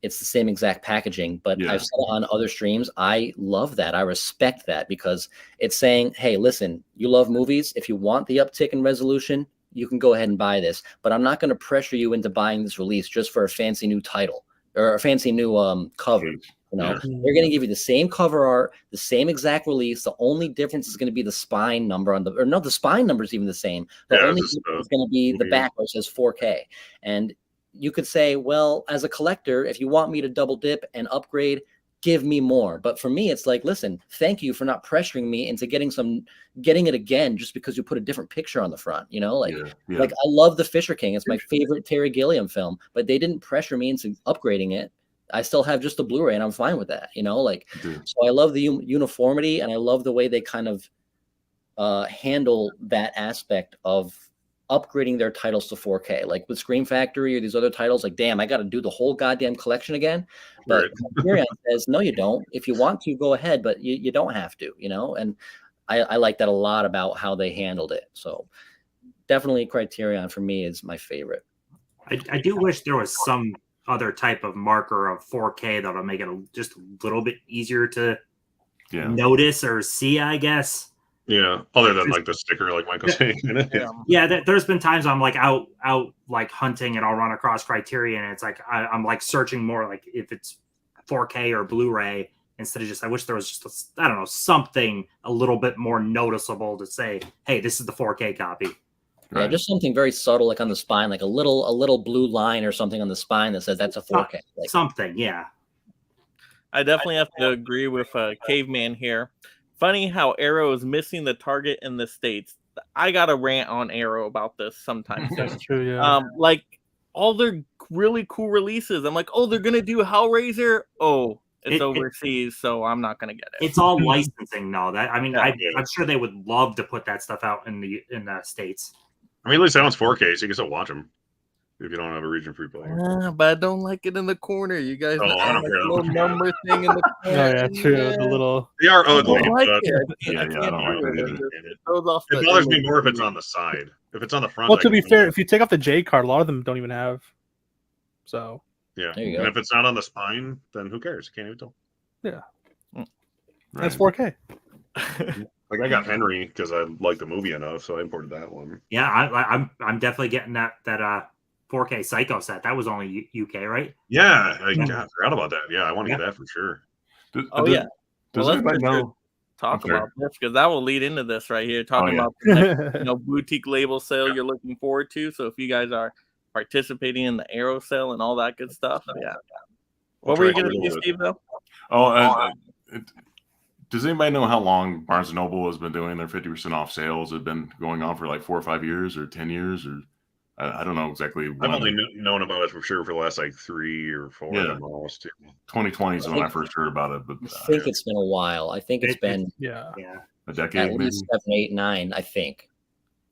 It's the same exact packaging, but I've said it on other streams. I love that. I respect that because it's saying, hey, listen, you love movies. If you want the uptick in resolution, you can go ahead and buy this, but I'm not going to pressure you into buying this release just for a fancy new title or a fancy new cover. They're going to give you the same cover art, the same exact release. The only difference is going to be the spine number the spine number is even the same. The only difference is going to be the back where it says 4K. And you could say, well, as a collector, if you want me to double dip and upgrade, give me more. But for me, it's like, listen, thank you for not pressuring me into getting it again just because you put a different picture on the front. Like I love The Fisher King. It's my favorite Terry Gilliam film, but they didn't pressure me into upgrading it. I still have just the Blu-ray and I'm fine with that, So I love the uniformity, and I love the way they kind of handle that aspect of upgrading their titles to 4K, like with Scream Factory or these other titles. Like, damn, I got to do the whole goddamn collection again. But Criterion says, no, you don't. If you want to, go ahead, but you don't have to, And I like that a lot about how they handled it. So definitely Criterion for me is my favorite. I do wish there was some other type of marker of 4K that'll make it just a little bit easier to notice or see, I guess. Yeah, other than like the sticker, like Michael's saying. There's been times I'm like out like hunting, and I'll run across Criterion, and it's like I'm like searching more like if it's 4K or Blu-ray instead of just. I wish there was just I don't know, something a little bit more noticeable to say, hey, this is the 4K copy. Yeah, just something very subtle, like on the spine, like a little blue line or something on the spine that says that's a 4K. Like something, yeah. I definitely have to agree with Caveman here. Funny how Arrow is missing the target in the States. I got a rant on Arrow about this sometimes. That's true, yeah. Like all their really cool releases. I'm like, oh, they're gonna do Hellraiser. Oh, it's overseas, so I'm not gonna get it. It's all licensing now. I'm sure they would love to put that stuff out in the States. I mean, at least that one's 4K, so you can still watch them if you don't have a region-free player. But I don't like it in the corner. You guys I don't care. little number thing in the corner. Oh yeah, true. The little. They are ugly. I don't like but it. I don't like that either. It bothers me more if it's on the side. If it's on the front. Well, to be fair, if you take off the J card, a lot of them don't even have. So. Yeah, there you and go. if it's not on the spine, then who cares? You can't even tell. Yeah. That's 4K. Like I got Henry because I like the movie enough, so I imported that one. Yeah, I'm definitely getting that 4K Psycho set. That was only UK, right? Yeah, I forgot about that. Yeah, I want to get that for sure. Does anybody know? Talk about this because that will lead into this right here. Talking about the next, boutique label sale you're looking forward to. So if you guys are participating in the Arrow sale and all that good stuff, What were you going to say, Steve? Though? Does anybody know how long Barnes & Noble has been doing their 50% off sales? Have been going on for like 4 or 5 years or 10 years? Or I don't know exactly I've when. only known about it for sure for the last like 3 or 4 Yeah. at the most. 2020 is when I first heard about it, but I think it's been a while. I think it's been Yeah. a decade, at maybe. least 7, 8, 9. I think.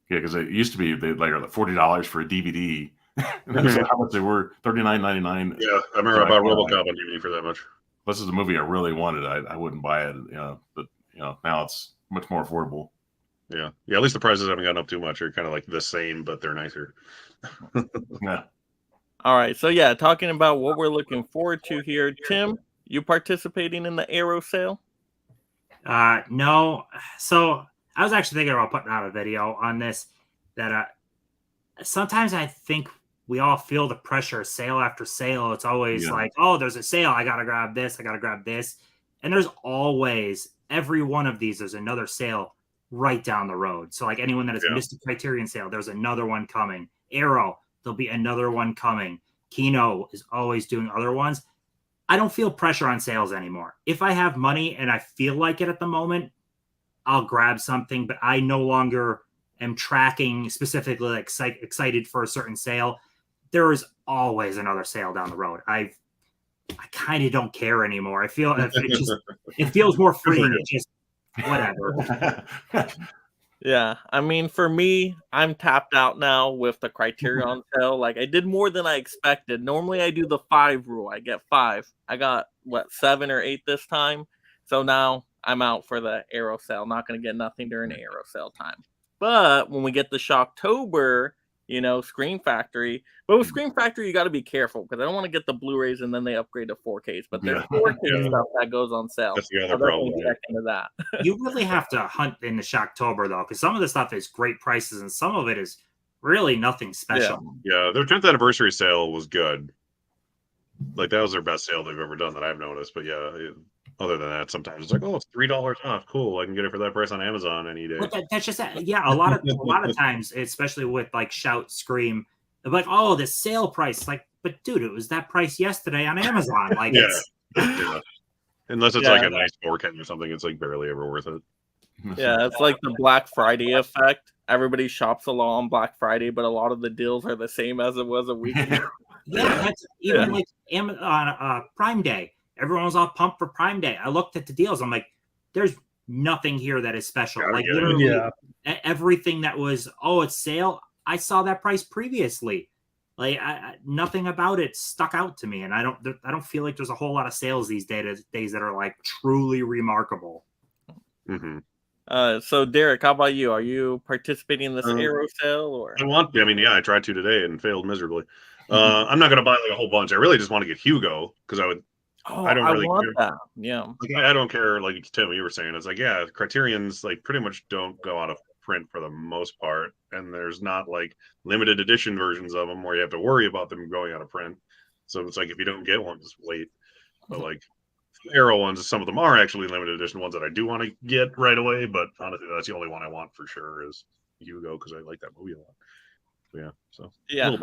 Yeah, because it used to be like $40 for a DVD. That's how much they were, $39.99. Yeah, I remember I bought RoboCop on DVD for that much. This is a movie I really wanted. I wouldn't buy it, but now it's much more affordable. Yeah. At least the prices haven't gone up too much. They're kind of like the same, but they're nicer. Yeah. All right. So yeah, talking about what we're looking forward to here. Tim, you participating in the Arrow sale? No. So I was actually thinking about putting out a video on this. That sometimes I think we all feel the pressure, sale after sale. It's always like, oh, there's a sale. I gotta grab this. I gotta grab this. And there's always every one of these. There's another sale right down the road. So like anyone that has missed a Criterion sale, there's another one coming. Arrow, there'll be another one coming. Kino is always doing other ones. I don't feel pressure on sales anymore. If I have money and I feel like it at the moment, I'll grab something, but I no longer am tracking specifically like excited for a certain sale. There is always another sale down the road. I kind of don't care anymore. I feel it feels more free. It just whatever. Yeah, I mean, for me, I'm tapped out now with the Criterion sale. Like, I did more than I expected. Normally, I do the 5 rule. I get 5. I got, 7 or 8 this time. So now I'm out for the Arrow sale. Not going to get nothing during the Arrow sale time. But when we get the Shocktober, Scream Factory. But with Scream Factory, you got to be careful because I don't want to get the Blu-rays and then they upgrade to 4Ks. But there's 4K stuff that goes on sale. That's the other problem. Check into that. You really have to hunt in the Shocktober though, because some of the stuff is great prices and some of it is really nothing special. Yeah, their 10th anniversary sale was good. Like that was their best sale they've ever done that I've noticed. But yeah, other than that, sometimes it's like, oh, it's $3 off. Cool, I can get it for that price on Amazon any day. But that's just that. Yeah, a lot of times, especially with like Shout, Scream, they're like, oh, the sale price. Like, but dude, it was that price yesterday on Amazon. Like, yeah. Unless it's like a nice 4K or something, it's like barely ever worth it. Yeah, it's like the Black Friday effect. Everybody shops a lot on Black Friday, but a lot of the deals are the same as it was a week ago. That's even like Amazon Prime Day. Everyone was all pumped for Prime Day. I looked at the deals. I'm like, there's nothing here that is special. Like literally everything that was, it's sale. I saw that price previously. Like nothing about it stuck out to me, and I don't feel like there's a whole lot of sales these days that are like truly remarkable. Mm-hmm. So Derek, how about you? Are you participating in this Arrow sale or? I tried to today and failed miserably. I'm not going to buy like a whole bunch. I really just want to get Hugo because I don't really want care. that. Yeah. Like, I don't care. Like Tim, you were saying, it's like, Criterion's like pretty much don't go out of print for the most part. And there's not like limited edition versions of them where you have to worry about them going out of print. So it's like, if you don't get one, just wait. But like Arrow ones, some of them are actually limited edition ones that I do want to get right away. But honestly, that's the only one I want for sure is Hugo because I like that movie a lot.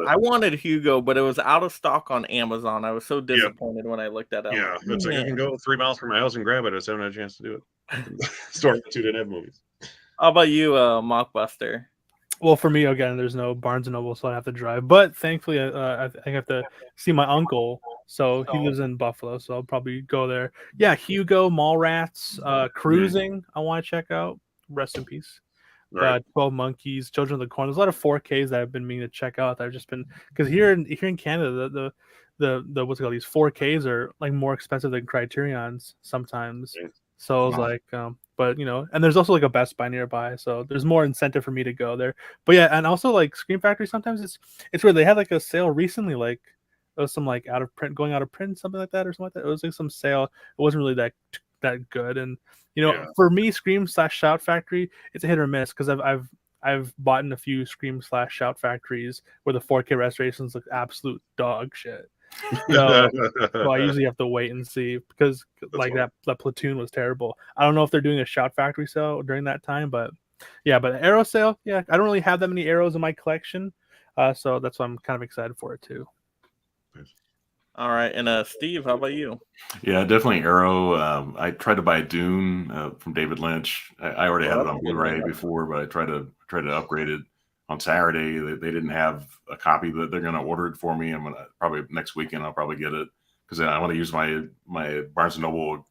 I wanted Hugo, but it was out of stock on Amazon. I was so disappointed when I looked at it. Yeah, it's like I can go 3 miles from my house and grab it. I just haven't had a chance to do it. Store 2 didn't have movies. How about you, Mockbuster? Well, for me, again, there's no Barnes & Noble, so I have to drive. But thankfully, I have to see my uncle. So he lives in Buffalo, so I'll probably go there. Yeah, Hugo, Mallrats, Cruising, I want to check out. Rest in peace. 12 Monkeys, Children of the Corn. There's a lot of 4Ks that I've been meaning to check out. That I've just been because here in Canada, the what's it called? These 4Ks are like more expensive than Criterions sometimes. So I was like, but and there's also like a Best Buy nearby, so there's more incentive for me to go there. But yeah, and also like Scream Factory, sometimes it's where they had like a sale recently, like it was some like going out of print, something like that, or something like that. It was like some sale. It wasn't really that good, and for me, Scream / Shout Factory, it's a hit or miss because I've bought in a few Scream / Shout Factories where the 4K restorations look absolute dog shit. So I usually have to wait and see because that Platoon was terrible. I don't know if they're doing a Shout Factory sale during that time, but the Arrow sale, I don't really have that many Arrows in my collection, so that's why I'm kind of excited for it too. All right, and Steve, how about you? Yeah, definitely Arrow. I tried to buy Dune from David Lynch. I already had it on Blu-ray before, but I tried to upgrade it. on Saturday. They didn't have a copy that they're going to order it for me. I'm going to probably next weekend. I'll probably get it because I want to use my Barnes and Noble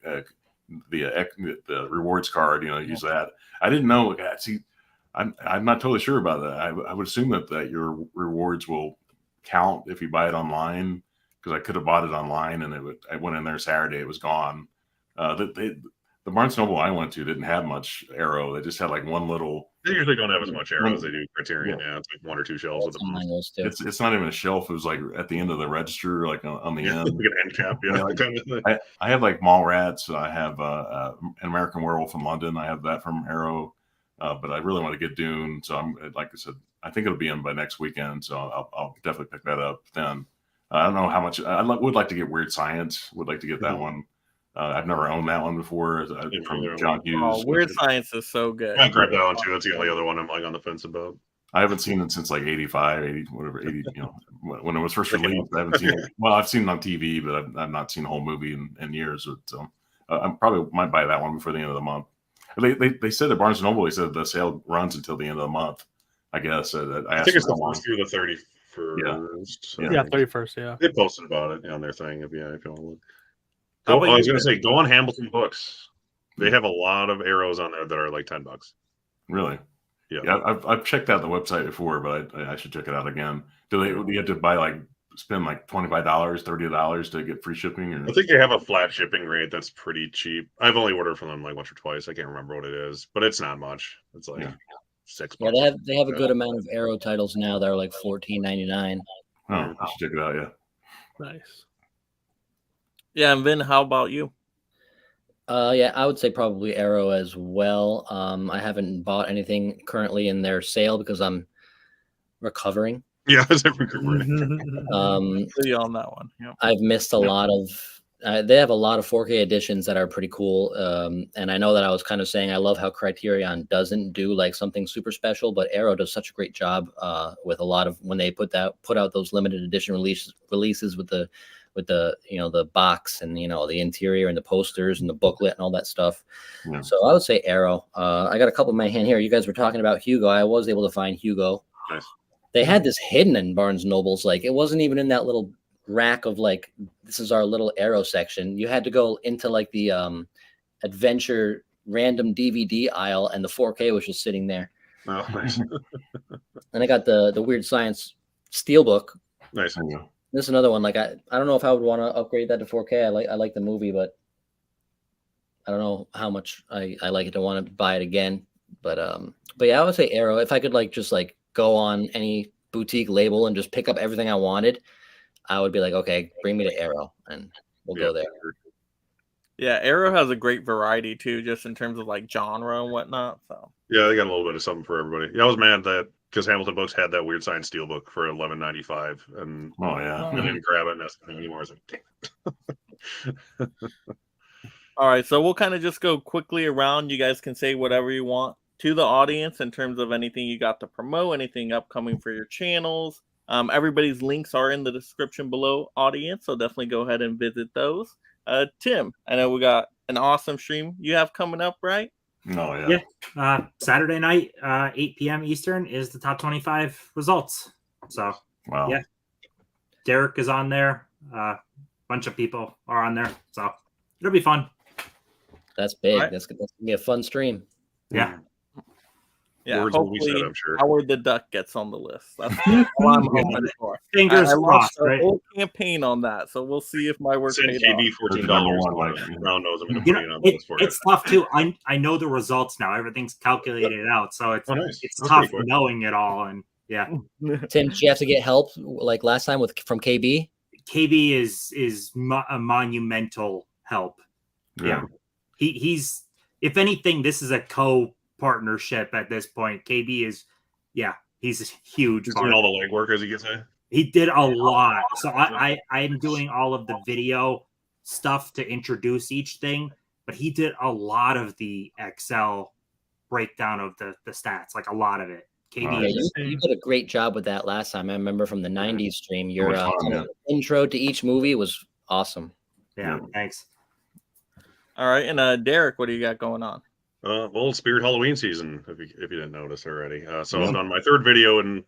the rewards card. Use that. I didn't know. See, I'm not totally sure about that. I would assume that your rewards will count if you buy it online, because I could have bought it online and I went in there Saturday, it was gone. The Barnes Noble I went to didn't have much Arrow. They just had like one little. They usually don't have as much Arrow as they do Criterion. Yeah, it's like one or two shelves with them. It's not even a shelf. It was like at the end of the register, like on the end. Like an end cap. Yeah, like, kind of thing. I have like Mallrats. I have an American Werewolf in London. I have that from Arrow. But I really want to get Dune. So I'm, like I said, I think it'll be in by next weekend. So I'll definitely pick that up then. I don't know how much. Would like to get Weird Science. Would like to get that one. I've never owned that one before from John Hughes. Oh, Weird Science is so good. I grabbed that one too. That's the only other one I'm like on the fence about. I haven't seen it since like 85, 80, whatever, 80, when it was first released. I haven't seen it. Well, I've seen it on TV, but I've not seen the whole movie in years. So I probably might buy that one before the end of the month. They said at Barnes & Noble, they said the sale runs until the end of the month, I guess. I think it's the 1st through the 31st. Yeah, 31st, yeah. They posted about it on their thing if you want to look. I was going to say, go on Hamilton Books. They have a lot of Arrows on there that are like $10. Really? Yeah. I've checked out the website before, but I should check it out again. Do you have to spend like $25, $30 to get free shipping? Or? I think they have a flat shipping rate that's pretty cheap. I've only ordered from them like once or twice. I can't remember what it is, but it's not much. It's like $6. Yeah, they have a good amount of Arrow titles now that are like $14.99. Oh, I should check it out. Yeah. Nice. Yeah, and Vin, how about you? Yeah, I would say probably Arrow as well. I haven't bought anything currently in their sale because I'm recovering. Yeah, I was recovering. See on that one. Yep. I've missed a lot of. They have a lot of 4K editions that are pretty cool. And I know that I was kind of saying I love how Criterion doesn't do like something super special, but Arrow does such a great job with a lot of when they put out those limited edition releases with the the box and the interior and the posters and the booklet and all that stuff. Yeah. So I would say Arrow. I got a couple in my hand here. You guys were talking about Hugo. I was able to find Hugo. Nice. They had this hidden in Barnes Nobles. Like it wasn't even in that little rack of like, this is our little Arrow section. You had to go into like the adventure random DVD aisle, and the 4K was just sitting there. Oh, nice. And I got the Weird Science Steelbook. Nice. This is another one. Like I don't know if I would want to upgrade that to 4K. I like the movie, but I don't know how much I like it to want to buy it again. But yeah, I would say Arrow. If I could just go on any boutique label and just pick up everything I wanted, I would be like, okay, bring me to Arrow, and we'll go there. Yeah, Arrow has a great variety too, just in terms of like genre and whatnot. So yeah, they got a little bit of something for everybody. Yeah, I was mad that because Hamilton Books had that Weird Science Steelbook for $11.95, and I didn't grab it anymore. I was like, damn. All right, so we'll kind of just go quickly around. You guys can say whatever you want to the audience in terms of anything you got to promote, anything upcoming for your channels. Everybody's links are in the description below, audience, so definitely go ahead and visit those. Tim, I know we got an awesome stream you have coming up, right? Oh, yeah. Yeah. Saturday night, 8 p.m. Eastern is the top 25 results. So, wow. Yeah. Derek is on there. Bunch of people are on there. So, it'll be fun. That's big. Right. That's going to be a fun stream. Yeah. Yeah, Words hopefully will be said, I'm sure. Howard the Duck gets on the list. That's what I'm hoping for. Fingers crossed, a right? whole campaign on that, so we'll see if my work Send paid KB off. $14. Brown knows I'm going to put it on the list for It's tough too. I know the results now. Everything's calculated out, so it's nice. it's That's tough pretty cool. knowing it all. And yeah, Tim, did you have to get help like last time from KB? KB is a monumental help. Yeah, he's if anything, this is a co-partnership at this point. KB is, he's a huge. He's doing all the legwork, as you can say. He did a lot. So I'm doing all of the video stuff to introduce each thing, but he did a lot of the Excel breakdown of the stats, like a lot of it. KB, you did a great job with that last time. I remember from the 90s stream, your intro to each movie was awesome. Yeah, thanks. All right, and Derek, what do you got going on? Well, it's Spirit Halloween season, if you didn't notice already. So Yeah. I've done my third video in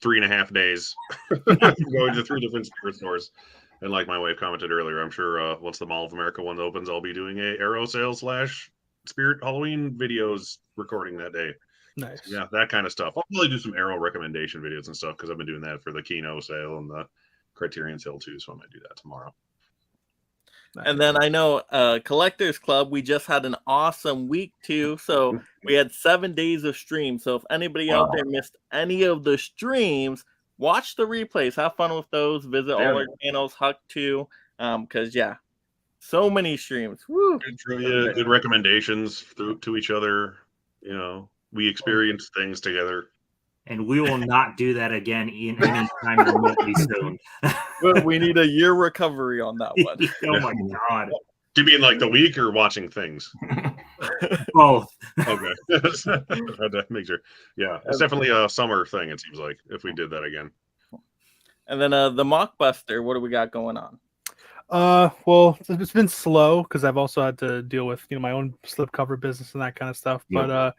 3.5 days, going to 3 different spirit stores. And like my wife commented earlier, I'm sure once the Mall of America one opens, I'll be doing a Arrow sale / Spirit Halloween videos recording that day. Nice. So, yeah, that kind of stuff. I'll probably do some Arrow recommendation videos and stuff because I've been doing that for the Kino sale and the Criterion sale too. So I might do that tomorrow. Nice. And then I know Collectors Club, we just had an awesome week too. So we had 7 days of streams. So if anybody out there missed any of the streams, watch the replays. Have fun with those. Visit all our channels, Huck too. Because yeah, so many streams. Woo. Good trivia, good recommendations to each other. You know, we experience things together. And we will not do that again anytime remotely soon. Well, we need a year recovery on that one. Oh my god. Do you mean like the week or watching things? Both. Okay. That makes sure. Yeah, it's definitely a summer thing, it seems like, if we did that again. And then the Mockbuster, what do we got going on? Well, it's been slow because I've also had to deal with my own slipcover business and that kind of stuff. Yeah.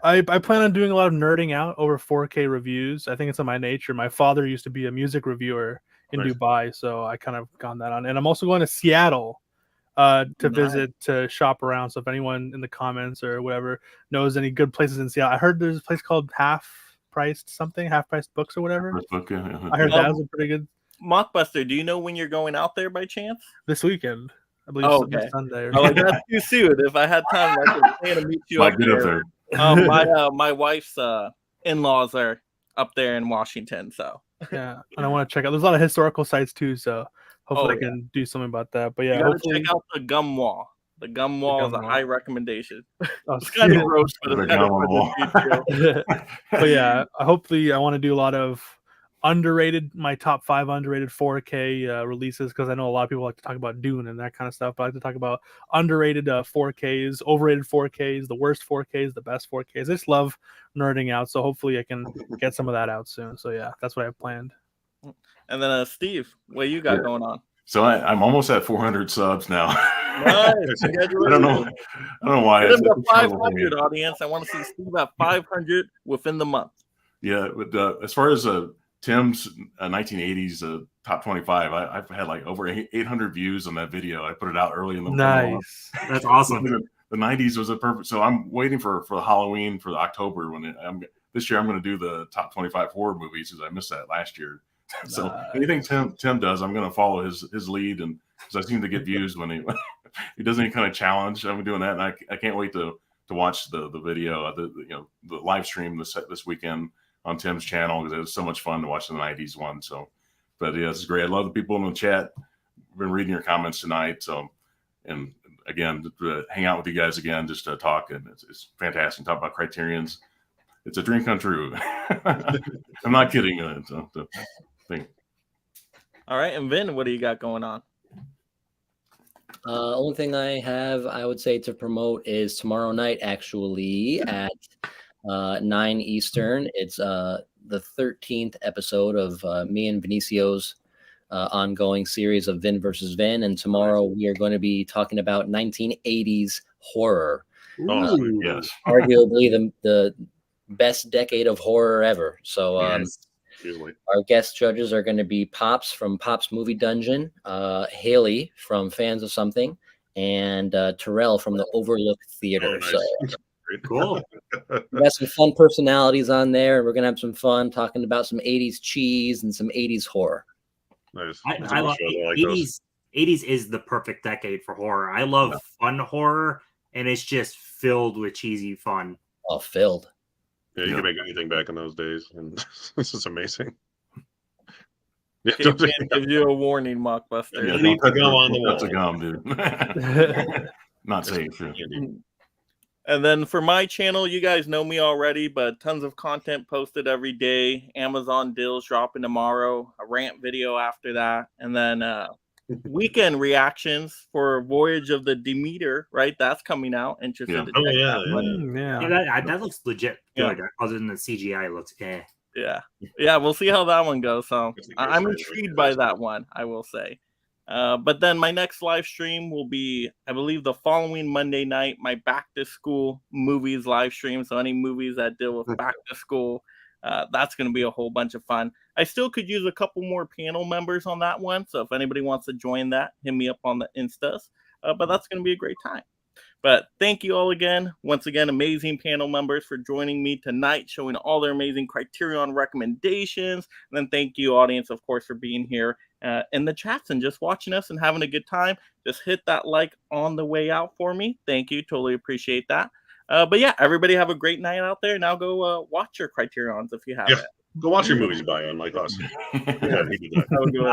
But I plan on doing a lot of nerding out over 4K reviews. I think it's in my nature. My father used to be a music reviewer in Nice. Dubai, so I kind of gone that on. And I'm also going to Seattle to visit, to shop around. So if anyone in the comments or whatever knows any good places in Seattle, I heard there's a place called Half Priced Books or whatever. I heard that was a pretty good. Mockbuster, do you know when you're going out there by chance? This weekend, I believe. Oh, okay. Sunday. Or Oh, like, that's too soon. If I had time, I could plan to meet you up there. My wife's in-laws are up there in Washington, so yeah, and I want to check out. There's a lot of historical sites too, so hopefully I can do something about that. But yeah, you gotta hopefully check out the gum wall. The gum wall is a high recommendation. Oh, It's kind of gross, but it's kind of fun. But yeah, hopefully I want to do a lot of my top 5 underrated 4K releases, because I know a lot of people like to talk about Dune and that kind of stuff, but I like to talk about underrated 4Ks, overrated 4Ks, the worst 4Ks, the best 4Ks. I just love nerding out, so hopefully I can get some of that out soon. So yeah, that's what I have planned. And then Steve, what you got going on? So I'm almost at 400 subs now. Nice. I don't know why. Get him to 500, audience. I want to see Steve at 500 within the month. Yeah, but as far as Tim's 1980s top 25, I've had like over 800 views on that video. I put it out early in the morning. Nice. That's awesome. The 90s was a perfect. So I'm waiting for the Halloween for the October this year I'm going to do the top 25 horror movies, because I missed that last year. So anything Tim does, I'm going to follow his lead, and because I seem to get views when he does any kind of challenge. I'm doing that, and I can't wait to watch the video, the live stream this weekend on Tim's channel, because it was so much fun to watch the 90s one. So, but yeah, this is great. I love the people in the chat. I've been reading your comments tonight. So, and again, to hang out with you guys again, just to talk, and it's fantastic. Talk about Criterions. It's a dream come true. I'm not kidding. All right, and Vin, what do you got going on? Only thing I would say to promote is tomorrow night, actually, at 9 Eastern. It's the 13th episode of me and Vinicio's ongoing series of Vin versus Vin. And tomorrow we are going to be talking about 1980s horror. Yes. Arguably the best decade of horror ever. So our guest judges are going to be Pops from Pops Movie Dungeon, Haley from Fans of Something, and Terrell from the Overlook Theater. Nice. So Cool. we got some fun personalities on there, and we're gonna have some fun talking about some 80s cheese and some 80s horror. Nice. I love 80s. 80s is the perfect decade for horror. I love fun horror, and it's just filled with cheesy fun. Oh, filled. Yeah, you can make anything back in those days, and this is amazing. Yeah, Give you a warning, Mockbuster. Yeah, leave the gum on the wall. That's a gum, dude. Not safe. And then for my channel, you guys know me already, but tons of content posted every day. Amazon deals dropping tomorrow, a rant video after that, and then weekend reactions for Voyage of the Demeter, right? That's coming out. Interested to check that one. That looks legit good. Other than the CGI looks Yeah, we'll see how that one goes. So I'm intrigued by that one, I will say. But then my next live stream will be, I believe, the following Monday night, my back to school movies live stream. So any movies that deal with back to school, that's going to be a whole bunch of fun. I still could use a couple more panel members on that one. So if anybody wants to join that, hit me up on the Instas. But that's going to be a great time. But thank you all again. Once again, amazing panel members for joining me tonight, showing all their amazing Criterion recommendations. And then thank you, audience, of course, for being here in the chats and just watching us and having a good time. Just hit that like on the way out for me. Thank you. Totally appreciate that. But yeah, everybody have a great night out there. Now go watch your Criterions if you haven't. Go watch your movies, Bio, like us. Have a good one.